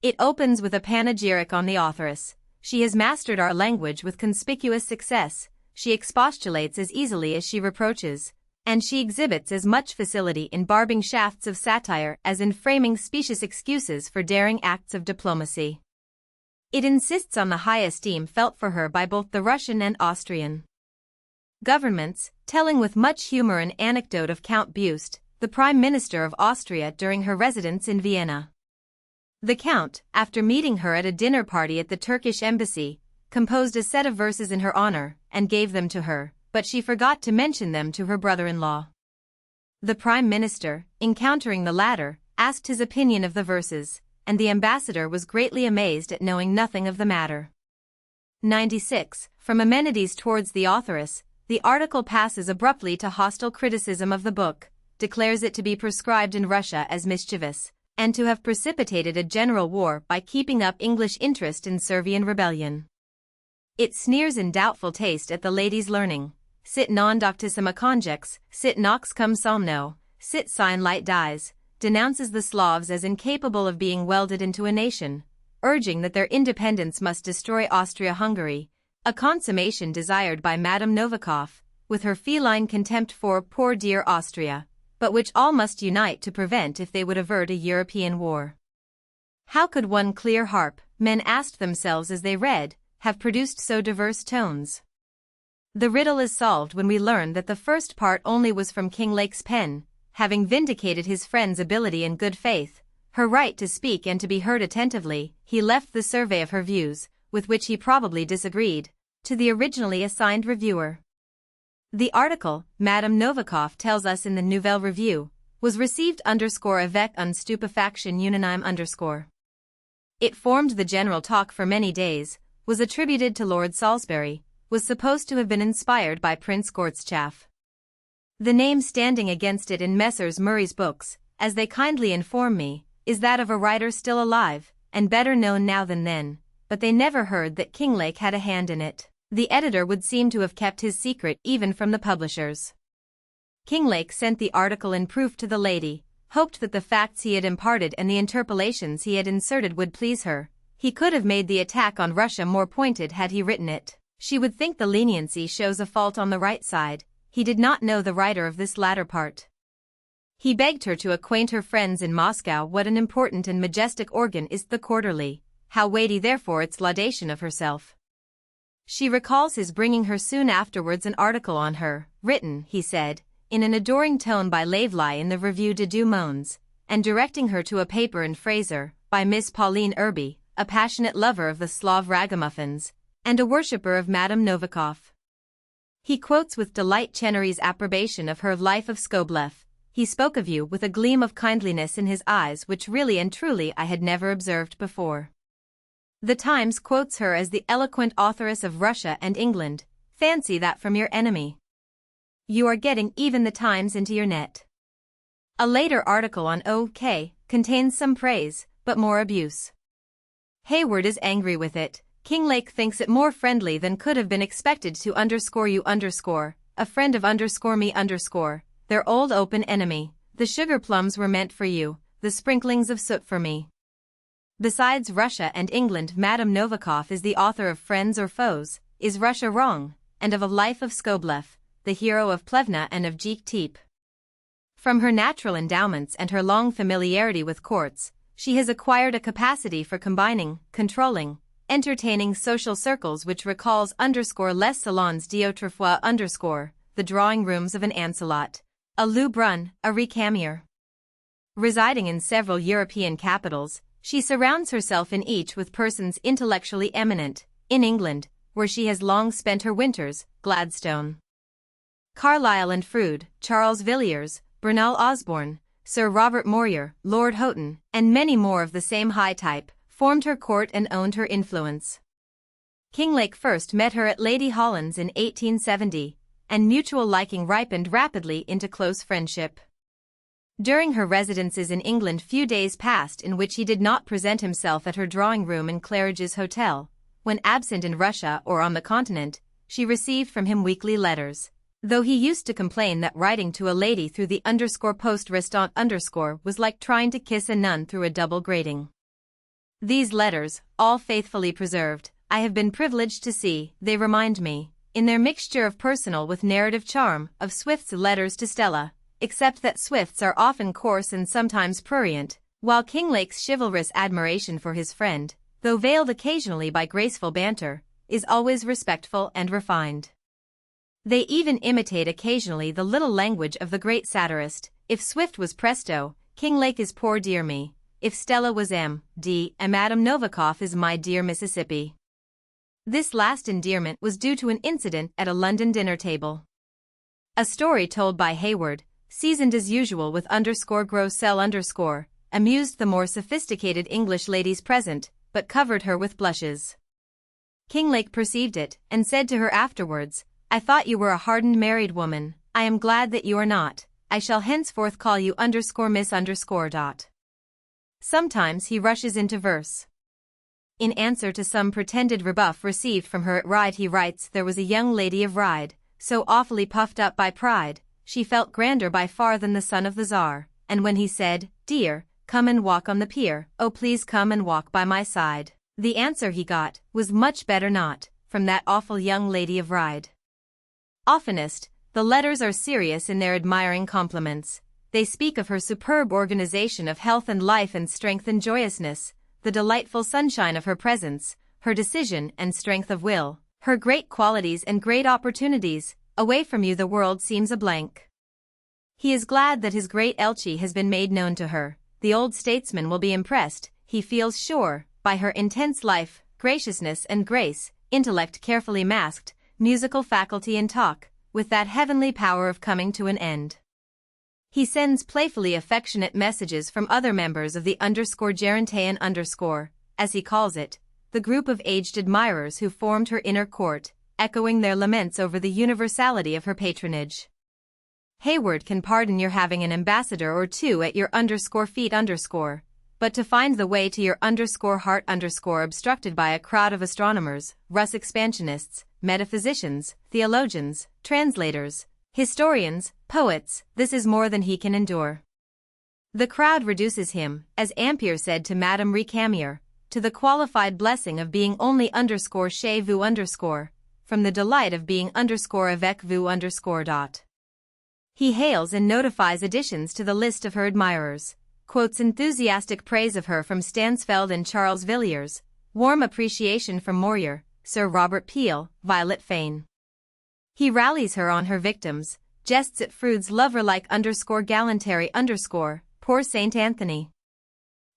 It opens with a panegyric on the authoress. She has mastered our language with conspicuous success, she expostulates as easily as she reproaches, and she exhibits as much facility in barbing shafts of satire as in framing specious excuses for daring acts of diplomacy. It insists on the high esteem felt for her by both the Russian and Austrian governments, telling with much humor an anecdote of Count Beust, the Prime Minister of Austria during her residence in Vienna. The Count, after meeting her at a dinner party at the Turkish embassy, composed a set of verses in her honor and gave them to her, but she forgot to mention them to her brother-in-law. The Prime Minister, encountering the latter, asked his opinion of the verses, and the ambassador was greatly amazed at knowing nothing of the matter. 96. From amenities towards the authoress, the article passes abruptly to hostile criticism of the book, declares it to be proscribed in Russia as mischievous, and to have precipitated a general war by keeping up English interest in Servian rebellion. It sneers in doubtful taste at the lady's learning. Sit non doctissima conjex, sit nox cum somno, sit sine light dies, denounces the Slavs as incapable of being welded into a nation, urging that their independence must destroy Austria-Hungary, a consummation desired by Madame Novikov, with her feline contempt for poor dear Austria, but which all must unite to prevent if they would avert a European war. How could one clear harp, men asked themselves as they read, have produced so diverse tones? The riddle is solved when we learn that the first part only was from Kinglake's pen, having vindicated his friend's ability and good faith, her right to speak and to be heard attentively, he left the survey of her views, with which he probably disagreed, to the originally assigned reviewer. The article, Madame Novikov tells us in the Nouvelle Review, was received _avec un stupefaction unanime_. It formed the general talk for many days, was attributed to Lord Salisbury, was supposed to have been inspired by Prince Gortschaff. The name standing against it in Messrs. Murray's books, as they kindly inform me, is that of a writer still alive, and better known now than then, but they never heard that Kinglake had a hand in it. The editor would seem to have kept his secret even from the publishers. Kinglake sent the article in proof to the lady, hoped that the facts he had imparted and the interpolations he had inserted would please her. He could have made the attack on Russia more pointed had he written it. She would think the leniency shows a fault on the right side. He did not know the writer of this latter part. He begged her to acquaint her friends in Moscow what an important and majestic organ is the Quarterly, how weighty therefore its laudation of herself. She recalls his bringing her soon afterwards an article on her, written, he said, in an adoring tone by Lavery in the Revue des Deux Mondes, and directing her to a paper in Fraser, by Miss Pauline Irby, a passionate lover of the Slav ragamuffins, and a worshipper of Madame Novikov. He quotes with delight Chenery's approbation of her Life of Skobelev. He spoke of you with a gleam of kindliness in his eyes which really and truly I had never observed before. The Times quotes her as the eloquent authoress of Russia and England. Fancy that from your enemy. You are getting even the Times into your net. A later article on OK contains some praise, but more abuse. Hayward is angry with it. Kinglake thinks it more friendly than could have been expected to _you_, a friend of _me_, their old open enemy, The sugar plums were meant for you, the sprinklings of soot for me. Besides Russia and England, Madame Novikov is the author of Friends or Foes, Is Russia Wrong? And of A Life of Skobelev, the hero of Plevna and of Jeek-Teep. From her natural endowments and her long familiarity with courts, she has acquired a capacity for combining, controlling, entertaining social circles which recalls les salons d'autrefois the drawing rooms of an Ancelot, a Lebrun, a Recamier. Residing in several European capitals, she surrounds herself in each with persons intellectually eminent. In England, where she has long spent her winters, Gladstone, Carlyle and Froude, Charles Villiers, Bernal Osborne, Sir Robert Moyer, Lord Houghton, and many more of the same high type, formed her court and owned her influence. Kinglake first met her at Lady Holland's in 1870, and mutual liking ripened rapidly into close friendship. During her residences in England, few days passed in which he did not present himself at her drawing room in Claridge's Hotel. When absent in Russia or on the continent, she received from him weekly letters, though he used to complain that writing to a lady through the _poste restante_ was like trying to kiss a nun through a double grating. These letters, all faithfully preserved, I have been privileged to see. They remind me, in their mixture of personal with narrative charm, of Swift's letters to Stella, except that Swift's are often coarse and sometimes prurient, while Kinglake's chivalrous admiration for his friend, though veiled occasionally by graceful banter, is always respectful and refined. They even imitate occasionally the little language of the great satirist. If Swift was presto, Kinglake is poor dear me. If Stella was M.D., and Madame Novikov is my dear Mississippi. This last endearment was due to an incident at a London dinner table. A story told by Hayward, seasoned as usual with _gros sel_, amused the more sophisticated English ladies present, but covered her with blushes. Kinglake perceived it, and said to her afterwards, I thought you were a hardened married woman. I am glad that you are not. I shall henceforth call you _Miss_. Sometimes he rushes into verse. In answer to some pretended rebuff received from her at Ryde, he writes, there was a young lady of Ryde, so awfully puffed up by pride, she felt grander by far than the son of the Tsar, and when he said, dear, come and walk on the pier, oh please come and walk by my side, the answer he got was much better not, from that awful young lady of Ryde. Oftenest, the letters are serious in their admiring compliments. They speak of her superb organization of health and life and strength and joyousness, the delightful sunshine of her presence, her decision and strength of will, her great qualities and great opportunities. Away from you the world seems a blank. He is glad that his great Elchi has been made known to her. The old statesman will be impressed, he feels sure, by her intense life, graciousness and grace, intellect carefully masked, musical faculty and talk, with that heavenly power of coming to an end. He sends playfully affectionate messages from other members of the _Gerontean_, as he calls it, the group of aged admirers who formed her inner court, echoing their laments over the universality of her patronage. Hayward can pardon your having an ambassador or two at your _feet_, but to find the way to your _heart_ obstructed by a crowd of astronomers, Russ expansionists, metaphysicians, theologians, translators, historians, poets, this is more than he can endure. The crowd reduces him, as Ampere said to Madame Recamier, to the qualified blessing of being only chez vous_, from the delight of being avec vous_. He hails and notifies additions to the list of her admirers, quotes enthusiastic praise of her from Stansfeld and Charles Villiers, warm appreciation from Moyer, Sir Robert Peel, Violet Fane. He rallies her on her victims, jests at Froude's lover-like _gallantry_, poor Saint Anthony.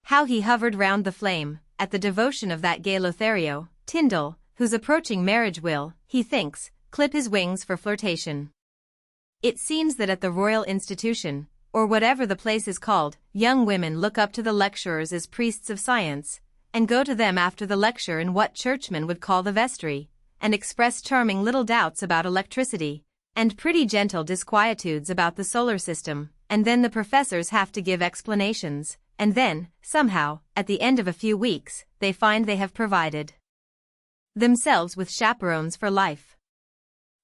How he hovered round the flame, at the devotion of that gay Lothario, Tyndall, whose approaching marriage will, he thinks, clip his wings for flirtation. It seems that at the Royal Institution, or whatever the place is called, young women look up to the lecturers as priests of science, and go to them after the lecture in what churchmen would call the vestry, and express charming little doubts about electricity, and pretty gentle disquietudes about the solar system, and then the professors have to give explanations, and then, somehow, at the end of a few weeks, they find they have provided themselves with chaperones for life.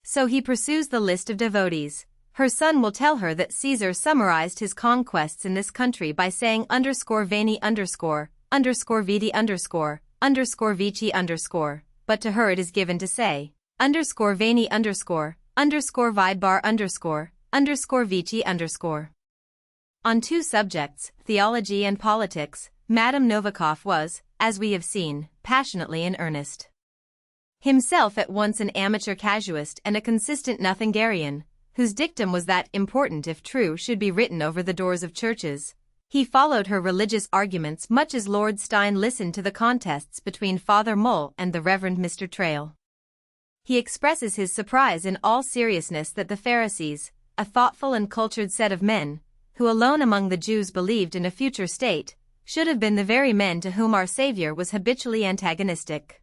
So he pursues the list of devotees, her son will tell her that Caesar summarized his conquests in this country by saying _Veni _Vidi _Vici _, but to her it is given to say _Veni _Vidbar _Vici _. On two subjects, theology and politics, Madame Novikov was, as we have seen, passionately in earnest. Himself at once an amateur casuist and a consistent Nothingarian, whose dictum was that important if true should be written over the doors of churches, he followed her religious arguments much as Lord Stein listened to the contests between Father Mole and the Reverend Mr. Trail. He expresses his surprise in all seriousness that the Pharisees, a thoughtful and cultured set of men, who alone among the Jews believed in a future state, should have been the very men to whom our Savior was habitually antagonistic.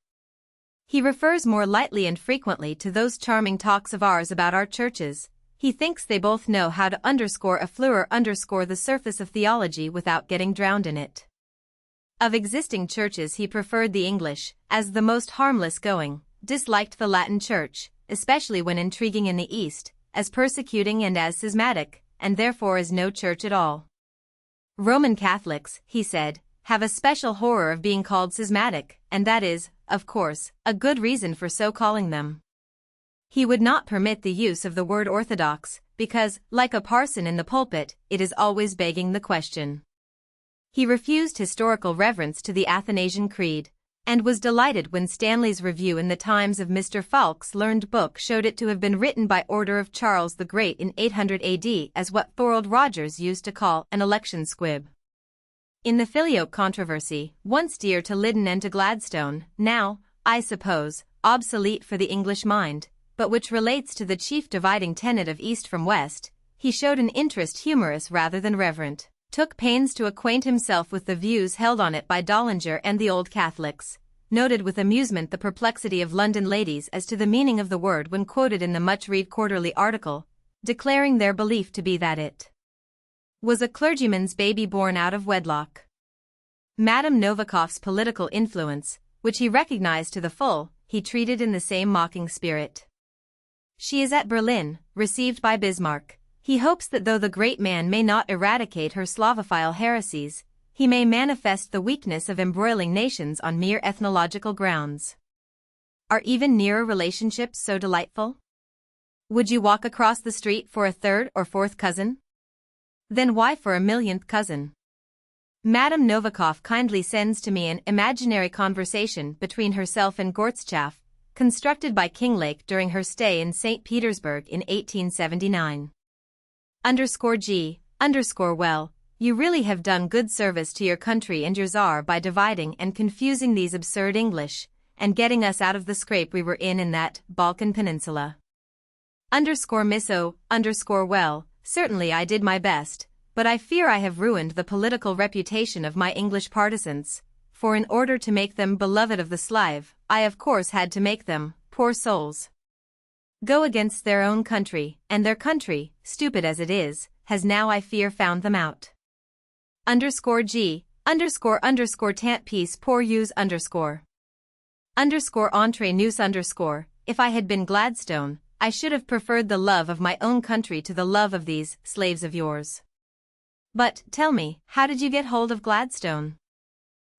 He refers more lightly and frequently to those charming talks of ours about our churches. He thinks they both know how to affleur the surface of theology without getting drowned in it. Of existing churches he preferred the English, as the most harmless going, disliked the Latin Church, especially when intriguing in the East, as persecuting and as schismatic, and therefore as no church at all. Roman Catholics, he said, have a special horror of being called schismatic, and that is, of course, a good reason for so calling them. He would not permit the use of the word orthodox, because, like a parson in the pulpit, it is always begging the question. He refused historical reverence to the Athanasian Creed, and was delighted when Stanley's review in the Times of Mr. Falk's learned book showed it to have been written by order of Charles the Great in 800 AD as what Thorold Rogers used to call an election squib. In the Filioque controversy, once dear to Liddon and to Gladstone, now, I suppose, obsolete for the English mind, but which relates to the chief dividing tenet of East from West, he showed an interest humorous rather than reverent, took pains to acquaint himself with the views held on it by Dollinger and the Old Catholics, noted with amusement the perplexity of London ladies as to the meaning of the word when quoted in the much-read Quarterly article, declaring their belief to be that it was a clergyman's baby born out of wedlock. Madame Novikov's political influence, which he recognized to the full, he treated in the same mocking spirit. She is at Berlin, received by Bismarck. He hopes that though the great man may not eradicate her Slavophile heresies, he may manifest the weakness of embroiling nations on mere ethnological grounds. Are even nearer relationships so delightful? Would you walk across the street for a third or fourth cousin? Then why for a millionth cousin? Madame Novikov kindly sends to me an imaginary conversation between herself and Gortschaff, constructed by Kinglake during her stay in St. Petersburg in 1879. _G, well, you really have done good service to your country and your Tsar by dividing and confusing these absurd English, and getting us out of the scrape we were in that Balkan peninsula. _Miss well, certainly I did my best, but I fear I have ruined the political reputation of my English partisans, for in order to make them beloved of the Slav, I of course had to make them, poor souls, go against their own country, and their country, stupid as it is, has now I fear found them out. _G, tant pis pour use _. Entre nous if I had been Gladstone, I should have preferred the love of my own country to the love of these slaves of yours. But, tell me, how did you get hold of Gladstone?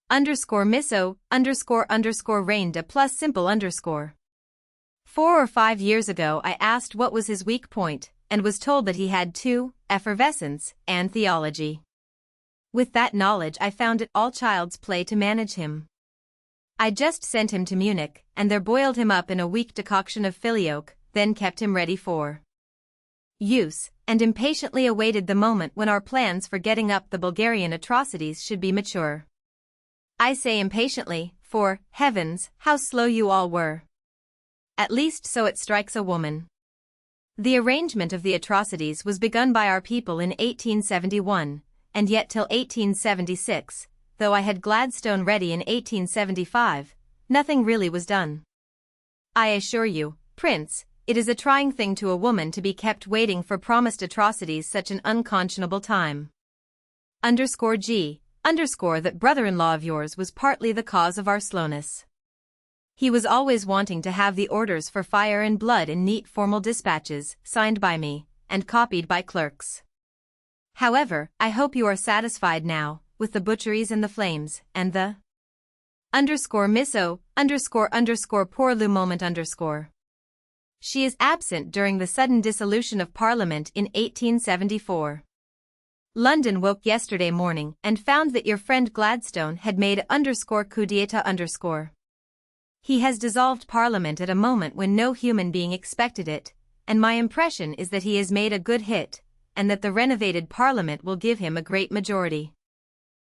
_Misso, _reign de plus simple . 4 or 5 years ago I asked what was his weak point, and was told that he had 2, effervescence, and theology. With that knowledge I found it all child's play to manage him. I just sent him to Munich, and there boiled him up in a weak decoction of Filioque, then kept him ready for use, and impatiently awaited the moment when our plans for getting up the Bulgarian atrocities should be mature. I say impatiently, for, heavens, how slow you all were. At least so it strikes a woman. The arrangement of the atrocities was begun by our people in 1871, and yet till 1876, though I had Gladstone ready in 1875, nothing really was done. I assure you, Prince, it is a trying thing to a woman to be kept waiting for promised atrocities such an unconscionable time. _G, that brother-in-law of yours was partly the cause of our slowness. He was always wanting to have the orders for fire and blood in neat formal dispatches, signed by me, and copied by clerks. However, I hope you are satisfied now, with the butcheries and the flames, and the Miss O, poor Lou moment. She is absent during the sudden dissolution of Parliament in 1874. London woke yesterday morning and found that your friend Gladstone had made coup d'etat. He has dissolved Parliament at a moment when no human being expected it, and my impression is that he has made a good hit, and that the renovated Parliament will give him a great majority.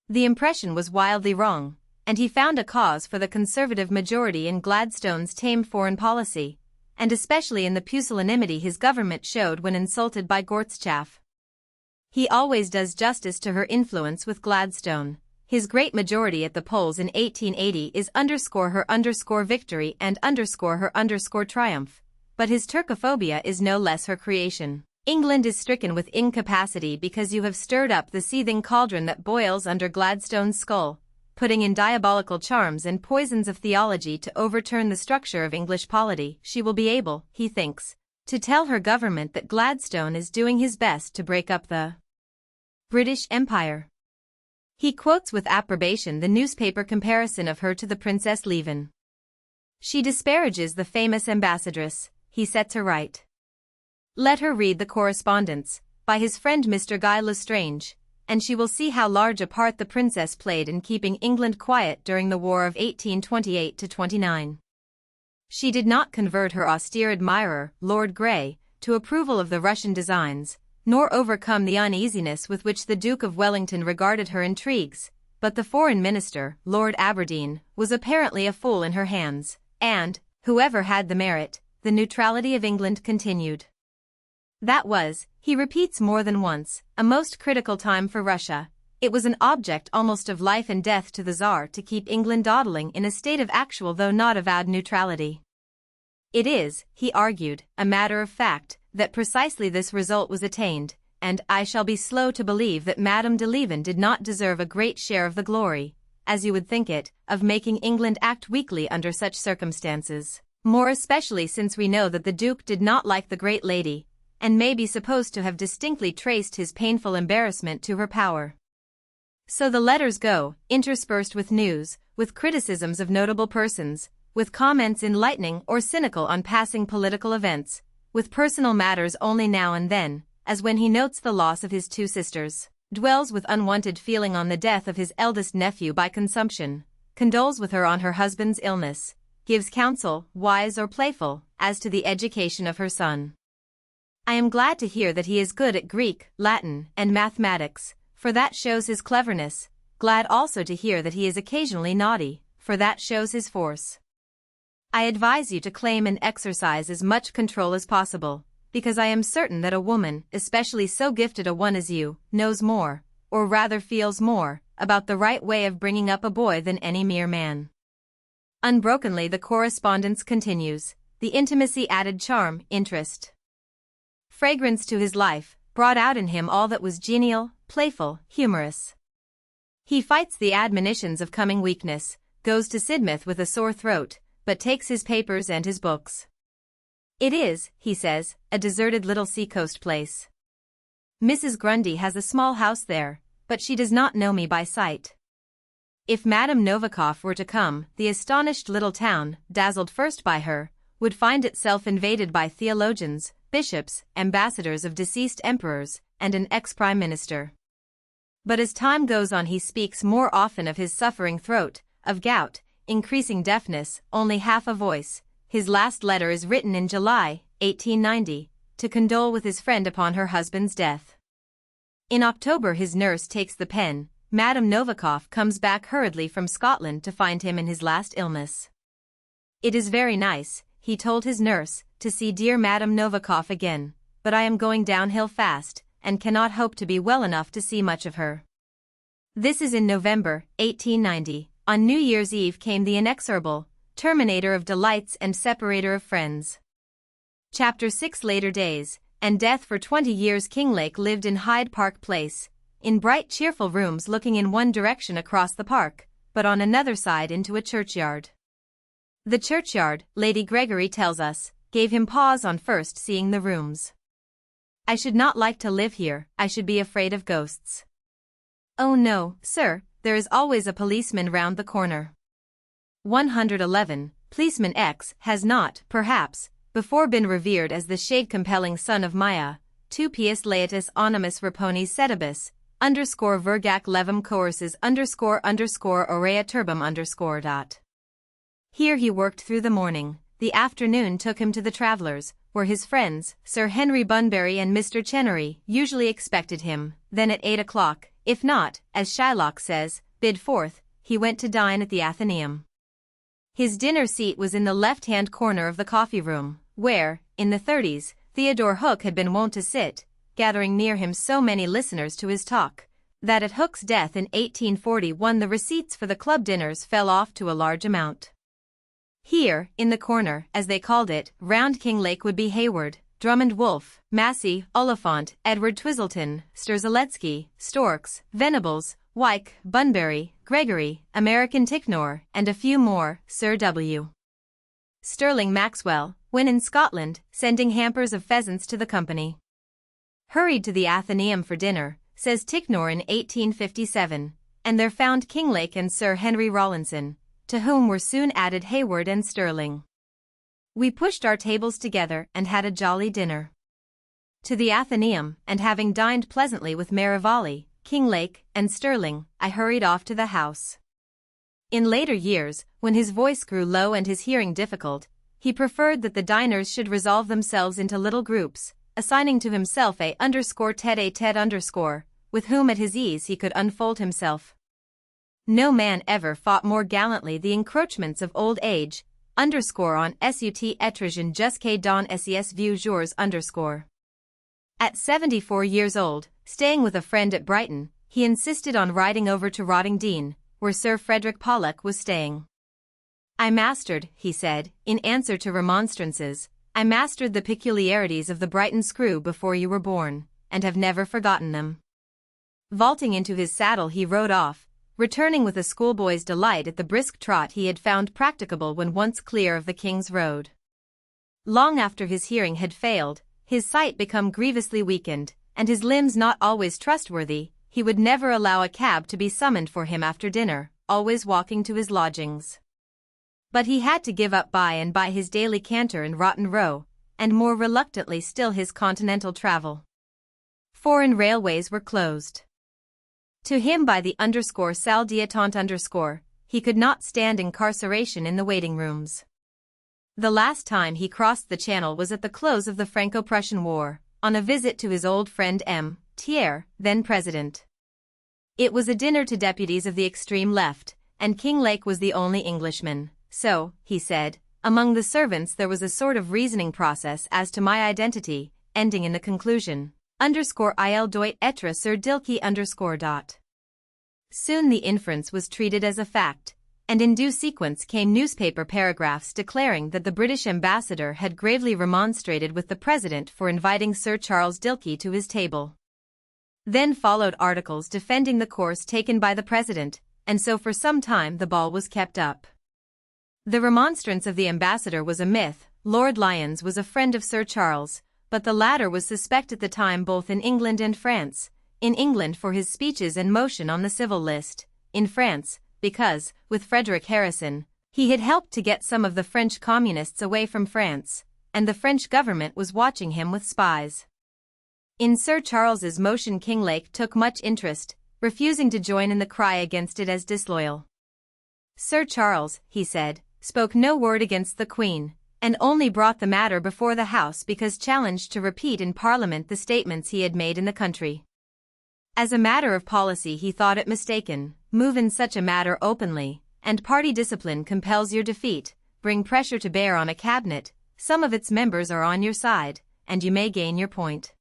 The impression was wildly wrong, and he found a cause for the Conservative majority in Gladstone's tame foreign policy, and especially in the pusillanimity his government showed when insulted by Gorbachev. He always does justice to her influence with Gladstone. His great majority at the polls in 1880 is her victory and her triumph, but his Turcophobia is no less her creation. England is stricken with incapacity because you have stirred up the seething cauldron that boils under Gladstone's skull, putting in diabolical charms and poisons of theology to overturn the structure of English polity. She will be able, he thinks, to tell her government that Gladstone is doing his best to break up the British Empire. He quotes with approbation the newspaper comparison of her to the Princess Leven. She disparages the famous ambassadress, he sets her right. Let her read the correspondence, by his friend Mr. Guy Lestrange, and she will see how large a part the princess played in keeping England quiet during the War of 1828-29. She did not convert her austere admirer, Lord Grey, to approval of the Russian designs, nor overcome the uneasiness with which the Duke of Wellington regarded her intrigues, but the foreign minister, Lord Aberdeen, was apparently a fool in her hands, and, whoever had the merit, the neutrality of England continued. That was, he repeats more than once, a most critical time for Russia. It was an object almost of life and death to the Tsar to keep England dawdling in a state of actual though not avowed neutrality. It is, he argued, a matter of fact, that precisely this result was attained, and I shall be slow to believe that Madame de Leven did not deserve a great share of the glory, as you would think it, of making England act weakly under such circumstances, more especially since we know that the Duke did not like the great lady, and may be supposed to have distinctly traced his painful embarrassment to her power. So the letters go, interspersed with news, with criticisms of notable persons, with comments enlightening or cynical on passing political events, with personal matters only now and then, as when he notes the loss of his two sisters, dwells with unwonted feeling on the death of his eldest nephew by consumption, condoles with her on her husband's illness, gives counsel, wise or playful, as to the education of her son. I am glad to hear that he is good at Greek, Latin, and mathematics, for that shows his cleverness, glad also to hear that he is occasionally naughty, for that shows his force. I advise you to claim and exercise as much control as possible, because I am certain that a woman, especially so gifted a one as you, knows more, or rather feels more, about the right way of bringing up a boy than any mere man. Unbrokenly the correspondence continues, the intimacy added charm, interest, fragrance to his life, brought out in him all that was genial, playful, humorous. He fights the admonitions of coming weakness, goes to Sidmouth with a sore throat, but takes his papers and his books. It is, he says, a deserted little seacoast place. Mrs. Grundy has a small house there, but she does not know me by sight. If Madame Novikov were to come, the astonished little town, dazzled first by her, would find itself invaded by theologians, bishops, ambassadors of deceased emperors, and an ex-prime minister. But as time goes on he speaks more often of his suffering throat, of gout, increasing deafness, only half a voice. His last letter is written in July, 1890, to condole with his friend upon her husband's death. In October his nurse takes the pen. Madame Novikov comes back hurriedly from Scotland to find him in his last illness. It is very nice, he told his nurse, to see dear Madame Novikov again, but I am going downhill fast, and cannot hope to be well enough to see much of her. This is in November, 1890. On New Year's Eve came the inexorable, terminator of delights and separator of friends. Chapter 6 Later Days, and Death. For 20 years Kinglake lived in Hyde Park Place, in bright cheerful rooms looking in one direction across the park, but on another side into a churchyard. The churchyard, Lady Gregory tells us, gave him pause on first seeing the rooms. I should not like to live here, I should be afraid of ghosts. Oh no, sir, there is always a policeman round the corner. 111. Policeman X has not, perhaps, before been revered as the shade-compelling son of Maya, tu pius laetus onimus reponis sedibus, _vergac levum coerces __ aurea turbum _. Here he worked through the morning. The afternoon took him to the Travellers, where his friends, Sir Henry Bunbury and Mr. Chenery, usually expected him. Then at 8 o'clock, if not, as Shylock says, bid forth, he went to dine at the Athenaeum. His dinner seat was in the left-hand corner of the coffee-room, where, in the 30s, Theodore Hook had been wont to sit, gathering near him so many listeners to his talk, that at Hook's death in 1841 the receipts for the club dinners fell off to a large amount. Here, in the corner, as they called it, round Kinglake would be Hayward, Drummond Wolfe, Massey, Oliphant, Edward Twiselton, Sturzeletsky, Storks, Venables, Wyke, Bunbury, Gregory, American Ticknor, and a few more, Sir W. Sterling Maxwell, when in Scotland, sending hampers of pheasants to the company. Hurried to the Athenaeum for dinner, says Ticknor in 1857, and there found Kinglake and Sir Henry Rawlinson, to whom were soon added Hayward and Stirling. We pushed our tables together and had a jolly dinner. To the Athenaeum, and having dined pleasantly with Merivale, Kinglake, and Stirling, I hurried off to the house. In later years, when his voice grew low and his hearing difficult, he preferred that the diners should resolve themselves into little groups, assigning to himself a _tete-a-tete_, with whom at his ease he could unfold himself. No man ever fought more gallantly the encroachments of old age, _ on sut etrigen jusque dans ses vieux jours _. At 74 years old, staying with a friend at Brighton, he insisted on riding over to Rottingdean, where Sir Frederick Pollock was staying. I mastered, he said, in answer to remonstrances, I mastered the peculiarities of the Brighton screw before you were born, and have never forgotten them. Vaulting into his saddle he rode off, returning with a schoolboy's delight at the brisk trot he had found practicable when once clear of the King's Road. Long after his hearing had failed, his sight become grievously weakened, and his limbs not always trustworthy, he would never allow a cab to be summoned for him after dinner, always walking to his lodgings. But he had to give up by and by his daily canter in Rotten Row, and more reluctantly still his continental travel. Foreign railways were closed to him by the _salle dilettante_, he could not stand incarceration in the waiting rooms. The last time he crossed the Channel was at the close of the Franco-Prussian War, on a visit to his old friend M. Thiers, then president. It was a dinner to deputies of the extreme left, and Kinglake was the only Englishman, so, he said, among the servants there was a sort of reasoning process as to my identity, ending in the conclusion, _il doit être sur Dilke _. Soon the inference was treated as a fact, and in due sequence came newspaper paragraphs declaring that the British ambassador had gravely remonstrated with the president for inviting Sir Charles Dilke to his table. Then followed articles defending the course taken by the president, and so for some time the ball was kept up. The remonstrance of the ambassador was a myth. Lord Lyons was a friend of Sir Charles, but the latter was suspect at the time both in England and France, in England for his speeches and motion on the civil list, in France, because, with Frederick Harrison, he had helped to get some of the French communists away from France, and the French government was watching him with spies. In Sir Charles's motion Kinglake took much interest, refusing to join in the cry against it as disloyal. Sir Charles, he said, spoke no word against the Queen, and only brought the matter before the House because challenged to repeat in Parliament the statements he had made in the country. As a matter of policy he thought it mistaken, move in such a matter openly, and party discipline compels your defeat, bring pressure to bear on a cabinet, some of its members are on your side, and you may gain your point.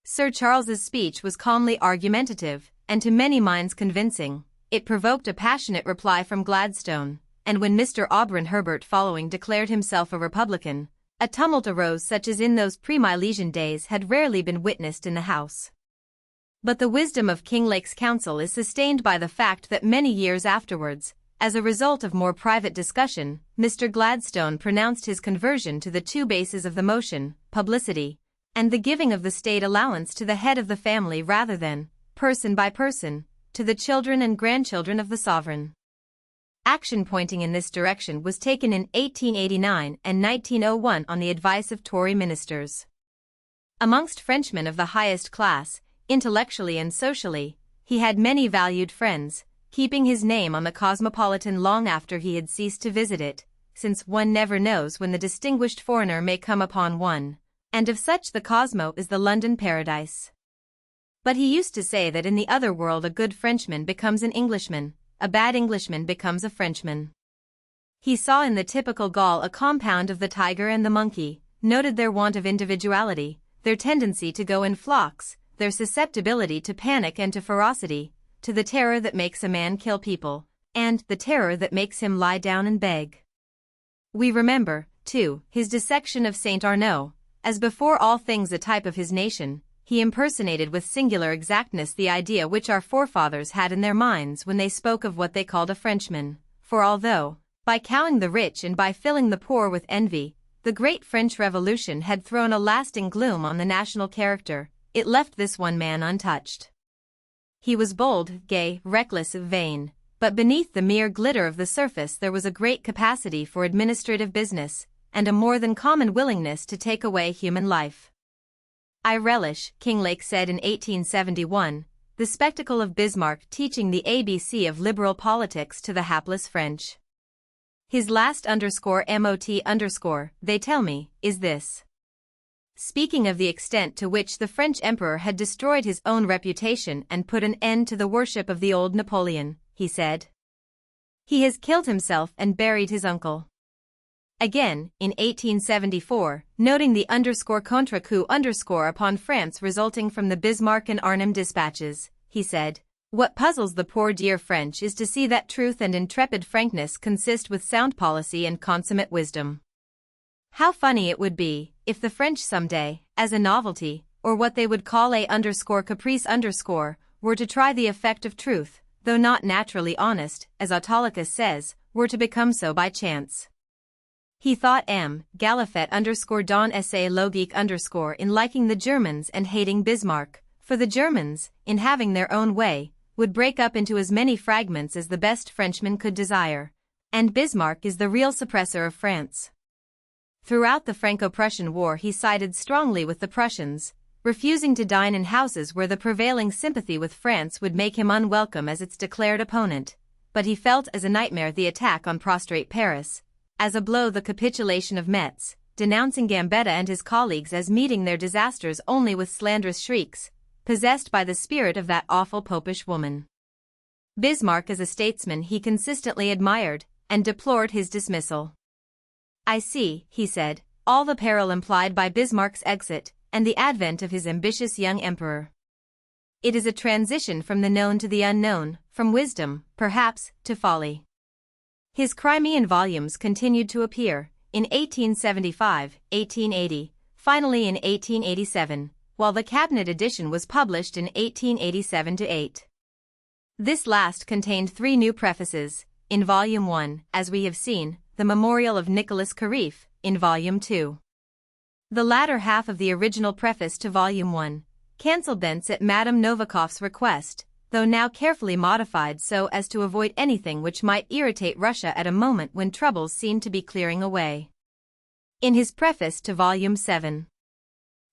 Sir Charles's speech was calmly argumentative, and to many minds convincing. It provoked a passionate reply from Gladstone, and when Mr. Aubrey Herbert following declared himself a Republican, a tumult arose such as in those pre-Milesian days had rarely been witnessed in the House. But the wisdom of Kinglake's counsel is sustained by the fact that many years afterwards, as a result of more private discussion, Mr. Gladstone pronounced his conversion to the two bases of the motion, publicity, and the giving of the state allowance to the head of the family rather than, person by person, to the children and grandchildren of the sovereign. Action pointing in this direction was taken in 1889 and 1901 on the advice of Tory ministers. Amongst Frenchmen of the highest class, intellectually and socially, he had many valued friends, keeping his name on the Cosmopolitan long after he had ceased to visit it, since one never knows when the distinguished foreigner may come upon one, and of such the Cosmo is the London paradise. But he used to say that in the other world a good Frenchman becomes an Englishman, a bad Englishman becomes a Frenchman. He saw in the typical Gaul a compound of the tiger and the monkey, noted their want of individuality, their tendency to go in flocks, their susceptibility to panic and to ferocity, to the terror that makes a man kill people, and the terror that makes him lie down and beg. We remember, too, his dissection of Saint Arnaud, as before all things a type of his nation. He impersonated with singular exactness the idea which our forefathers had in their minds when they spoke of what they called a Frenchman, for although, by cowing the rich and by filling the poor with envy, the great French Revolution had thrown a lasting gloom on the national character, it left this one man untouched. He was bold, gay, reckless, vain, but beneath the mere glitter of the surface there was a great capacity for administrative business, and a more than common willingness to take away human life. I relish, Kinglake said in 1871, the spectacle of Bismarck teaching the ABC of liberal politics to the hapless French. His last _MOT_, they tell me, is this. Speaking of the extent to which the French emperor had destroyed his own reputation and put an end to the worship of the old Napoleon, he said. He has killed himself and buried his uncle. Again, in 1874, noting the _contre-coup upon France resulting from the Bismarck and Arnhem dispatches, he said, "What puzzles the poor dear French is to see that truth and intrepid frankness consist with sound policy and consummate wisdom. How funny it would be, if the French someday, as a novelty, or what they would call _caprice_, were to try the effect of truth, though not naturally honest, as Autolycus says, were to become so by chance." He thought Galifet _don essay logique in liking the Germans and hating Bismarck, for the Germans, in having their own way, would break up into as many fragments as the best Frenchman could desire, and Bismarck is the real suppressor of France. Throughout the Franco-Prussian War he sided strongly with the Prussians, refusing to dine in houses where the prevailing sympathy with France would make him unwelcome as its declared opponent, but he felt as a nightmare the attack on prostrate Paris, as a blow the capitulation of Metz, denouncing Gambetta and his colleagues as meeting their disasters only with slanderous shrieks, possessed by the spirit of that awful popish woman. Bismarck as a statesman he consistently admired, and deplored his dismissal. "I see," he said, "all the peril implied by Bismarck's exit, and the advent of his ambitious young emperor. It is a transition from the known to the unknown, from wisdom, perhaps, to folly." His Crimean volumes continued to appear, in 1875, 1880, finally in 1887, while the Cabinet edition was published in 1887-8. This last contained 3 new prefaces, in Volume 1, as we have seen, the memorial of Nicolas Carif, in Volume 2. The latter half of the original preface to Volume 1, cancelled thence at Madame Novakov's request, though now carefully modified so as to avoid anything which might irritate Russia at a moment when troubles seemed to be clearing away. In his preface to Volume 7,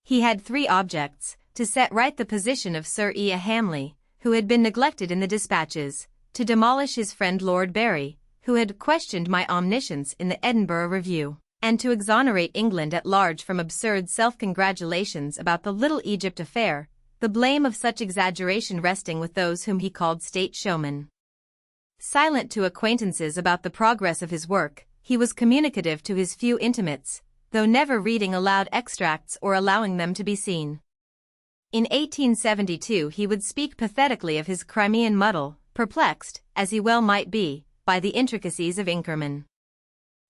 he had 3 objects: to set right the position of Sir E. A. Hamley, who had been neglected in the dispatches, to demolish his friend Lord Barry, who had questioned my omniscience in the Edinburgh Review, and to exonerate England at large from absurd self-congratulations about the Little Egypt affair, the blame of such exaggeration resting with those whom he called state showmen. Silent to acquaintances about the progress of his work, he was communicative to his few intimates, though never reading aloud extracts or allowing them to be seen. In 1872 he would speak pathetically of his Crimean muddle, perplexed, as he well might be, by the intricacies of Inkerman.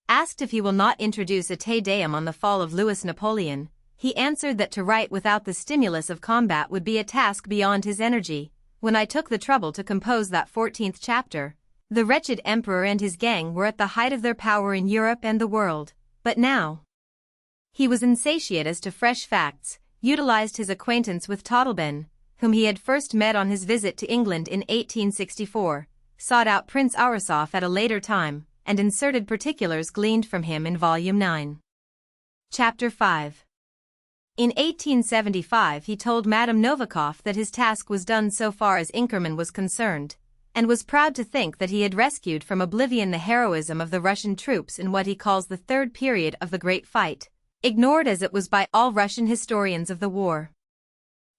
Asked if he will not introduce a Te Deum on the fall of Louis Napoleon, he answered that to write without the stimulus of combat would be a task beyond his energy. When I took the trouble to compose that 14th chapter, the wretched emperor and his gang were at the height of their power in Europe and the world, but now he was insatiate as to fresh facts, utilized his acquaintance with Totleben, whom he had first met on his visit to England in 1864, sought out Prince Aurasov at a later time, and inserted particulars gleaned from him in Volume 9. Chapter 5. In 1875 he told Madame Novikov that his task was done so far as Inkerman was concerned, and was proud to think that he had rescued from oblivion the heroism of the Russian troops in what he calls the third period of the Great Fight, ignored as it was by all Russian historians of the war.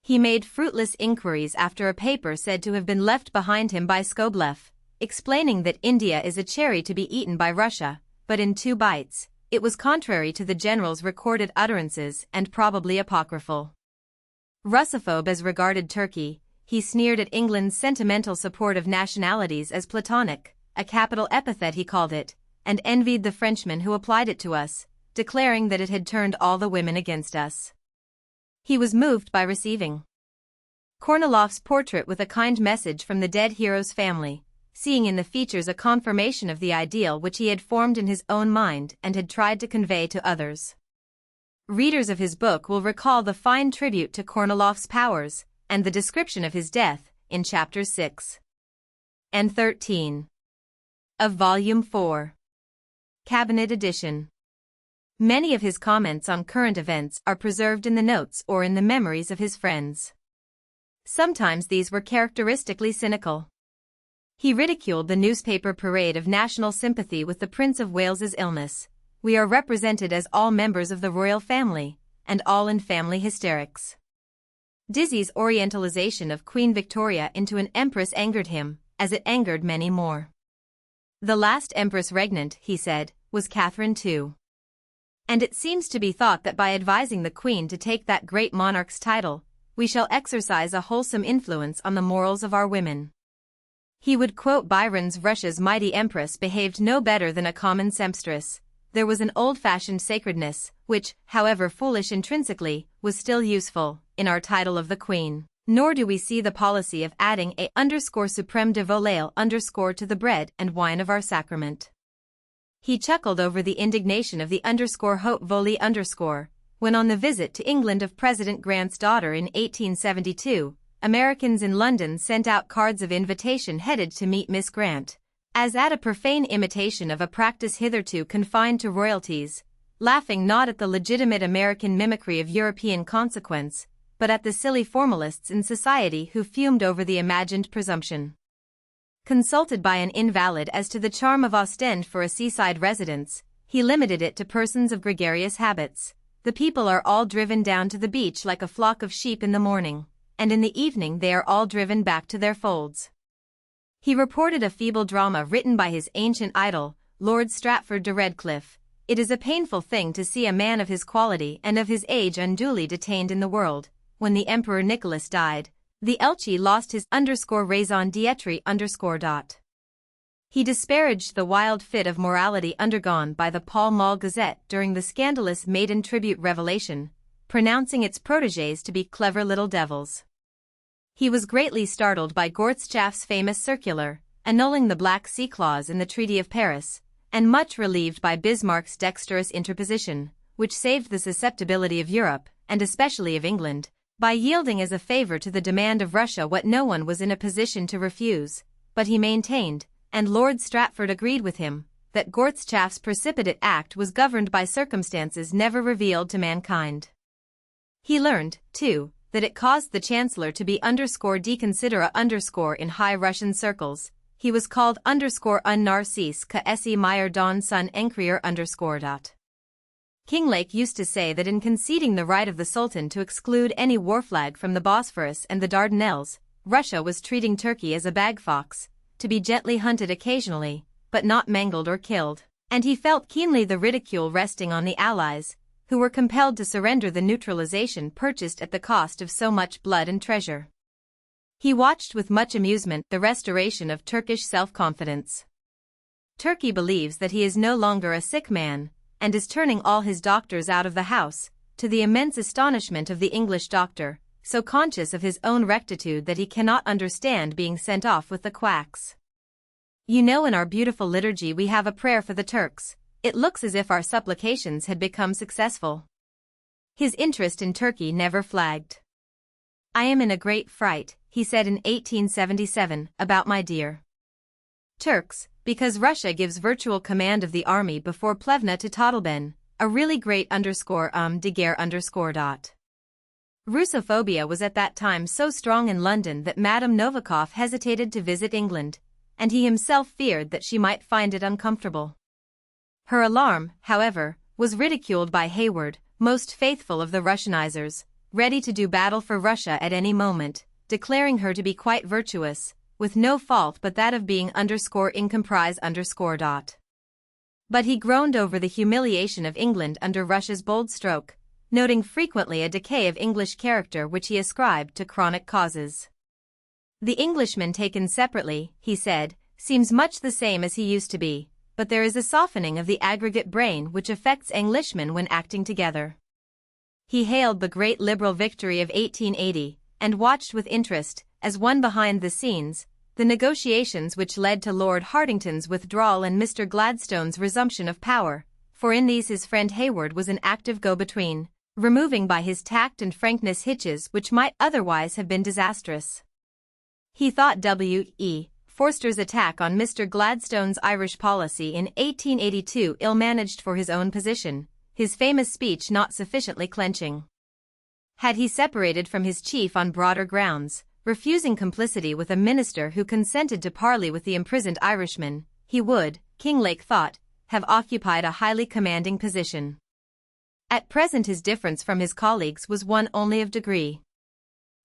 He made fruitless inquiries after a paper said to have been left behind him by Skobelev, explaining that India is a cherry to be eaten by Russia, but in 2 bites. It was contrary to the general's recorded utterances and probably apocryphal. Russophobe as regarded Turkey, he sneered at England's sentimental support of nationalities as platonic, a capital epithet he called it, and envied the Frenchmen who applied it to us, declaring that it had turned all the women against us. He was moved by receiving Kornilov's portrait with a kind message from the dead hero's family, seeing in the features a confirmation of the ideal which he had formed in his own mind and had tried to convey to others. Readers of his book will recall the fine tribute to Kornilov's powers, and the description of his death, in chapters 6 and 13 of Volume 4. Cabinet Edition. Many of his comments on current events are preserved in the notes or in the memories of his friends. Sometimes these were characteristically cynical. He ridiculed the newspaper parade of national sympathy with the Prince of Wales's illness. We are represented as all members of the royal family, and all in family hysterics. Dizzy's orientalization of Queen Victoria into an empress angered him, as it angered many more. The last empress regnant, he said, was Catherine II. And it seems to be thought that by advising the Queen to take that great monarch's title, we shall exercise a wholesome influence on the morals of our women. He would quote Byron's Russia's mighty empress behaved no better than a common sempstress. There was an old-fashioned sacredness, which, however foolish intrinsically, was still useful, in our title of the Queen. Nor do we see the policy of adding a _supreme de volaille to the bread and wine of our sacrament. He chuckled over the indignation of the _haute volée when on the visit to England of President Grant's daughter in 1872, Americans in London sent out cards of invitation headed to meet Miss Grant, as at a profane imitation of a practice hitherto confined to royalties, laughing not at the legitimate American mimicry of European consequence, but at the silly formalists in society who fumed over the imagined presumption. Consulted by an invalid as to the charm of Ostend for a seaside residence, he limited it to persons of gregarious habits. The people are all driven down to the beach like a flock of sheep in the morning, and in the evening they are all driven back to their folds. He reported a feeble drama written by his ancient idol, Lord Stratford de Redcliffe. It is a painful thing to see a man of his quality and of his age unduly detained in the world. When the Emperor Nicholas died, the Elchi lost his raison d'être . He disparaged the wild fit of morality undergone by the Pall Mall Gazette during the scandalous maiden tribute revelation, pronouncing its protégés to be clever little devils. He was greatly startled by Gorbaczov's famous circular, annulling the Black Sea Clause in the Treaty of Paris, and much relieved by Bismarck's dexterous interposition, which saved the susceptibility of Europe, and especially of England, by yielding as a favor to the demand of Russia what no one was in a position to refuse. But he maintained, and Lord Stratford agreed with him, that Gorbaczov's precipitate act was governed by circumstances never revealed to mankind. He learned, too, that it caused the Chancellor to be _deconsidera_ in high Russian circles. He was called _un narcisse que esse meilleur don son encrier _. Kinglake used to say that in conceding the right of the Sultan to exclude any war flag from the Bosphorus and the Dardanelles, Russia was treating Turkey as a bag fox, to be gently hunted occasionally, but not mangled or killed, and he felt keenly the ridicule resting on the Allies, who were compelled to surrender the neutralization purchased at the cost of so much blood and treasure. He watched with much amusement the restoration of Turkish self-confidence. Turkey believes that he is no longer a sick man, and is turning all his doctors out of the house, to the immense astonishment of the English doctor, so conscious of his own rectitude that he cannot understand being sent off with the quacks. You know, in our beautiful liturgy we have a prayer for the Turks. It looks as if our supplications had become successful. His interest in Turkey never flagged. "I am in a great fright," he said in 1877, "about my dear Turks, because Russia gives virtual command of the army before Plevna to Totleben, a really great de guerre . Russophobia was at that time so strong in London that Madame Novikov hesitated to visit England, and he himself feared that she might find it uncomfortable. Her alarm, however, was ridiculed by Hayward, most faithful of the Russianizers, ready to do battle for Russia at any moment, declaring her to be quite virtuous, with no fault but that of being incomprise . But he groaned over the humiliation of England under Russia's bold stroke, noting frequently a decay of English character which he ascribed to chronic causes. "The Englishman taken separately," he said, "seems much the same as he used to be, but there is a softening of the aggregate brain which affects Englishmen when acting together." He hailed the great Liberal victory of 1880, and watched with interest, as one behind the scenes, the negotiations which led to Lord Hartington's withdrawal and Mr. Gladstone's resumption of power, for in these his friend Hayward was an active go-between, removing by his tact and frankness hitches which might otherwise have been disastrous. He thought W.E. Forster's attack on Mr. Gladstone's Irish policy in 1882 ill-managed for his own position, his famous speech not sufficiently clenching. Had he separated from his chief on broader grounds, refusing complicity with a minister who consented to parley with the imprisoned Irishman, he would, Kinglake thought, have occupied a highly commanding position. At present his difference from his colleagues was one only of degree.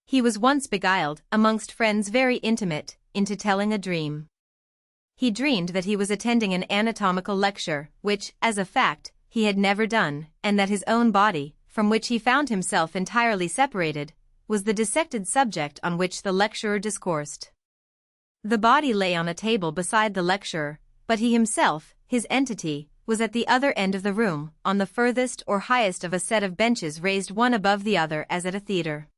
He was once beguiled, amongst friends very intimate, into telling a dream. He dreamed that he was attending an anatomical lecture, which, as a fact, he had never done, and that his own body, from which he found himself entirely separated, was the dissected subject on which the lecturer discoursed. The body lay on a table beside the lecturer, but he himself, his entity, was at the other end of the room, on the furthest or highest of a set of benches raised one above the other as at a theatre.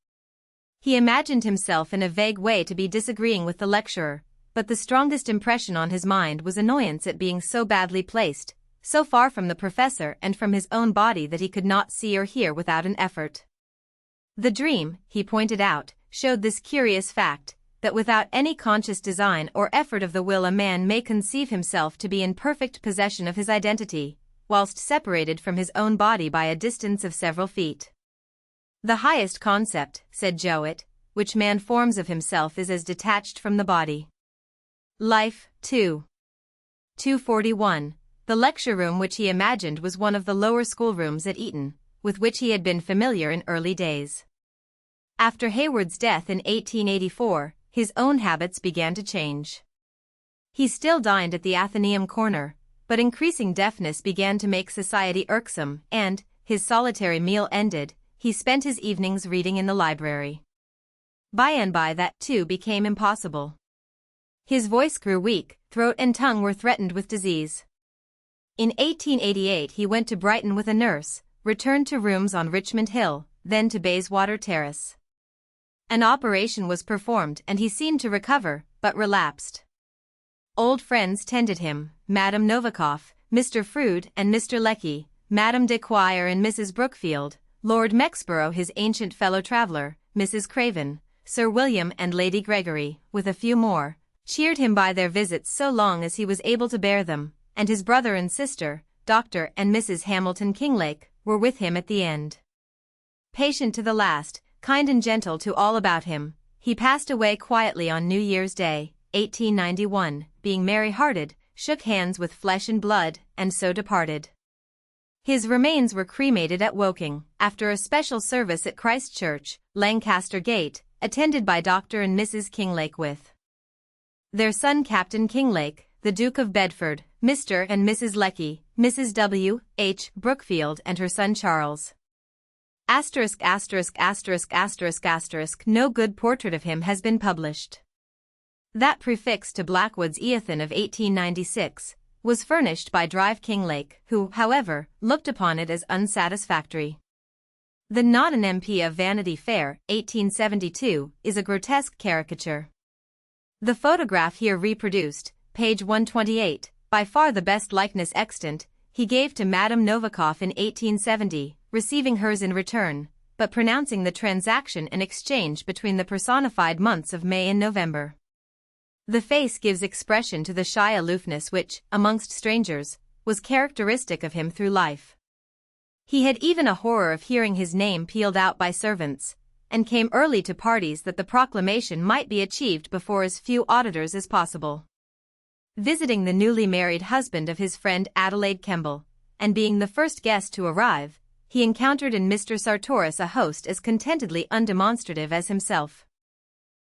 He imagined himself in a vague way to be disagreeing with the lecturer, but the strongest impression on his mind was annoyance at being so badly placed, so far from the professor and from his own body that he could not see or hear without an effort. The dream, he pointed out, showed this curious fact, that without any conscious design or effort of the will a man may conceive himself to be in perfect possession of his identity, whilst separated from his own body by a distance of several feet. "The highest concept," said Jowett, "which man forms of himself is as detached from the body." Life, 241. The lecture room which he imagined was one of the lower schoolrooms at Eton, with which he had been familiar in early days. After Hayward's death in 1884, his own habits began to change. He still dined at the Athenaeum corner, but increasing deafness began to make society irksome, and, his solitary meal ended, he spent his evenings reading in the library. By and by that, too, became impossible. His voice grew weak, throat and tongue were threatened with disease. In 1888 he went to Brighton with a nurse, returned to rooms on Richmond Hill, then to Bayswater Terrace. An operation was performed and he seemed to recover, but relapsed. Old friends tended him, Madame Novikov, Mr. Froude and Mr. Lecky, Madame de Quire and Mrs. Brookfield, Lord Mexborough his ancient fellow-traveller, Mrs. Craven, Sir William and Lady Gregory, with a few more, cheered him by their visits so long as he was able to bear them, and his brother and sister, Dr. and Mrs. Hamilton Kinglake, were with him at the end. Patient to the last, kind and gentle to all about him, he passed away quietly on New Year's Day, 1891, being merry-hearted, shook hands with flesh and blood, and so departed. His remains were cremated at Woking, after a special service at Christ Church, Lancaster Gate, attended by Dr. and Mrs. Kinglake with their son Captain Kinglake, the Duke of Bedford, Mr. and Mrs. Lecky, Mrs. W. H. Brookfield and her son Charles. *************** No good portrait of him has been published. That prefixed to Blackwood's Eothen of 1896, was furnished by Drive Kinglake, who, however, looked upon it as unsatisfactory. The Not an MP of Vanity Fair, 1872, is a grotesque caricature. The photograph here reproduced, page 128, by far the best likeness extant, he gave to Madame Novikov in 1870, receiving hers in return, but pronouncing the transaction an exchange between the personified months of May and November. The face gives expression to the shy aloofness which, amongst strangers, was characteristic of him through life. He had even a horror of hearing his name pealed out by servants, and came early to parties that the proclamation might be achieved before as few auditors as possible. Visiting the newly married husband of his friend Adelaide Kemble, and being the first guest to arrive, he encountered in Mr. Sartoris a host as contentedly undemonstrative as himself.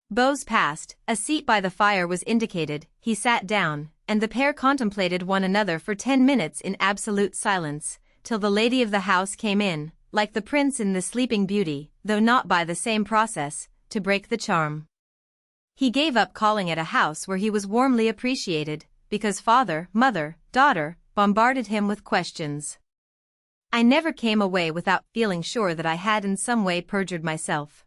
Bows passed, a seat by the fire was indicated, he sat down, and the pair contemplated one another for 10 minutes in absolute silence, till the lady of the house came in, like the prince in the Sleeping Beauty, though not by the same process, to break the charm. He gave up calling at a house where he was warmly appreciated, because father, mother, daughter, bombarded him with questions. I never came away without feeling sure that I had in some way perjured myself.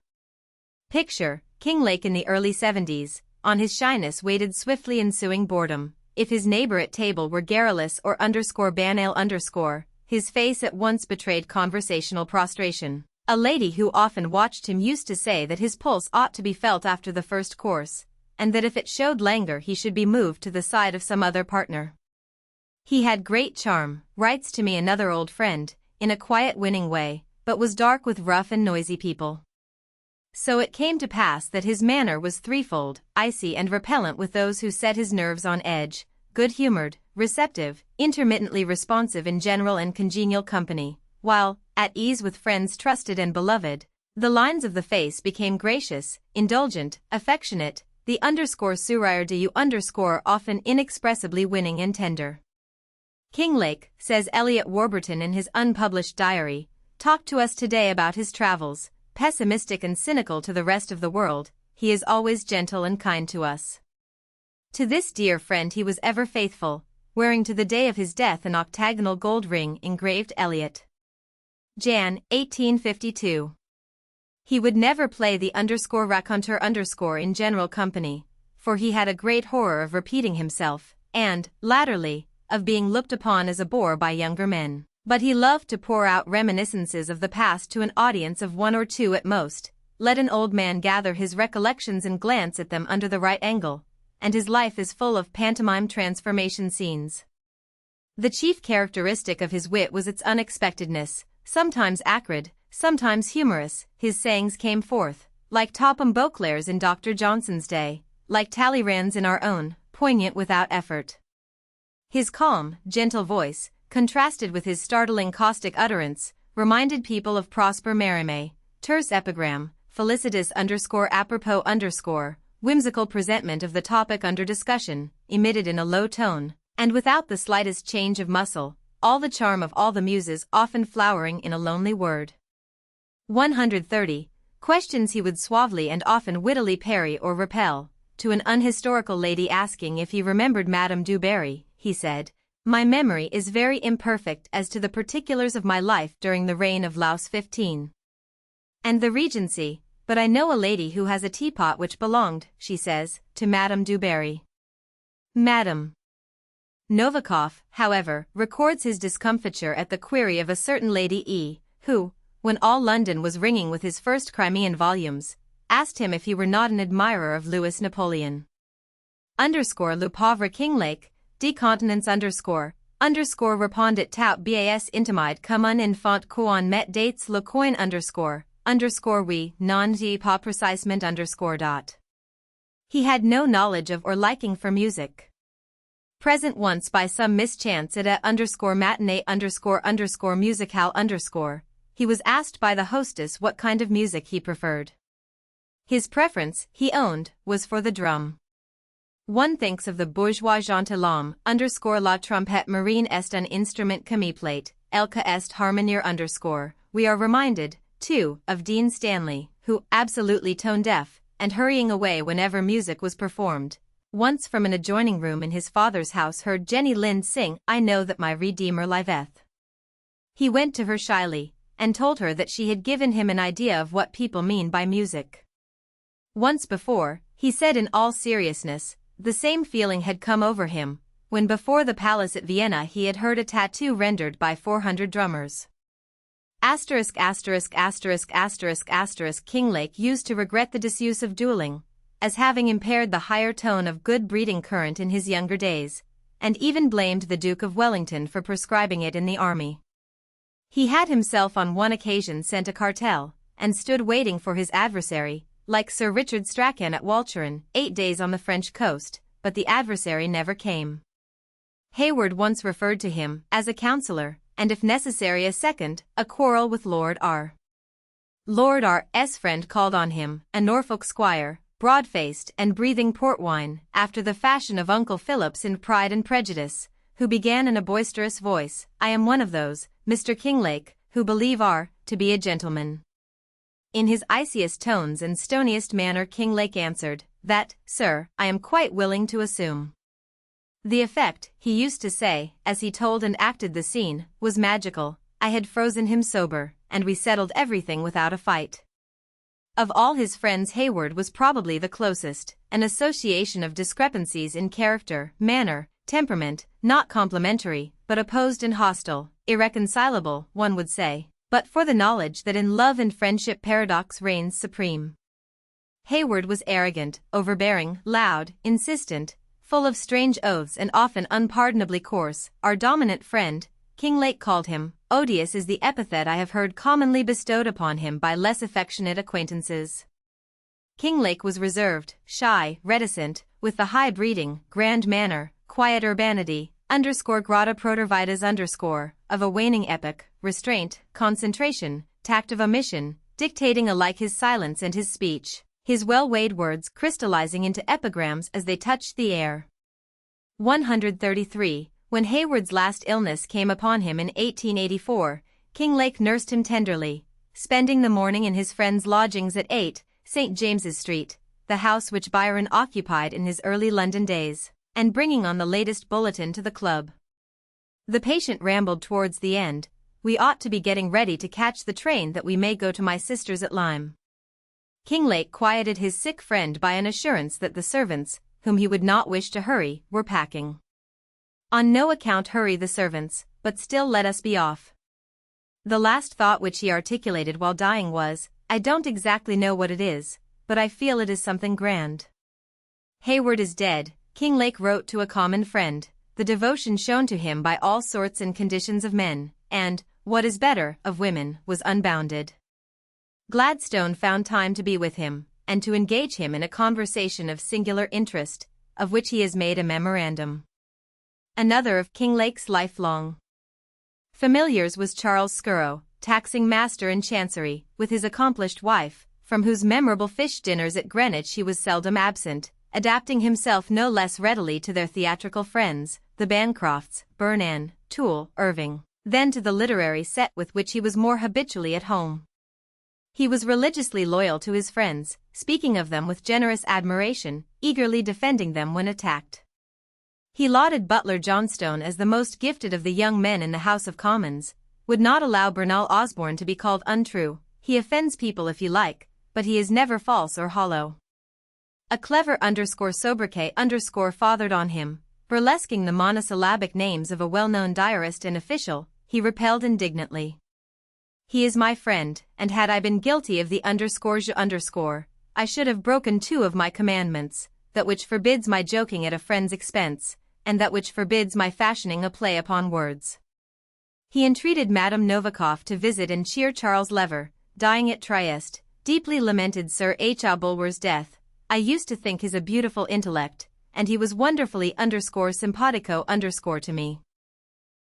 Picture, Kinglake in the early 70s, on his shyness waited swiftly ensuing boredom. If his neighbor at table were garrulous or banal, his face at once betrayed conversational prostration. A lady who often watched him used to say that his pulse ought to be felt after the first course, and that if it showed languor he should be moved to the side of some other partner. He had great charm, writes to me another old friend, in a quiet winning way, but was dark with rough and noisy people. So it came to pass that his manner was threefold, icy and repellent with those who set his nerves on edge, good-humored, receptive, intermittently responsive in general and congenial company, while, at ease with friends trusted and beloved, the lines of the face became gracious, indulgent, affectionate, the sourire du often inexpressibly winning and tender. Kinglake, says Eliot Warburton in his unpublished diary, talked to us today about his travels, pessimistic and cynical to the rest of the world, he is always gentle and kind to us. To this dear friend he was ever faithful, wearing to the day of his death an octagonal gold ring engraved Eliot. Jan, 1852. He would never play the raconteur in general company, for he had a great horror of repeating himself, and, latterly, of being looked upon as a bore by younger men. But he loved to pour out reminiscences of the past to an audience of one or two at most, let an old man gather his recollections and glance at them under the right angle, and his life is full of pantomime transformation scenes. The chief characteristic of his wit was its unexpectedness, sometimes acrid, sometimes humorous. His sayings came forth, like Topham Beauclerk's in Dr. Johnson's day, like Talleyrand's in our own, poignant without effort. His calm, gentle voice, contrasted with his startling caustic utterance, reminded people of Prosper Mérimée, terse epigram, felicitous apropos whimsical presentment of the topic under discussion, emitted in a low tone, and without the slightest change of muscle, all the charm of all the muses often flowering in a lonely word. 130. Questions he would suavely and often wittily parry or repel. To an unhistorical lady asking if he remembered Madame du Barry, he said, "My memory is very imperfect as to the particulars of my life during the reign of Louis XV. and the Regency, but I know a lady who has a teapot which belonged," she says, "to Madame du Barry." Madame Novikov, however, records his discomfiture at the query of a certain Lady E., who, when all London was ringing with his first Crimean volumes, asked him if he were not an admirer of Louis Napoleon. Le pauvre Kinglake, décontenance répondit tout bas intimide comme un enfant qu'on met dates le coin oui, non dis pas précisement . He had no knowledge of or liking for music. Present once by some mischance at a matinee musicale he was asked by the hostess what kind of music he preferred. His preference, he owned, was for the drum. One thinks of the bourgeois gentilhomme la trompette marine est un instrument commiplate, elka est harmonier . We are reminded, too, of Dean Stanley, who, absolutely tone-deaf, and hurrying away whenever music was performed, once from an adjoining room in his father's house heard Jenny Lind sing "I Know That My Redeemer Liveth." He went to her shyly, and told her that she had given him an idea of what people mean by music. Once before, he said in all seriousness, the same feeling had come over him, when before the palace at Vienna he had heard a tattoo rendered by 400 drummers. Kinglake used to regret the disuse of dueling, as having impaired the higher tone of good breeding current in his younger days, and even blamed the Duke of Wellington for prescribing it in the army. He had himself on one occasion sent a cartel, and stood waiting for his adversary, like Sir Richard Strachan at Walcheren, 8 days on the French coast, but the adversary never came. Hayward once referred to him as a counsellor, and if necessary a quarrel with Lord R. Lord R.'s friend called on him, a Norfolk squire, broad-faced and breathing port wine, after the fashion of Uncle Phillips in Pride and Prejudice, who began in a boisterous voice, "I am one of those, Mr. Kinglake, who believe to be a gentleman." In his iciest tones and stoniest manner Kinglake answered, "That, sir, I am quite willing to assume." The effect, he used to say, as he told and acted the scene, was magical. I had frozen him sober, and we settled everything without a fight. Of all his friends Hayward was probably the closest, an association of discrepancies in character, manner, temperament, not complementary, but opposed and hostile, irreconcilable, one would say, but for the knowledge that in love and friendship paradox reigns supreme. Hayward was arrogant, overbearing, loud, insistent, full of strange oaths and often unpardonably coarse. Our dominant friend, Kinglake called him, odious is the epithet I have heard commonly bestowed upon him by less affectionate acquaintances. Kinglake was reserved, shy, reticent, with the high breeding, grand manner, quiet urbanity, _grata protervitas_ of a waning epoch, restraint, concentration, tact of omission, dictating alike his silence and his speech, his well-weighed words crystallizing into epigrams as they touched the air. 133. When Hayward's last illness came upon him in 1884, Kinglake nursed him tenderly, spending the morning in his friend's lodgings at 8, St. James's Street, the house which Byron occupied in his early London days, and bringing on the latest bulletin to the club. The patient rambled towards the end, "We ought to be getting ready to catch the train that we may go to my sister's at Lyme." Kinglake quieted his sick friend by an assurance that the servants, whom he would not wish to hurry, were packing. "On no account hurry the servants, but still let us be off." The last thought which he articulated while dying was, "I don't exactly know what it is, but I feel it is something grand." Hayward is dead, Kinglake wrote to a common friend, the devotion shown to him by all sorts and conditions of men, and, what is better, of women, was unbounded. Gladstone found time to be with him, and to engage him in a conversation of singular interest, of which he has made a memorandum. Another of Kinglake's lifelong familiars was Charles Scurrow, taxing master in Chancery, with his accomplished wife, from whose memorable fish dinners at Greenwich he was seldom absent, adapting himself no less readily to their theatrical friends, the Bancrofts, Burnan, Toole, Irving, than to the literary set with which he was more habitually at home. He was religiously loyal to his friends, speaking of them with generous admiration, eagerly defending them when attacked. He lauded Butler Johnstone as the most gifted of the young men in the House of Commons, would not allow Bernal Osborne to be called untrue. "He offends people if you like, but he is never false or hollow." A clever _sobriquet fathered on him, burlesquing the monosyllabic names of a well-known diarist and official, he repelled indignantly. "He is my friend, and had I been guilty of the _, I should have broken 2 of my commandments, that which forbids my joking at a friend's expense, and that which forbids my fashioning a play upon words." He entreated Madame Novikov to visit and cheer Charles Lever, dying at Trieste, deeply lamented Sir H. A. Bulwer's death. "I used to think his a beautiful intellect, and he was wonderfully simpatico to me."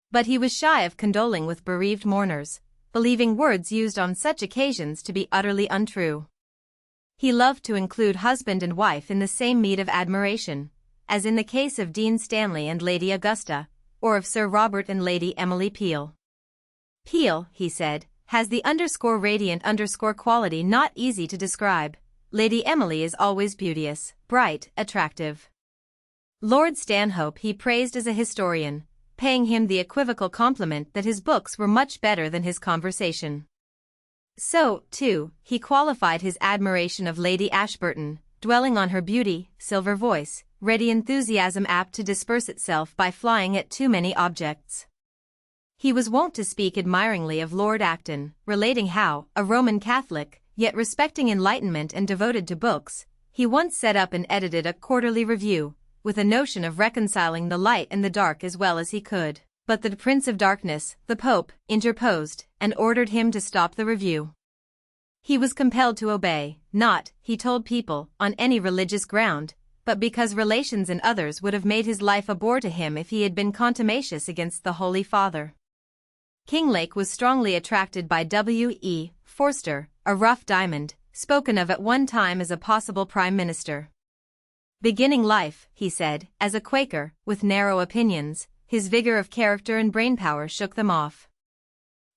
But he was shy of condoling with bereaved mourners, believing words used on such occasions to be utterly untrue. He loved to include husband and wife in the same meed of admiration, as in the case of Dean Stanley and Lady Augusta, or of Sir Robert and Lady Emily Peel. "Peel," he said, "has the radiant quality not easy to describe. Lady Emily is always beauteous, bright, attractive." Lord Stanhope he praised as a historian, paying him the equivocal compliment that his books were much better than his conversation. So, too, he qualified his admiration of Lady Ashburton, dwelling on her beauty, silver voice, ready enthusiasm apt to disperse itself by flying at too many objects. He was wont to speak admiringly of Lord Acton, relating how, a Roman Catholic, yet respecting enlightenment and devoted to books, he once set up and edited a quarterly review, with a notion of reconciling the light and the dark as well as he could. But the Prince of Darkness, the Pope, interposed, and ordered him to stop the review. He was compelled to obey, not, he told people, on any religious ground, but because relations and others would have made his life a bore to him if he had been contumacious against the Holy Father. Kinglake was strongly attracted by W.E. Forster, a rough diamond, spoken of at one time as a possible prime minister. Beginning life, he said, as a Quaker, with narrow opinions, his vigor of character and brainpower shook them off.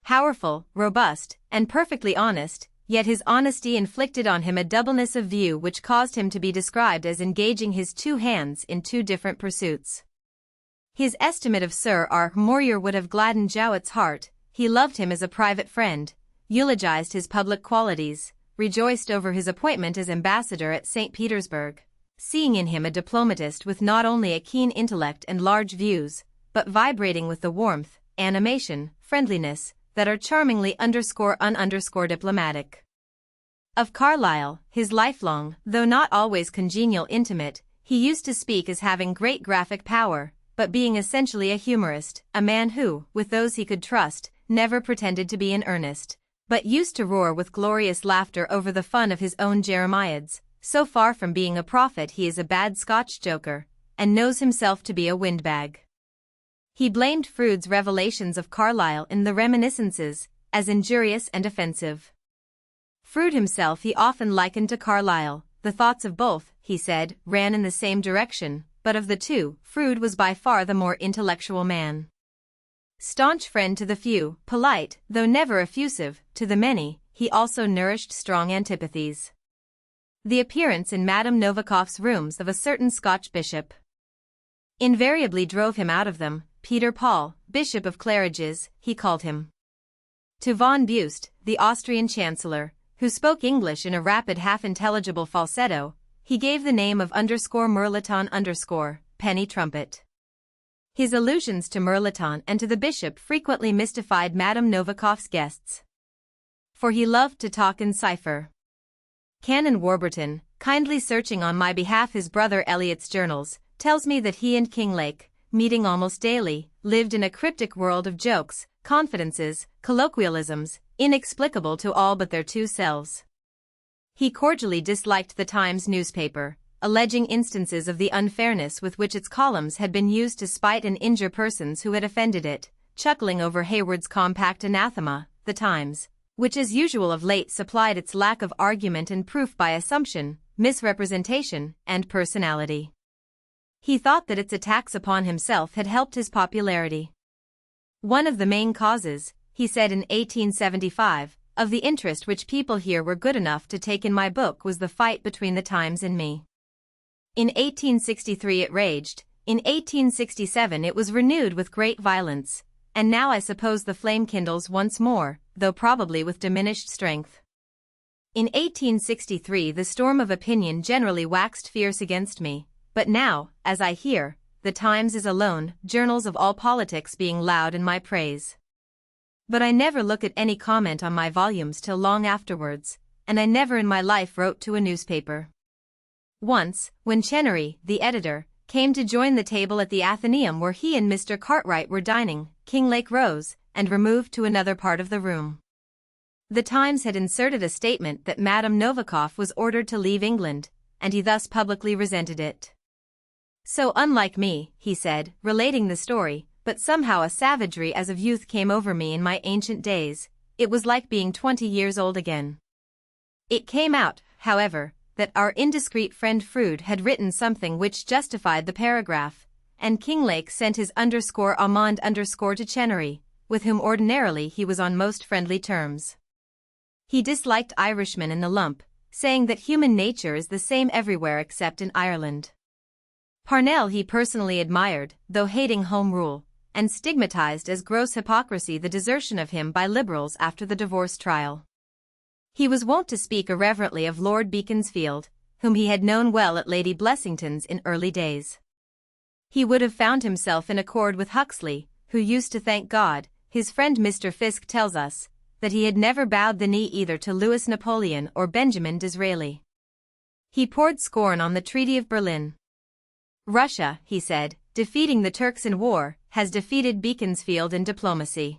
Powerful, robust, and perfectly honest, yet his honesty inflicted on him a doubleness of view which caused him to be described as engaging his two hands in two different pursuits. His estimate of Sir R. Morier would have gladdened Jowett's heart. He loved him as a private friend, eulogized his public qualities, rejoiced over his appointment as ambassador at St. Petersburg, seeing in him a diplomatist with not only a keen intellect and large views, but vibrating with the warmth, animation, friendliness, that are charmingly _diplomatic. Of Carlyle, his lifelong, though not always congenial intimate, he used to speak as having great graphic power, but being essentially a humorist, a man who, with those he could trust, never pretended to be in earnest, but used to roar with glorious laughter over the fun of his own jeremiads. So far from being a prophet, he is a bad Scotch joker, and knows himself to be a windbag. He blamed Froude's revelations of Carlyle in the Reminiscences as injurious and offensive. Froude himself he often likened to Carlyle. The thoughts of both, he said, ran in the same direction, but of the two, Froude was by far the more intellectual man. Staunch friend to the few, polite, though never effusive, to the many, he also nourished strong antipathies. The appearance in Madame Novikoff's rooms of a certain Scotch bishop invariably drove him out of them. Peter Paul, Bishop of Claridge's, he called him. To von Beust, the Austrian chancellor, who spoke English in a rapid half-intelligible falsetto, he gave the name of _Mirliton_ penny trumpet. His allusions to Mirliton and to the bishop frequently mystified Madame Novikoff's guests, for he loved to talk in cipher. Canon Warburton, kindly searching on my behalf his brother Eliot's journals, tells me that he and Kinglake, meeting almost daily, lived in a cryptic world of jokes, confidences, colloquialisms, inexplicable to all but their two selves. He cordially disliked the Times newspaper, alleging instances of the unfairness with which its columns had been used to spite and injure persons who had offended it, chuckling over Hayward's compact anathema. The Times, which as usual of late supplied its lack of argument and proof by assumption, misrepresentation, and personality. He thought that its attacks upon himself had helped his popularity. One of the main causes, he said in 1875, of the interest which people here were good enough to take in my book was the fight between the Times and me. In 1863 it raged, in 1867 it was renewed with great violence, and now I suppose the flame kindles once more, though probably with diminished strength. In 1863 the storm of opinion generally waxed fierce against me. But now, as I hear, the Times is alone, journals of all politics being loud in my praise. But I never look at any comment on my volumes till long afterwards, and I never in my life wrote to a newspaper. Once, when Chenery, the editor, came to join the table at the Athenaeum where he and Mr. Cartwright were dining, Kinglake rose, and removed to another part of the room. The Times had inserted a statement that Madame Novikoff was ordered to leave England, and he thus publicly resented it. So unlike me, he said, relating the story, but somehow a savagery as of youth came over me in my ancient days. It was like being 20 years old again. It came out, however, that our indiscreet friend Froude had written something which justified the paragraph, and Kinglake sent his _amende_ to Chenery, with whom ordinarily he was on most friendly terms. He disliked Irishmen in the lump, saying that human nature is the same everywhere except in Ireland. Parnell he personally admired, though hating Home Rule, and stigmatized as gross hypocrisy the desertion of him by Liberals after the divorce trial. He was wont to speak irreverently of Lord Beaconsfield, whom he had known well at Lady Blessington's in early days. He would have found himself in accord with Huxley, who used to thank God, his friend Mr. Fiske tells us that he had never bowed the knee either to Louis Napoleon or Benjamin Disraeli. He poured scorn on the Treaty of Berlin. Russia, he said, defeating the Turks in war, has defeated Beaconsfield in diplomacy.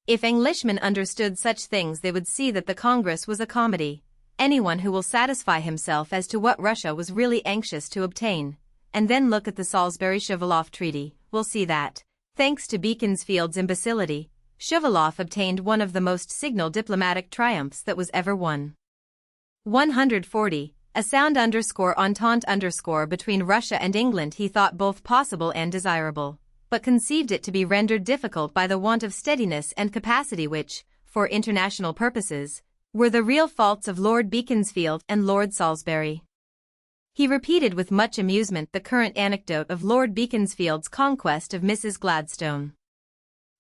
If Englishmen understood such things, they would see that the Congress was a comedy. Anyone who will satisfy himself as to what Russia was really anxious to obtain, and then look at the Salisbury-Suwałki Treaty, will see that, thanks to Beaconsfield's imbecility, Suwałki obtained one of the most signal diplomatic triumphs that was ever won. 140. A sound entente between Russia and England he thought both possible and desirable, but conceived it to be rendered difficult by the want of steadiness and capacity which, for international purposes, were the real faults of Lord Beaconsfield and Lord Salisbury. He repeated with much amusement the current anecdote of Lord Beaconsfield's conquest of Mrs. Gladstone.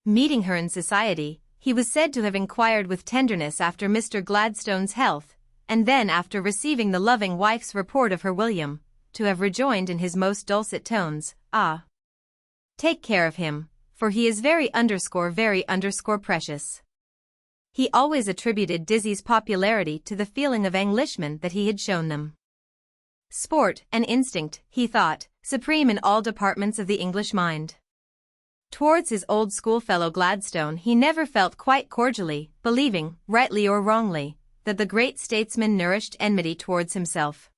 Meeting her in society, he was said to have inquired with tenderness after Mr. Gladstone's health, and then after receiving the loving wife's report of her William, to have rejoined in his most dulcet tones, "Ah! Take care of him, for he is very precious." He always attributed Dizzy's popularity to the feeling of Englishmen that he had shown them. Sport and instinct, he thought, supreme in all departments of the English mind. Towards his old schoolfellow Gladstone he never felt quite cordially, believing, rightly or wrongly, that the great statesman nourished enmity towards himself.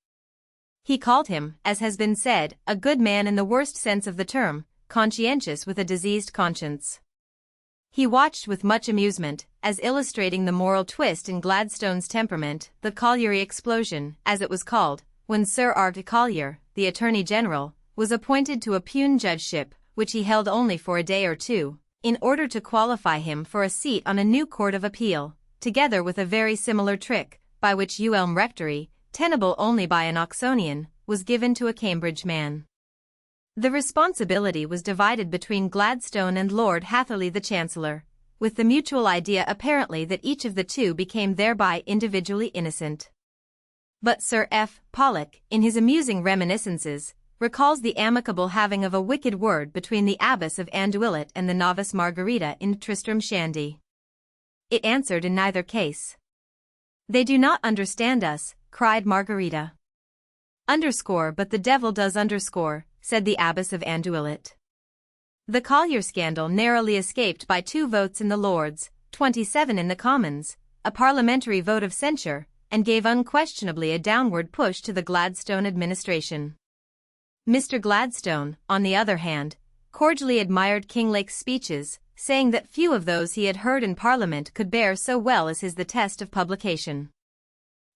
He called him, as has been said, a good man in the worst sense of the term, conscientious with a diseased conscience. He watched with much amusement, as illustrating the moral twist in Gladstone's temperament, the colliery explosion, as it was called, when Sir Arthur Collier, the Attorney General, was appointed to a puisne judgeship, which he held only for a day or two, in order to qualify him for a seat on a new Court of Appeal, together with a very similar trick, by which Elm Rectory, tenable only by an Oxonian, was given to a Cambridge man. The responsibility was divided between Gladstone and Lord Hatherley the Chancellor, with the mutual idea apparently that each of the two became thereby individually innocent. But Sir F. Pollock, in his amusing reminiscences, recalls the amicable having of a wicked word between the Abbess of Anduillet and the novice Margarita in Tristram Shandy. It answered in neither case. "They do not understand us," cried Margarita. But the devil does underscore, said the Abbess of Anduillet. The Collier scandal narrowly escaped by 2 votes in the Lords, 27 in the Commons, a parliamentary vote of censure, and gave unquestionably a downward push to the Gladstone administration. Mr. Gladstone, on the other hand, cordially admired Kinglake's speeches, saying that few of those he had heard in Parliament could bear so well as his the test of publication.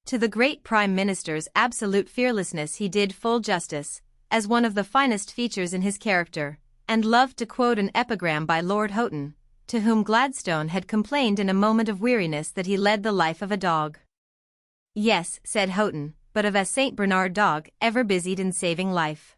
To the great Prime Minister's absolute fearlessness he did full justice, as one of the finest features in his character, and loved to quote an epigram by Lord Houghton, to whom Gladstone had complained in a moment of weariness that he led the life of a dog. "Yes," said Houghton, "but of a St. Bernard dog, ever busied in saving life."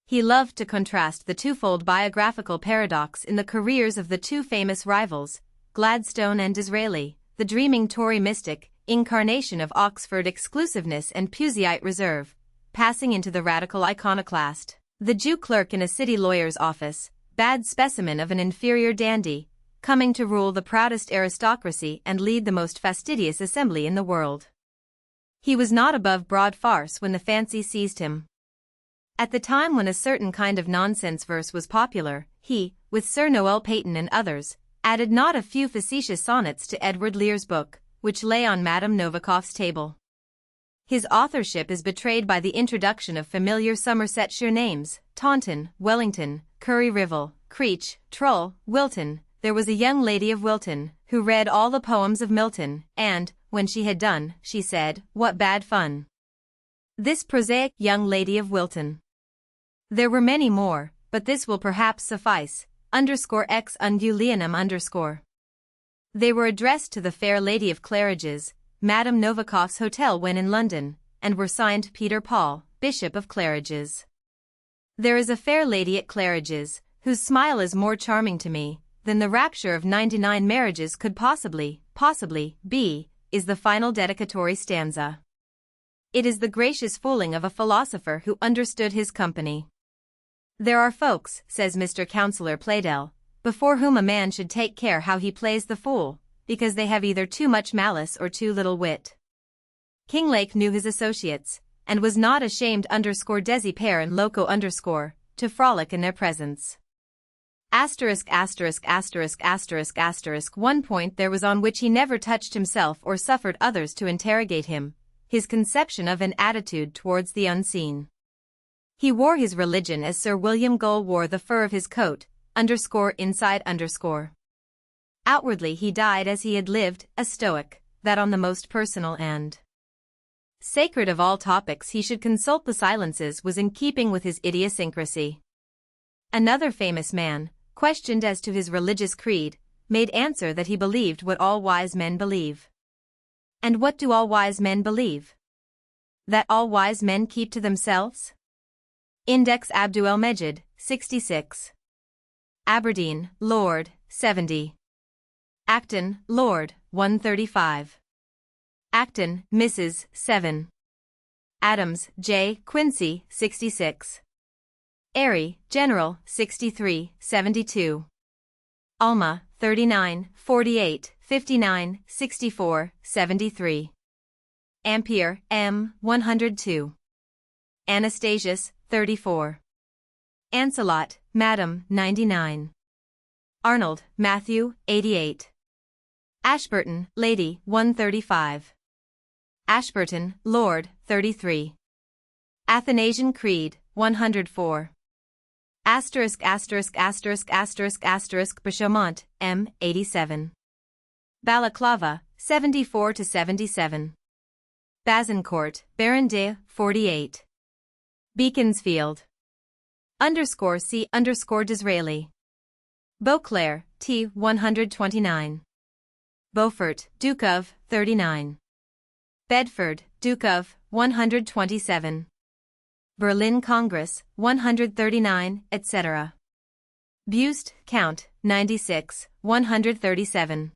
He loved to contrast the twofold biographical paradox in the careers of the two famous rivals, Gladstone and Disraeli, the dreaming Tory mystic, incarnation of Oxford exclusiveness and Puseyite reserve, passing into the radical iconoclast, the Jew clerk in a city lawyer's office, bad specimen of an inferior dandy, coming to rule the proudest aristocracy and lead the most fastidious assembly in the world. He was not above broad farce when the fancy seized him. At the time when a certain kind of nonsense verse was popular, he, with Sir Noel Paton and others, added not a few facetious sonnets to Edward Lear's book, which lay on Madame Novikoff's table. His authorship is betrayed by the introduction of familiar Somersetshire names, Taunton, Wellington, Curry Rivel, Creech, Trull, Wilton. There was a young lady of Wilton, who read all the poems of Milton, and, when she had done, she said, "What bad fun!" This prosaic young lady of Wilton. There were many more, but this will perhaps suffice, _ex ungue Leonum_. They were addressed to the fair lady of Claridge's, Madame Novikoff's hotel when in London, and were signed Peter Paul, Bishop of Claridge's. There is a fair lady at Claridge's, whose smile is more charming to me than the rapture of 99 marriages could possibly be, is the final dedicatory stanza. It is the gracious fooling of a philosopher who understood his company. "There are folks," says Mr. Councillor Playdell, before whom a man should take care how he plays the fool, because they have either too much malice or too little wit. Kinglake knew his associates, and was not ashamed _desi pair and loco to frolic in their presence. One point there was on which he never touched himself or suffered others to interrogate him, his conception of an attitude towards the unseen. He wore his religion as Sir William Gull wore the fur of his coat, inside. Outwardly he died as he had lived, a stoic, that on the most personal and sacred of all topics he should consult the silences was in keeping with his idiosyncrasy. Another famous man, questioned as to his religious creed, made answer that he believed what all wise men believe. And what do all wise men believe? That all wise men keep to themselves? Index Abdul Mejid, 66. Aberdeen, Lord, 70. Acton, Lord, 135. Acton, Mrs., 7. Adams, J. Quincy, 66. Airy, General, 63, 72. Alma, 39, 48, 59, 64, 73. Ampere, M., 102. Anastasius, 34. Ancelot, Madam, 99. Arnold, Matthew, 88. Ashburton, Lady, 135. Ashburton, Lord, 33. Athanasian Creed, 104. Beauchamont, M., 87. Balaclava, 74-77. Bazincourt, Baron de, 48. Beaconsfield. C _Disraeli. Beauclair, T. 129. Beaufort, Duke of, 39. Bedford, Duke of, 127. Berlin Congress, 139, etc. Buste, Count, 96, 137.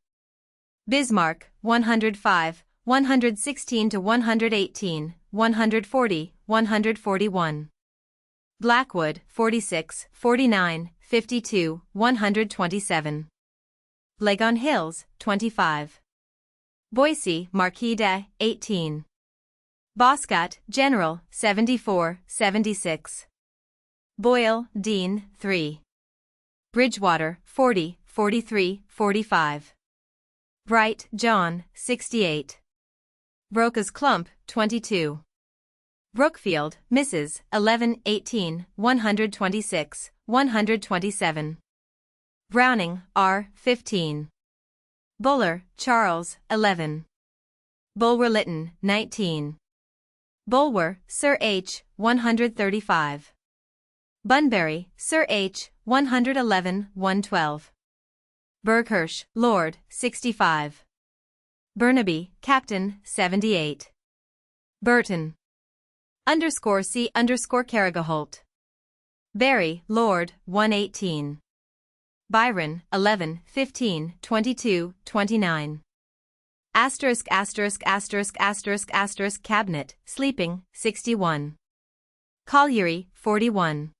Bismarck, 105, 116-118, 140, 141. Blackwood, 46, 49, 52, 127. Legon Hills, 25. Boise, Marquis de, 18. Boscott, General, 74, 76. Boyle, Dean, 3. Bridgewater, 40, 43, 45. Bright, John, 68. Broca's Clump, 22. Brookfield, Mrs., 11, 18, 126, 127. Browning, R., 15. Buller, Charles, 11. Bulwer Lytton, 19. Bulwer, Sir H., 135. Bunbury, Sir H., 111, 112. Burghurst, Lord, 65. Burnaby, Captain, 78. Burton. C _Carrigaholt. Barry, Lord, 118. Byron, 11, 15, 22, 29. Cabinet, sleeping, 61. Colliery, 41.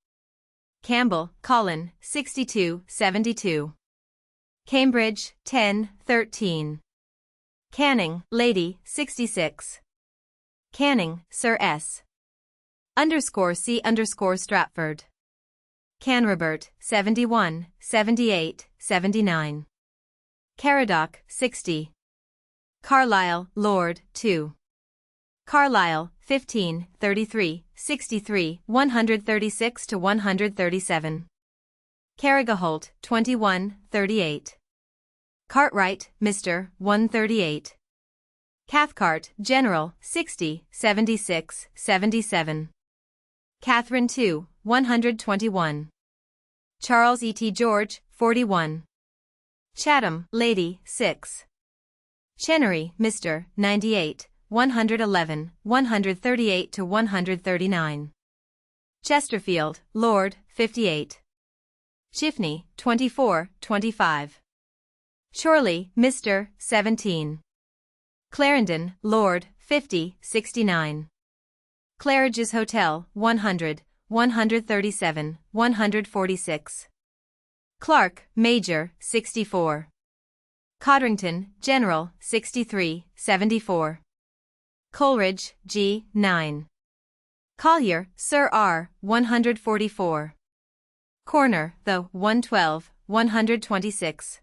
Campbell, Colin, 62, 72. Cambridge, 10, 13. Canning, Lady, 66. Canning, Sir S. C _Stratford. Canrobert, 71, 78, 79. Caradoc, 60. Carlisle, Lord, 2. Carlisle, 15, 33, 63, 136-137. Carrigaholt, 21, 38. Cartwright, Mr., 138. Cathcart, General, 60, 76, 77. Catherine, 2, 121. Charles E. T. George, 41. Chatham, Lady, 6. Chenery, Mr., 98, 111, 138-139. Chesterfield, Lord, 58. Chifney, 24, 25. Chorley, Mr., 17. Clarendon, Lord, 50, 69. Claridge's Hotel, 100, 137, 146. Clark, Major, 64. Codrington, General, 63, 74. Coleridge, G. 9. Collier, Sir R. 144. Corner, the 112, 126.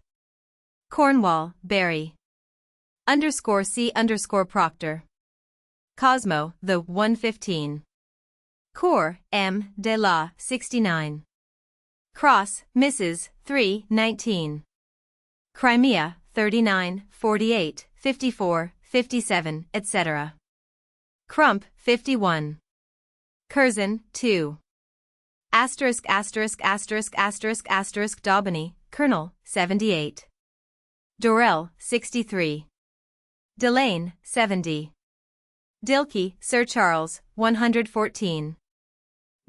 Cornwall, Barry. _C Proctor. Cosmo, the 115. Cour, M. de la, 69. Cross, Mrs. 3, 19. Crimea, 39, 48, 54, 57, etc. Crump, 51. Curzon, 2. Daubeny, Colonel, 78. Dorell, 63. Delane, 70. Dilke, Sir Charles, 114.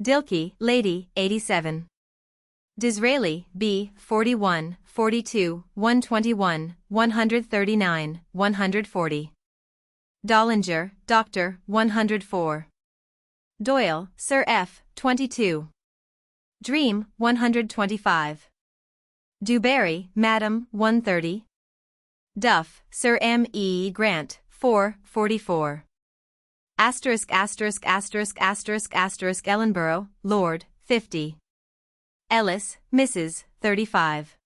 Dilke, Lady, 87. Disraeli, B. 41, 42, 121, 139, 140. Dollinger, Dr. 104. Doyle, Sir F. 22. Dream, 125. Dewberry, Madam, 130. Duff, Sir M. E. Grant, 4, 44. Ellenborough, Lord, 50. Ellis, Mrs., 35.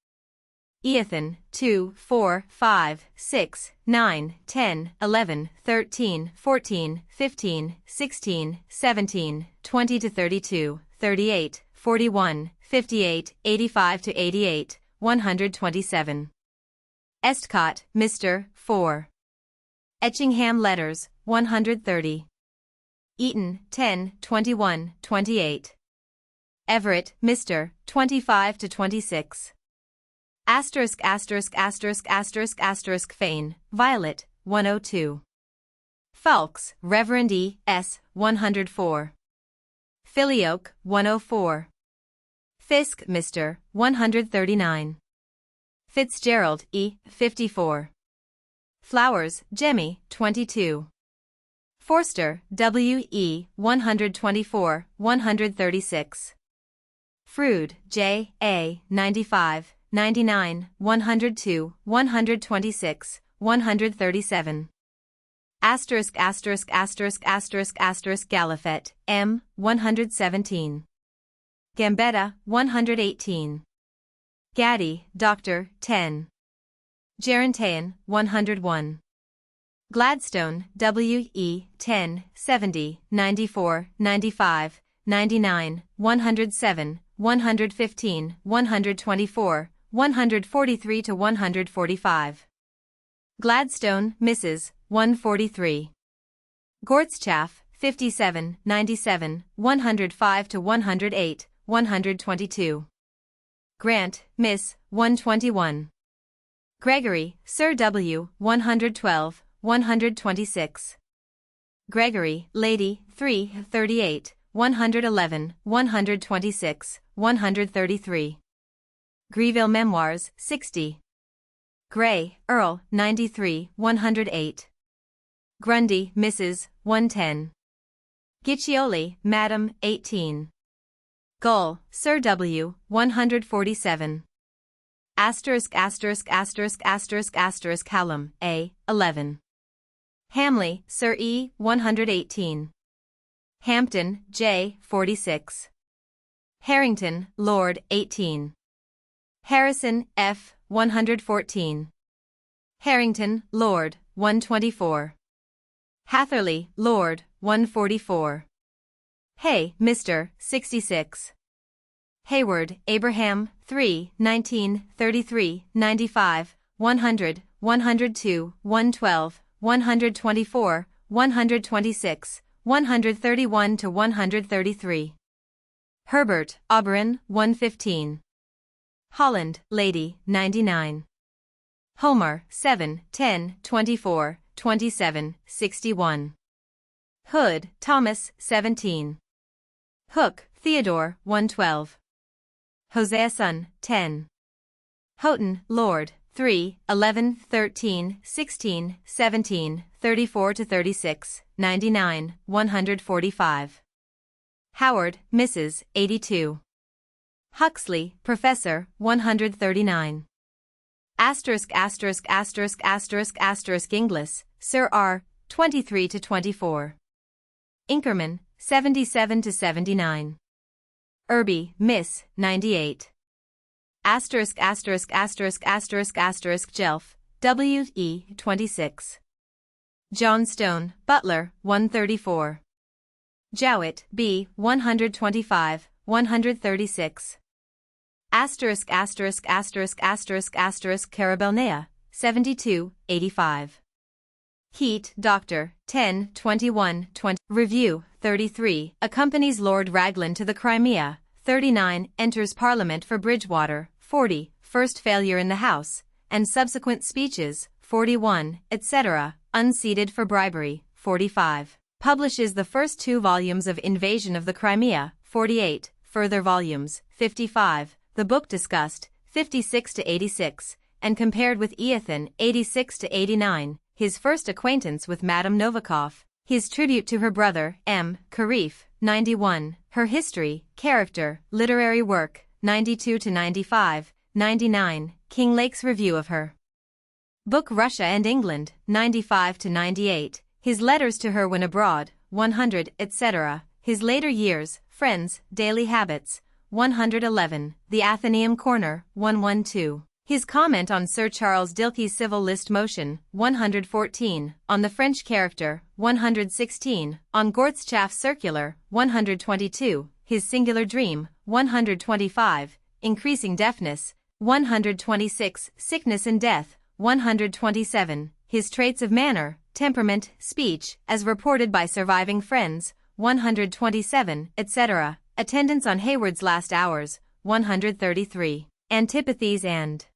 Eothen, 2, 4, 5, 6, 9, 10, 11, 13, 14, 15, 16, 17, 20 to 32, 38, 41, 58, 85 to 88, 127. Estcott, Mr., 4. Etchingham Letters, 130. Eaton, 10, 21, 28. Everett, Mr., 25 to 26. Fane, Violet, 102. Falks, Reverend E. S., 104. Filioque, 104. Fisk, Mr., 139. Fitzgerald, E., 54. Flowers, Jemmy, 22. Forster, W. E., 124, 136. Froude, J. A., 95, 99, 102, 126, 137. Galifet, M., 117. Gambetta, 118. Gaddy, Dr., 10. Gerontean, 101. Gladstone, W. E., 10, 70, 94, 95, 99, 107, 115, 124, 143 to 145. Gladstone, Mrs., 143. Gortschaff, 57, 97, 105 to 108, 122. Grant, Miss, 121. Gregory, Sir W., 112, 126. Gregory, Lady, 3, 38, 111, 126, 133. Greville Memoirs, 60. Gray, Earl, 93, 108. Grundy, Mrs., 110. Giccioli, Madam, 18. Gull, Sir W., 147. Hallam, A, 11. Hamley, Sir E., 118. Hampton, J., 46. Harrington, Lord, 18. Harrison, F., 114. Harrington, Lord, 124. Hatherley, Lord, 144. Hay, Mr., 66. Hayward, Abraham, 3, 19, 33, 95, 100, 102, 112, 124, 126, 131 to 133. Herbert, Auberon, 115. Holland, Lady, 99. Homer, 7, 10, 24, 27, 61. Hood, Thomas, 17. Hook, Theodore, 112. Hosea Son, 10. Houghton, Lord, 3, 11, 13, 16, 17, 34 to 36, 99, 145. Howard, Mrs., 82. Huxley, Professor, 139. ******* Inglis, Sir R., 23-24. Inkerman, 77-79. Irby, Miss, 98. ********** W. E. 26. Johnstone, Butler, 134. Jowett, B. 125, 136. ******** Carabelnea, 72, 85. Heat, Dr., 10, 21, 20. Review, 33. Accompanies Lord Raglan to the Crimea, 39. Enters Parliament for Bridgewater, 40. First failure in the House, and subsequent speeches, 41, etc. Unseated for bribery, 45. Publishes the first 2 volumes of Invasion of the Crimea, 48. Further volumes, 55. The book discussed, 56-86, and compared with Eothen, 86-89. His first acquaintance with Madame Novikov. His tribute to her brother, M. Karif, 91. Her history, character, literary work, 92-95, 99. Kinglake's review of her book Russia and England, 95-98. His letters to her when abroad, 100, etc. His later years, Friends, Daily Habits, 111. The Athenaeum Corner, 112. His comment on Sir Charles Dilke's civil list motion, 114, on the French character, 116, on Gortschaft's circular, 122, his singular dream, 125, increasing deafness, 126, sickness and death, 127, his traits of manner, temperament, speech, as reported by surviving friends, 127, etc., attendance on Hayward's last hours, 133, antipathies and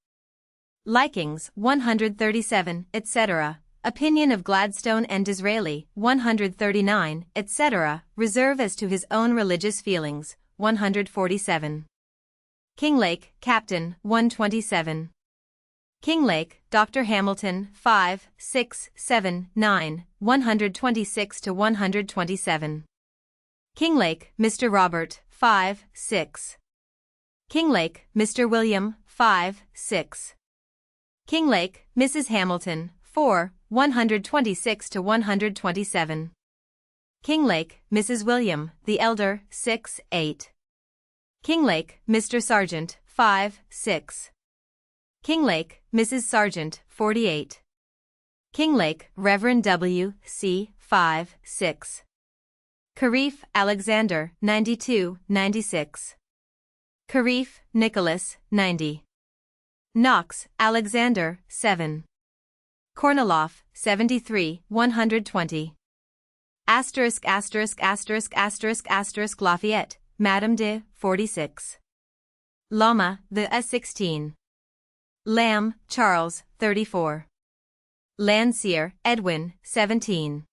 likings, 137, etc. Opinion of Gladstone and Disraeli, 139, etc. Reserve as to his own religious feelings, 147. Kinglake, Captain, 127. Kinglake, Dr. Hamilton, 5, 6, 7, 9, 126-127. Kinglake, Mr. Robert, 5, 6. Kinglake, Mr. William, 5, 6. Kinglake, Mrs. Hamilton, 4, 126-127. Kinglake, Mrs. William, the elder, 6, 8. Kinglake, Mr. Sargent, 5, 6. Kinglake, Mrs. Sargent, 48. Kinglake, Reverend W. C. 5, 6. Karif, Alexander, 92, 96. Karif, Nicholas, 90. Knox, Alexander, 7. Kornilov, 73, 120. ******** Lafayette, Madame de, 46. Loma, the A16. Lamb, Charles, 34. Landseer, Edwin, 17.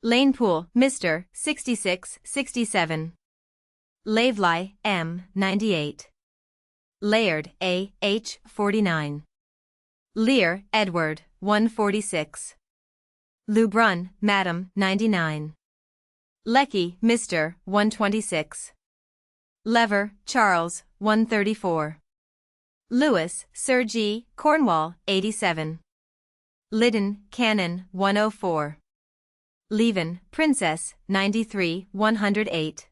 Lanepool, Mr., 66, 67. Laveley, M., 98. Laird, A. H., 49. Lear, Edward, 146. Lebrun, Madam, 99. Lecky, Mr., 126. Lever, Charles, 134. Lewis, Sir G., Cornwall, 87. Liddon, Canon, 104. Leven, Princess, 93, 108.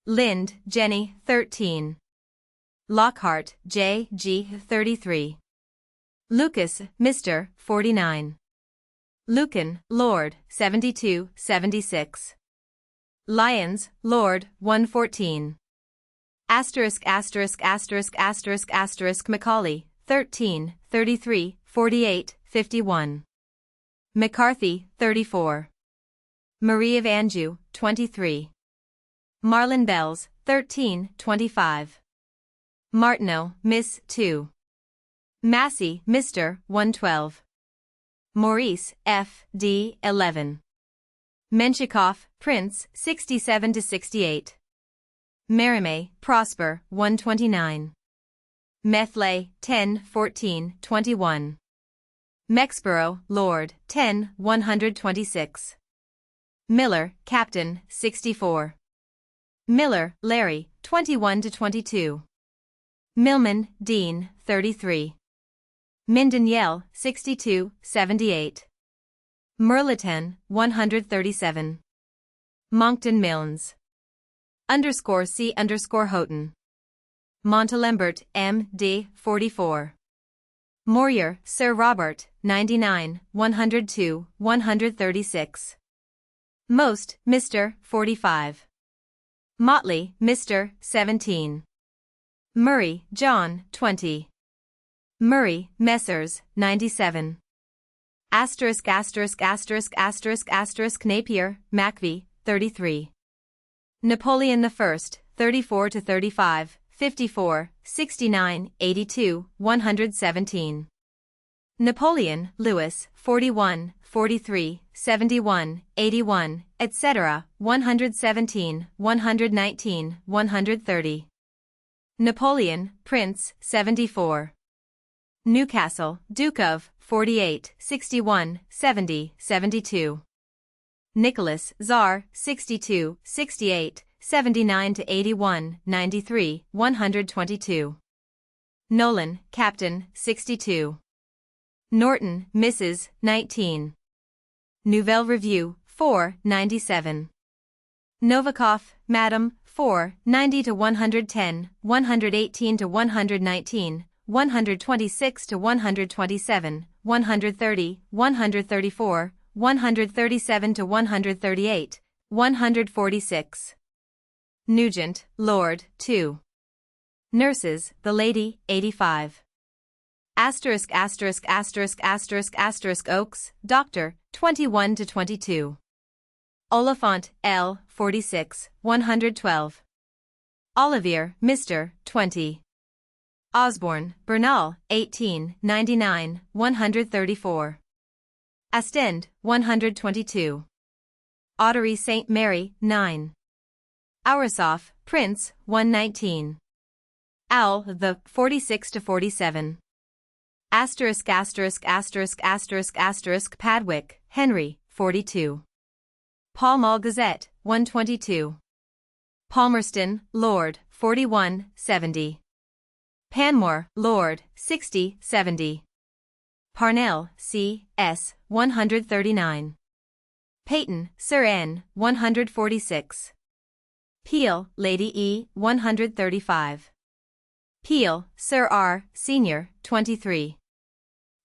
Lind, Jenny, 13. Lockhart, J. G., 33. Lucas, Mr., 49. Lucan, Lord, 72, 76. Lyons, Lord, 114. Macaulay, 13, 33, 48, 51. McCarthy, 34. Marie of Anjou, 23. Marlin Bells, 13, 25. Martineau, Miss, 2. Massey, Mr., 112. Maurice, F. D., 11. Menshikov, Prince, 67-68. Merimee, Prosper, 129. Methley, 10, 14, 21. Mexborough, Lord, 10, 126. Miller, Captain, 64. Miller, Larry, 21 to 22. Millman, Dean, 33. Min Danielle, 62, 78. Merleton, 137. Moncton Milnes. _C_Houghton. Montalembert, M. D., 44. Moyer, Sir Robert, 99, 102, 136. Most, Mr., 45. Motley, Mr., 17. Murray, John, 20. Murray, Messrs., 97. ******* Napier, Macvie, 33. Napoleon I, 34 to 35, 54, 69, 82, 117. Napoleon, Louis, 41, 43, 71, 81, etc., 117, 119, 130. Napoleon, Prince, 74. Newcastle, Duke of, 48, 61, 70, 72. Nicholas, Tsar, 62, 68, 79 to 81, 93, 122. Nolan, Captain, 62. Norton, Mrs., 19. Nouvelle Review, 4, 97. Novikov, Madam, 4, 90 to 110, 118 to 119, 126 to 127, 130, 134, 137 to 138, 146. Nugent, Lord, 2. Nurses, The Lady, 85. Oakes, Doctor, 21 to 22. Oliphant, L., 46, 112. Olivier, Mr., 20. Osborne, Bernal, 18, 99, 134. Astend, 122. Ottery St. Mary, 9. Aurasov, Prince, 119. Owl, the, 46 to 47. Padwick, Henry, 42. Pall Mall Gazette, 122. Palmerston, Lord, 41, 70. Panmure, Lord, 60, 70. Parnell, C. S., 139. Peyton, Sir N., 146. Peel, Lady E., 135. Peel, Sir R., Sr., 23.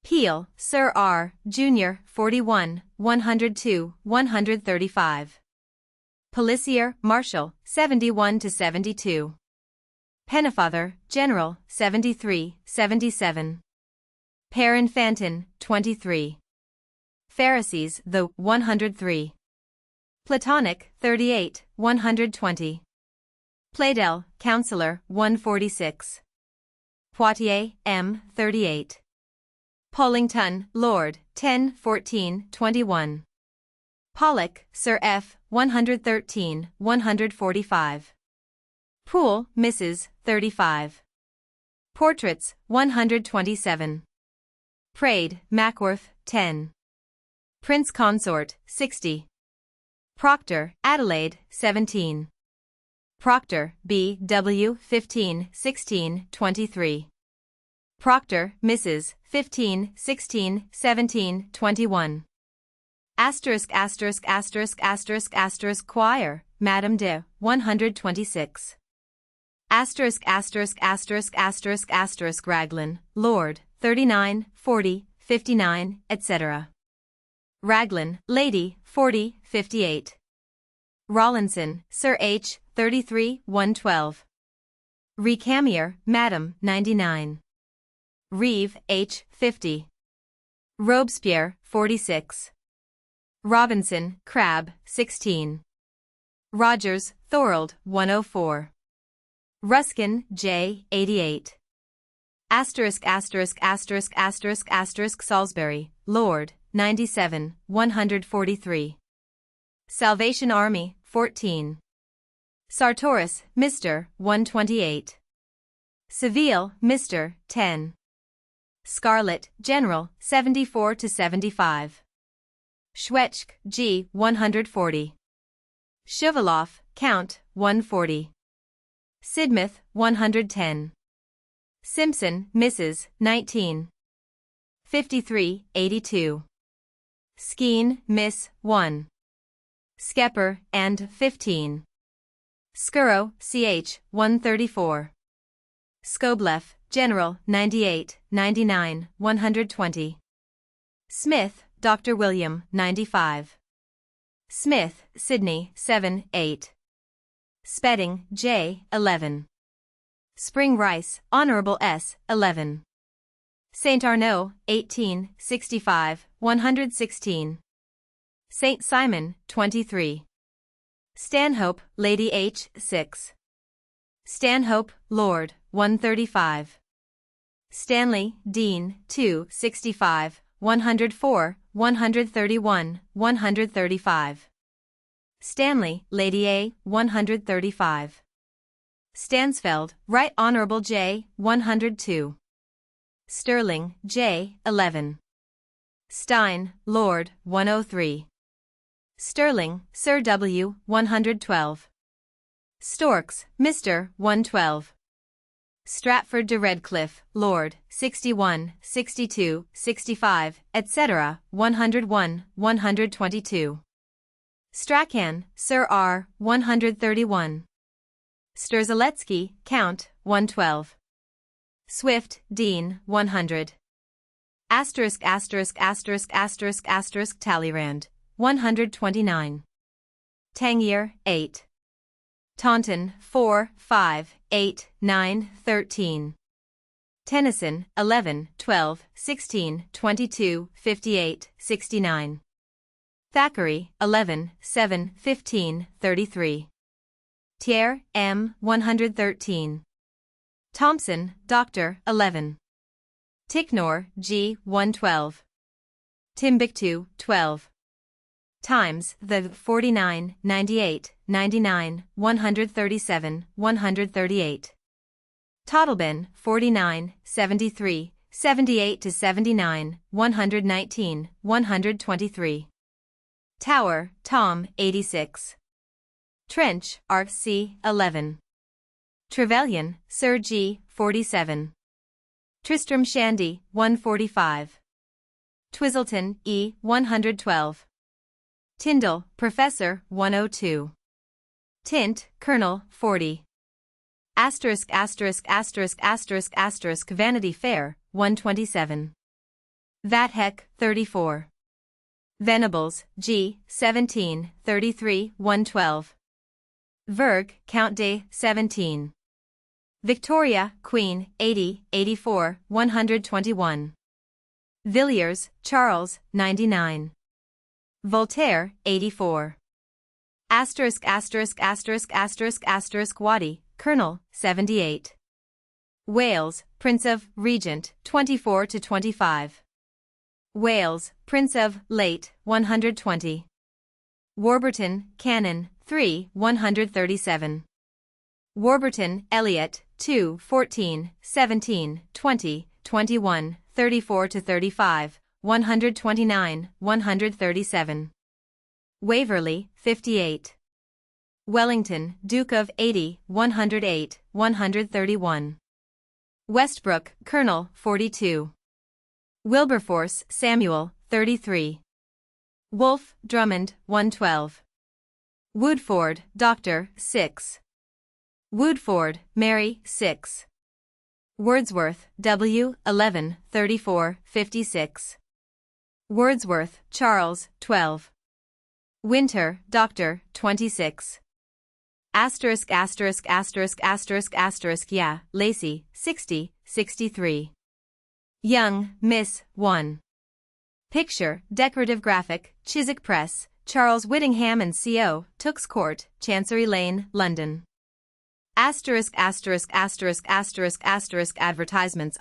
Peel, Sir R., Jr., 41, 102, 135. Pelissier, Marshal, 71 to 72. Pennefather, General, 73, 77. Perrin Fantin, 23. Pharisees, the, 103. Platonic, 38, 120. Playdell, Councillor, 146. Poitiers, M., 38. Pollington, Lord, 10, 14, 21. Pollock, Sir F., 113, 145. Poole, Mrs., 35. Portraits, 127. Praed, Mackworth, 10. Prince Consort, 60. Proctor, Adelaide, 17. Proctor, B. W., 15, 16, 23. Proctor, Mrs., 15, 16, 17, 21. Choir, Madame de, 126. Raglan, Lord, 39, 40, 59, etc. Raglan, Lady, 40, 58. Rawlinson, Sir H., 33, 112. Recamier, Madam, 99. Reeve, H., 50. Robespierre, 46. Robinson, Crabbe, 16. Rogers, Thorold, 104. Ruskin, J., 88. Salisbury, Lord, 97, 143. Salvation Army, 14. Sartoris, Mr., 128. Seville, Mr., 10. Scarlett, General, 74 to 75. Schwetschk, G., 140. Shuvalov, Count, 140. Sidmouth, 110. Simpson, Mrs., 19. 53, 82. Skeen, Miss, 1. Skepper, and 15. Skuro, ch, 134. Skobleff, General, 98, 99, 120. Smith, Dr. William, 95. Smith, Sydney, 7, 8. Spedding, J, 11. Spring Rice, Honorable S, 11. St. Arnaud, 18, 65, 116. St. Simon, 23. Stanhope, Lady H, 6. Stanhope, Lord, 135. Stanley, Dean, 2, 65, 104, 131, 135. Stanley, Lady A, 135. Stansfeld, Right Honorable J, 102. Sterling, J, 11. Stein, Lord, 103. Sterling, Sir W, 112. Storks, Mr., 112. Stratford de Redcliffe, Lord, 61, 62, 65, etc., 101, 122. Strachan, Sir R, 131. Strzaletsky, Count, 112. Swift, Dean, 100. Talleyrand, 129. Tangier, 8. Taunton, 4, 5, 8, 9, 13. Tennyson, 11, 12, 16, 22, 58, 69. Thackeray, 11, 7, 15, 33. Thiers, M., 113. Thompson, Dr., 11. Ticknor, G., 112. Timbuktu, 12. Times, the 49, 98, 99, 137, 138. Tottleben, 49, 73, 78 to 79, 119, 123. Tower, Tom, 86. Trench, R. C., 11. Trevelyan, Sir G., 47. Tristram Shandy, 145. Twiselton, E., 112. Tyndall, Professor, 102. Tint, Colonel, 40. Vanity Fair, 127. Vathek, 34. Venables, G., 17, 33, 112. Verg, Count de, 17. Victoria, Queen, 80, 84, 121. Villiers, Charles, 99. Voltaire, 84. Waddy, Colonel, 78. Wales, Prince of, Regent, 24 to 25. Wales, Prince of, late, 120. Warburton, Canon, 3, 137. Warburton, Eliot, 2, 14, 17, 20, 21, 34 to 35, 129, 137. Waverley, 58. Wellington, Duke of 80, 108, 131. Westbrook, Colonel, 42. Wilberforce, Samuel, 33. Wolfe, Drummond, 112. Woodford, Dr., 6. Woodford, Mary, 6. Wordsworth, W., 11, 34, 56. Wordsworth, Charles, 12. Winter, Dr., 26. Yeah, Lacey, 60, 63. Young, Miss, 1. Picture, Decorative Graphic, Chiswick Press, Charles Whittingham and Co., Tooks Court, Chancery Lane, London. Advertisements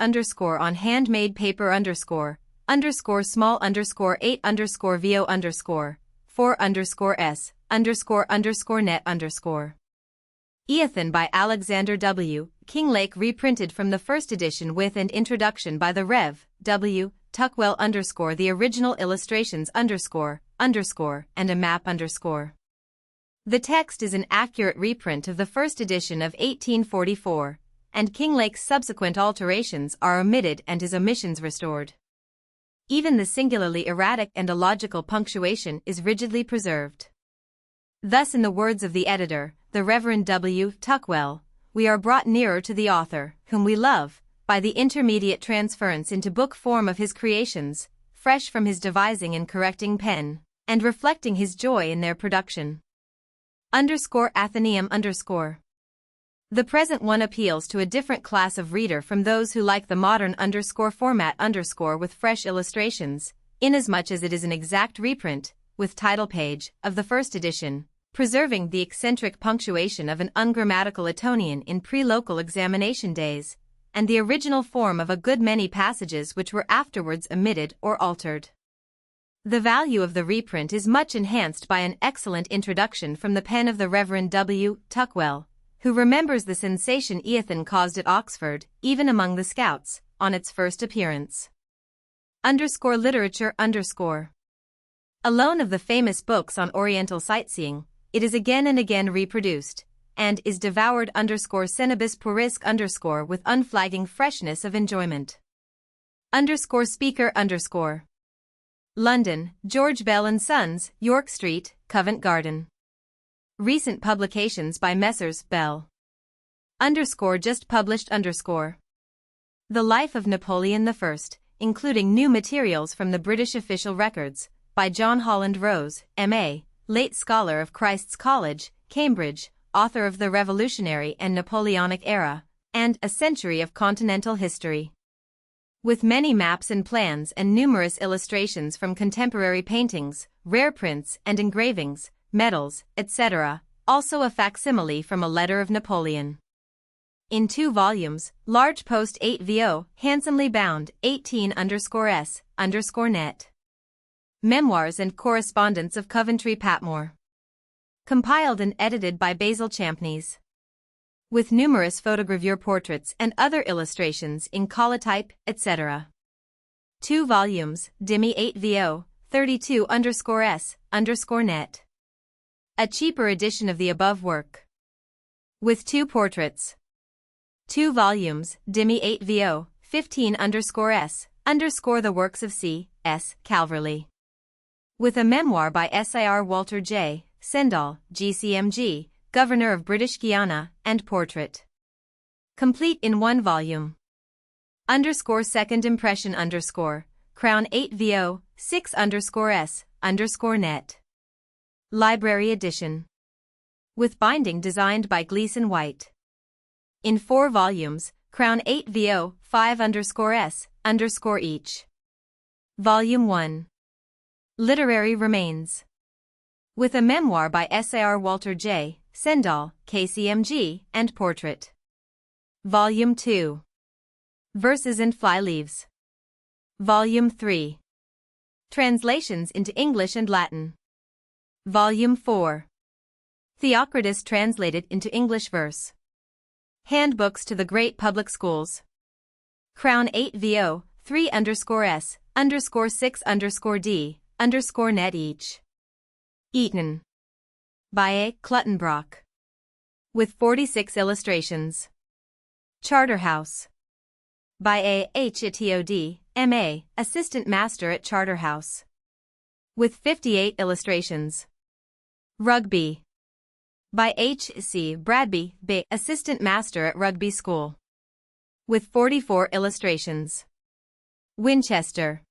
on handmade paper small 8 vo 4 s net Eothen by Alexander W. Kinglake reprinted from the first edition with an introduction by the Rev. W. Tuckwell the original illustrations and a map The text is an accurate reprint of the first edition of 1844, and Kinglake's subsequent alterations are omitted and his omissions restored. Even the singularly erratic and illogical punctuation is rigidly preserved. Thus, in the words of the editor, the Reverend W. Tuckwell, we are brought nearer to the author, whom we love, by the intermediate transference into book form of his creations, fresh from his devising and correcting pen, and reflecting his joy in their production. Athenaeum _. The present one appeals to a different class of reader from those who like the modern format with fresh illustrations, inasmuch as it is an exact reprint, with title page, of the first edition, preserving the eccentric punctuation of an ungrammatical Etonian in pre-local examination days, and the original form of a good many passages which were afterwards omitted or altered. The value of the reprint is much enhanced by an excellent introduction from the pen of the Reverend W. Tuckwell, who remembers the sensation Eothen caused at Oxford, even among the Scouts, on its first appearance. Literature _. Alone of the famous books on Oriental sightseeing, it is again and again reproduced, and is devoured cenobis purisque with unflagging freshness of enjoyment. Speaker _. London, George Bell and Sons, York Street, Covent Garden. Recent publications by Messrs. Bell. Just published _. The Life of Napoleon I, including new materials from the British official records, by John Holland Rose, M.A., late Scholar of Christ's College, Cambridge, author of The Revolutionary and Napoleonic Era, and A Century of Continental History. With many maps and plans and numerous illustrations from contemporary paintings, rare prints and engravings, medals, etc., also a facsimile from a letter of Napoleon. In 2 volumes, large post 8 vo, handsomely bound, 18_s_net. Memoirs and Correspondence of Coventry Patmore. Compiled and edited by Basil Champneys. With numerous photogravure portraits and other illustrations in collotype, etc. 2 volumes, Dimi 8 vo, 32_s_net. A cheaper edition of the above work. With 2 portraits. 2 volumes, Dimi 8 vo, 15_s_, the works of C. S. Calverley. With a memoir by Sir Walter J. Sendall, GCMG, Governor of British Guiana, and portrait. Complete in 1 volume. Second impression Crown 8 vo, 6_s_net. Library edition. With binding designed by Gleason White. In 4 volumes, Crown 8 vo, 5_s_ each. Volume 1. Literary Remains. With a memoir by Sir Walter J. Sendall, KCMG, and portrait. Volume 2. Verses and Flyleaves. Volume 3. Translations into English and Latin. Volume 4. Theocritus translated into English verse. Handbooks to the Great Public Schools. Crown 8 vo, 3_s, _6_d, _net each. Eton. By A. Cluttonbrock. With 46 illustrations. Charterhouse. By A. H. Etiod, M.A., Assistant Master at Charterhouse. With 58 illustrations. Rugby. By H. C. Bradby, B., Assistant Master at Rugby School. With 44 illustrations. Winchester.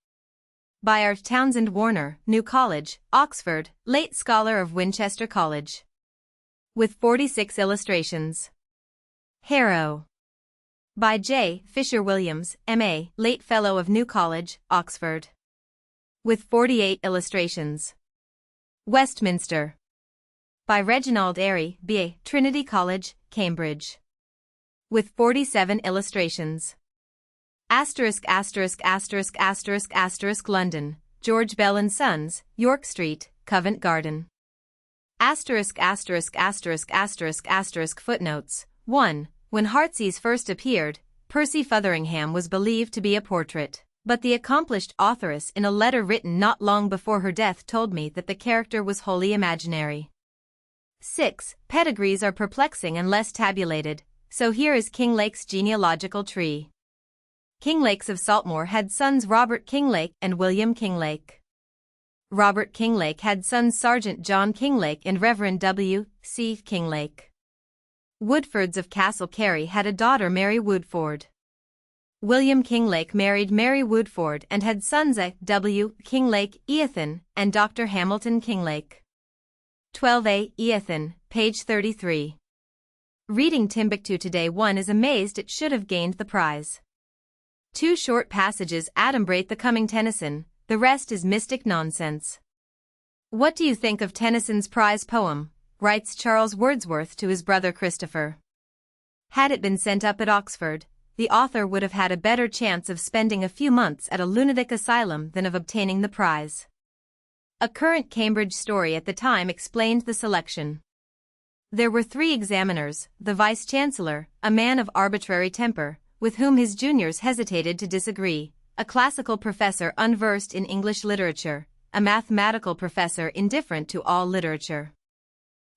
By R. Townsend Warner, New College, Oxford, late Scholar of Winchester College. With 46 illustrations. Harrow. By J. Fisher Williams, M.A., late Fellow of New College, Oxford. With 48 illustrations. Westminster. By Reginald Airy, B.A., Trinity College, Cambridge. With 47 illustrations. London, George Bell and Sons, York Street, Covent Garden. Footnotes. 1. When Heartsease first appeared, Percy Fotheringham was believed to be a portrait, but the accomplished authoress in a letter written not long before her death told me that the character was wholly imaginary. 6. Pedigrees are perplexing and less tabulated, so here is Kinglake's genealogical tree. Kinglakes of Saltmore had sons Robert Kinglake and William Kinglake. Robert Kinglake had sons Sergeant John Kinglake and Reverend W. C. Kinglake. Woodfords of Castle Carey had a daughter Mary Woodford. William Kinglake married Mary Woodford and had sons A. W. Kinglake, Ethan, and Dr. Hamilton Kinglake. 12a. Ethan, page 33. Reading Timbuktu today one is amazed it should have gained the prize. Two short passages adumbrate the coming Tennyson, the rest is mystic nonsense. What do you think of Tennyson's prize poem? Writes Charles Wordsworth to his brother Christopher. Had it been sent up at Oxford, the author would have had a better chance of spending a few months at a lunatic asylum than of obtaining the prize. A current Cambridge story at the time explained the selection. There were 3 examiners, the vice-chancellor, a man of arbitrary temper, with whom his juniors hesitated to disagree, a classical professor unversed in English literature, a mathematical professor indifferent to all literature.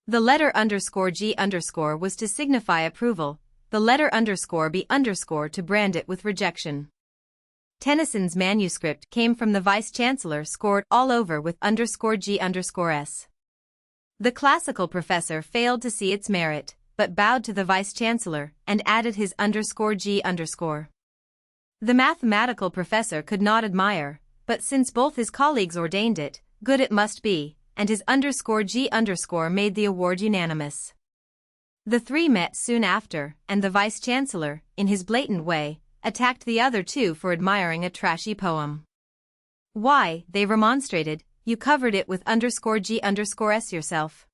The letter _G_ was to signify approval, the letter _B_ to brand it with rejection. Tennyson's manuscript came from the vice-chancellor scored all over with _G_S. The classical professor failed to see its merit, but bowed to the vice-chancellor and added his _G_. The mathematical professor could not admire, but since both his colleagues ordained it, good it must be, and his _G_ made the award unanimous. The 3 met soon after, and the vice-chancellor, in his blatant way, attacked the other 2 for admiring a trashy poem. Why, they remonstrated, you covered it with _G_S yourself.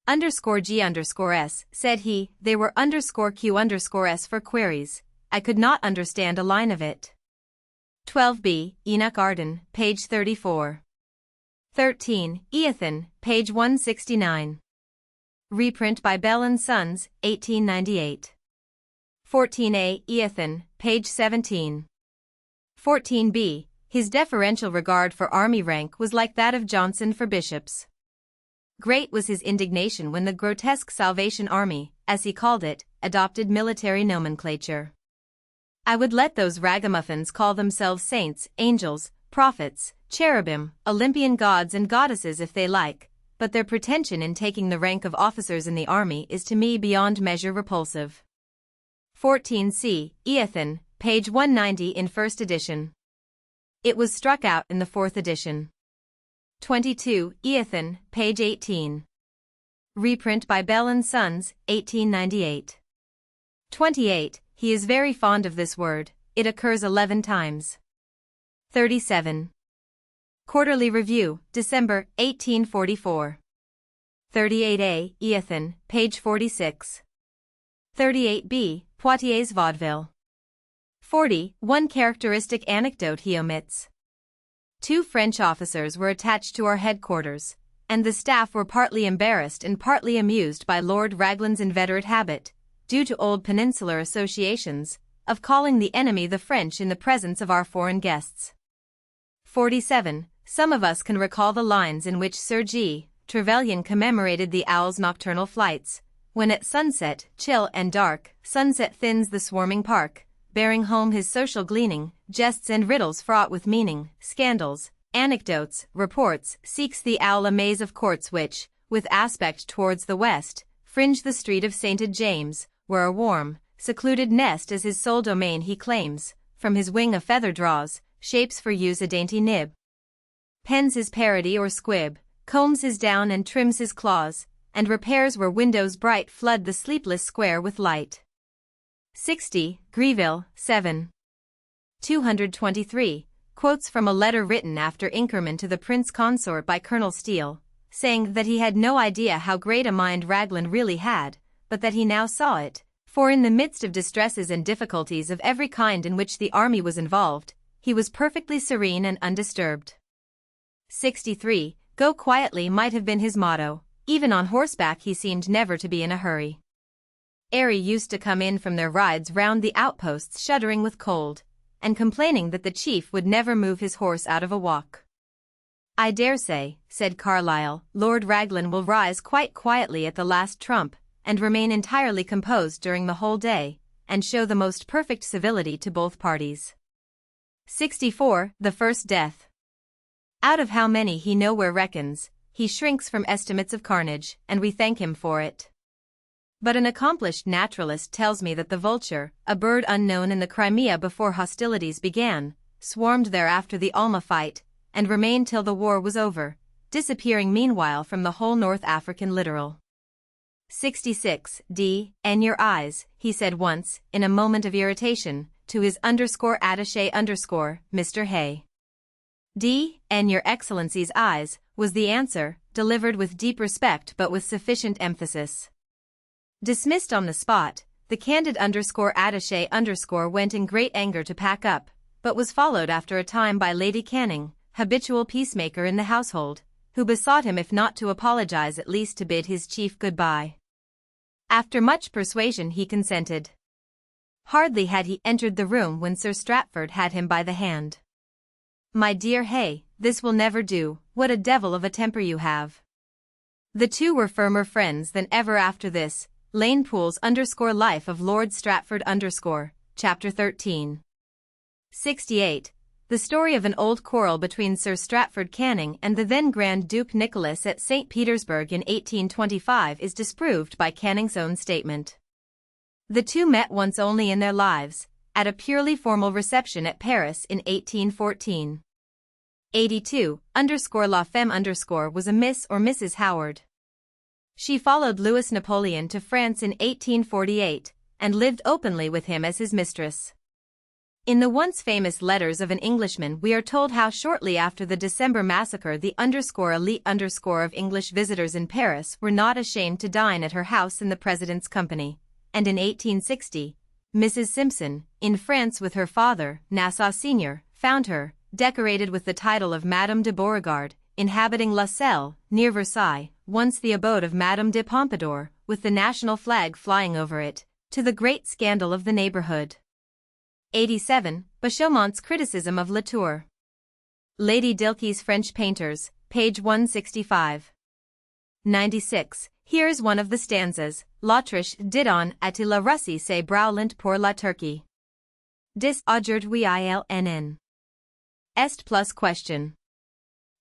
_G_S, said he, they were _Q_S for queries, I could not understand a line of it. 12b. Enoch Arden, page 34. 13. Ethan, page 169. Reprint by Bell & Sons, 1898. 14a. Ethan, page 17. 14b. His deferential regard for army rank was like that of Johnson for bishops. Great was his indignation when the grotesque Salvation Army, as he called it, adopted military nomenclature. I would let those ragamuffins call themselves saints, angels, prophets, cherubim, Olympian gods and goddesses if they like, but their pretension in taking the rank of officers in the army is to me beyond measure repulsive. 14c. Ethan, page 190 in first edition. It was struck out in the 4th edition. 22. Ethan, page 18. Reprint by Bell & Sons, 1898. 28. He is very fond of this word, it occurs 11 times. 37. Quarterly Review, December, 1844. 38a. Ethan, page 46. 38b. Poitiers Vaudeville. 40. One characteristic anecdote he omits. 2 French officers were attached to our headquarters, and the staff were partly embarrassed and partly amused by Lord Raglan's inveterate habit, due to old peninsular associations, of calling the enemy the French in the presence of our foreign guests. 47. Some of us can recall the lines in which Sir G. Trevelyan commemorated the owl's nocturnal flights, when at sunset, chill and dark, sunset thins the swarming park, bearing home his social gleaning, jests and riddles fraught with meaning, scandals, anecdotes, reports, seeks the owl a maze of courts which, with aspect towards the west, fringe the street of Sainted James, where a warm, secluded nest as his sole domain he claims, from his wing a feather draws, shapes for use a dainty nib, pens his parody or squib, combs his down and trims his claws, and repairs where windows bright flood the sleepless square with light. 60. Greville, 7. 223. Quotes from a letter written after Inkerman to the Prince Consort by Colonel Steele, saying that he had no idea how great a mind Raglan really had, but that he now saw it, for in the midst of distresses and difficulties of every kind in which the army was involved, he was perfectly serene and undisturbed. 63. Go quietly might have been his motto, even on horseback he seemed never to be in a hurry. Airy used to come in from their rides round the outposts shuddering with cold, and complaining that the chief would never move his horse out of a walk. I dare say, said Carlyle, Lord Raglan will rise quite quietly at the last trump, and remain entirely composed during the whole day, and show the most perfect civility to both parties. 64. The first death. Out of how many he nowhere reckons, he shrinks from estimates of carnage, and we thank him for it. But an accomplished naturalist tells me that the vulture, a bird unknown in the Crimea before hostilities began, swarmed there after the Alma fight, and remained till the war was over, disappearing meanwhile from the whole North African littoral. 66. N your eyes, he said once, in a moment of irritation, to his _attaché_ Mr. Hay. N your Excellency's eyes, was the answer, delivered with deep respect but with sufficient emphasis. Dismissed on the spot, the candid _attaché_ went in great anger to pack up, but was followed after a time by Lady Canning, habitual peacemaker in the household, who besought him if not to apologize at least to bid his chief good-bye. After much persuasion he consented. Hardly had he entered the room when Sir Stratford had him by the hand. My dear Hay, this will never do, what a devil of a temper you have. The two were firmer friends than ever after this. Lane Poole's _life of Lord Stratford Chapter 13. 68. The story of an old quarrel between Sir Stratford Canning and the then Grand Duke Nicholas at St. Petersburg in 1825 is disproved by Canning's own statement. The two met once only in their lives, at a purely formal reception at Paris in 1814. 82. La Femme was a Miss or Mrs. Howard. She followed Louis Napoleon to France in 1848, and lived openly with him as his mistress. In the once famous Letters of an Englishman we are told how shortly after the December massacre the elite of English visitors in Paris were not ashamed to dine at her house in the President's company, and in 1860, Mrs. Simpson, in France with her father, Nassau Sr., found her, decorated with the title of Madame de Beauregard, inhabiting La Celle, near Versailles, once the abode of Madame de Pompadour, with the national flag flying over it, to the great scandal of the neighborhood. 87. Bachaumant's criticism of Latour. Lady Dilke's French Painters, page 165. 96. Here is one of the stanzas. L'Autriche dit on à la Russie c'est brûlant pour la Turquie. 10. Aujourd'hui ilnn. Est plus question.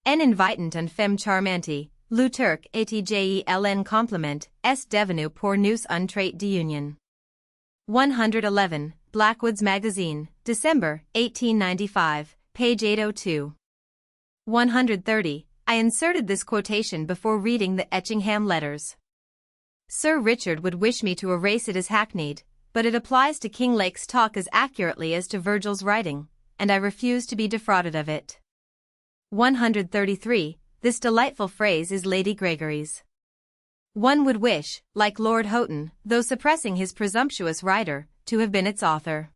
En invitant un femme charmante, le Turc atjeln compliment, est devenu pour nous un trait d'union. 111. Blackwood's Magazine, December, 1895, page 802. 130. I inserted this quotation before reading the Etchingham letters. Sir Richard would wish me to erase it as hackneyed, but it applies to Kinglake's talk as accurately as to Virgil's writing, and I refuse to be defrauded of it. 133. This delightful phrase is Lady Gregory's. One would wish, like Lord Houghton, though suppressing his presumptuous writer, to have been its author.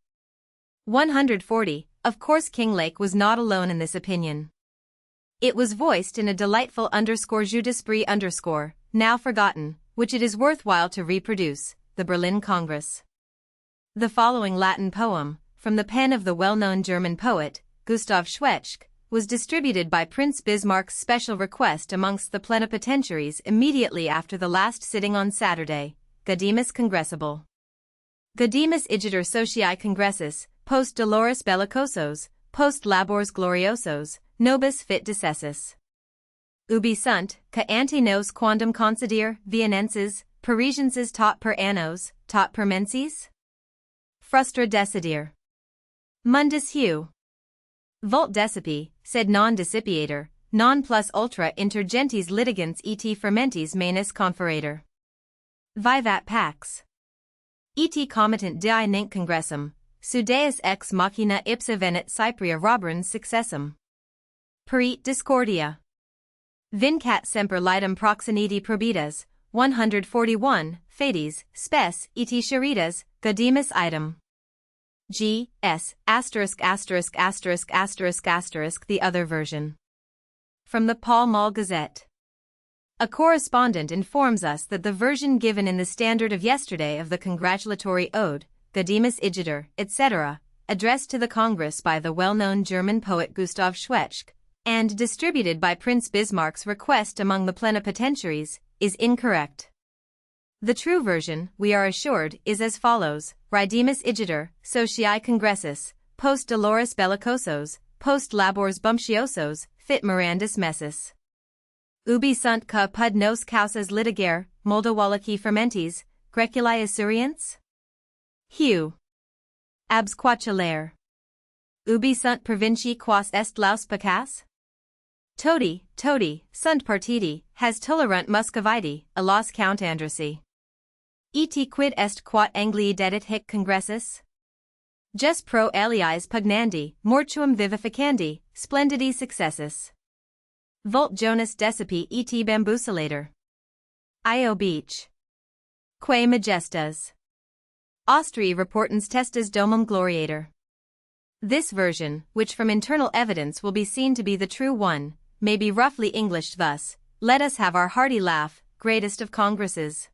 140. Of course Kinglake was not alone in this opinion. It was voiced in a delightful jeu d'esprit now forgotten, which it is worthwhile to reproduce, the Berlin Congress. The following Latin poem, from the pen of the well-known German poet, Gustav Schwetzke, was distributed by Prince Bismarck's special request amongst the plenipotentiaries immediately after the last sitting on Saturday, Gaudimus Congressable. Gaudimus igitur socii congressus, post dolores bellicosos, post labors gloriosos, nobis fit decessus. Ubi sunt, ca ante nos quandam concedere, Vienenses, Parisienses tot per annos, tot per menses? Frustra decidir. Mundus heu. Vult decipi, sed non decipiator, non plus ultra inter gentes litigants et fermentis manus conferator. Vivat pax. Et comitant die nunc congressum, sudeus ex machina ipsa venit Cypria roberans successum. Perit discordia. Vincat semper litem proxeniti probitas, 141, Fades, spes, et charitas, Gaudimus item. G. S. The other version. From the Pall Mall Gazette. A correspondent informs us that the version given in the Standard of yesterday of the congratulatory ode, Gaudimus igitur, etc., addressed to the Congress by the well-known German poet Gustav Schwetzke, and distributed by Prince Bismarck's request among the plenipotentiaries, is incorrect. The true version, we are assured, is as follows: Ridemus igitur, socii congressus, post dolores bellicosos, post labors bumptiosos, fit mirandus messis. Ubi sunt ca pud nos causas litigare, Moldawalaki fermentis, Greculi assurients? Heu. Abs quatulare. Ubi sunt provincii quas est laus pecas? Todi, sunt partidi, has tolerunt Muscoviti, a los Count Andrasi. Et quid est quod Anglii dedit hic congressus? Jus pro aliis pugnandi, mortuum vivificandi, splendidi successus. Volt Jonas decipi et bambusilator. Io beach. Quae majestas. Austrii reportans testas domum gloriator. This version, which from internal evidence will be seen to be the true one, may be roughly Englished thus: let us have our hearty laugh, greatest of congresses.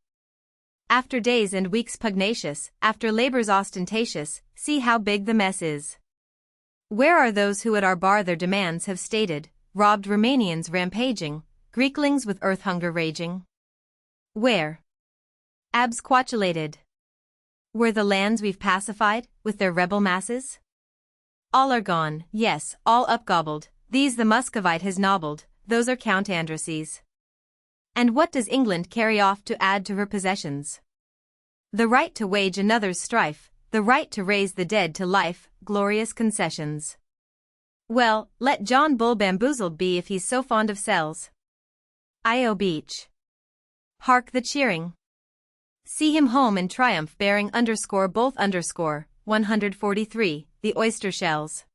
After days and weeks pugnacious, after labors ostentatious, see how big the mess is. Where are those who at our bar their demands have stated, robbed Romanians rampaging, Greeklings with earth hunger raging? Where? Abs quatulated. Were the lands we've pacified, with their rebel masses? All are gone, yes, all upgobbled, these the Muscovite has nobbled, those are Count Andrases. And what does England carry off to add to her possessions? The right to wage another's strife, the right to raise the dead to life, glorious concessions. Well, let John Bull bamboozled be if he's so fond of cells. Io beach. Hark the cheering. See him home in triumph bearing both 143, the oyster shells.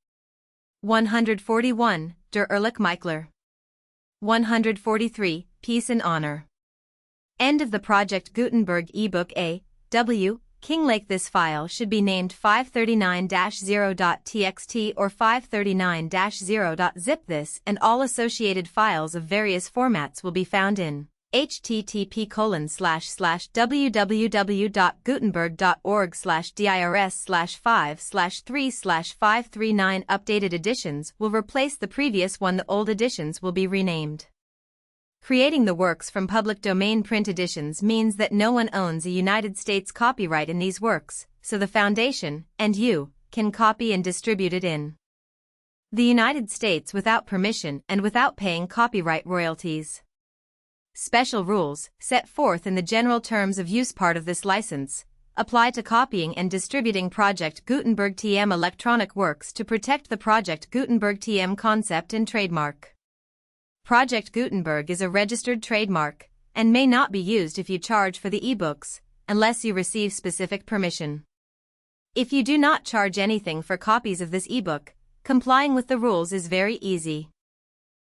141, der Ehrlich Michler. 143, Peace and Honor. End of the Project Gutenberg ebook A. W. Kinglake. This file should be named 539-0.txt or 539-0.zip. This and all associated files of various formats will be found in http://www.gutenberg.org/dirs/5/3/539. Updated editions will replace the previous one. The old editions will be renamed. Creating the works from public domain print editions means that no one owns a United States copyright in these works, so the Foundation, and you, can copy and distribute it in the United States without permission and without paying copyright royalties. Special rules, set forth in the general terms of use part of this license, apply to copying and distributing Project Gutenberg TM electronic works to protect the Project Gutenberg TM concept and trademark. Project Gutenberg is a registered trademark, and may not be used if you charge for the ebooks, unless you receive specific permission. If you do not charge anything for copies of this ebook, complying with the rules is very easy.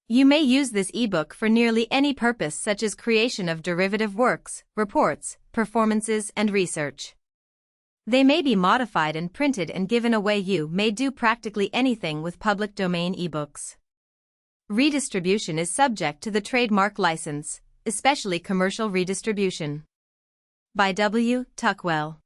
You may use this ebook for nearly any purpose, such as creation of derivative works, reports, performances, and research. They may be modified and printed and given away. You may do practically anything with public domain ebooks. Redistribution is subject to the trademark license, especially commercial redistribution. By W. Tuckwell.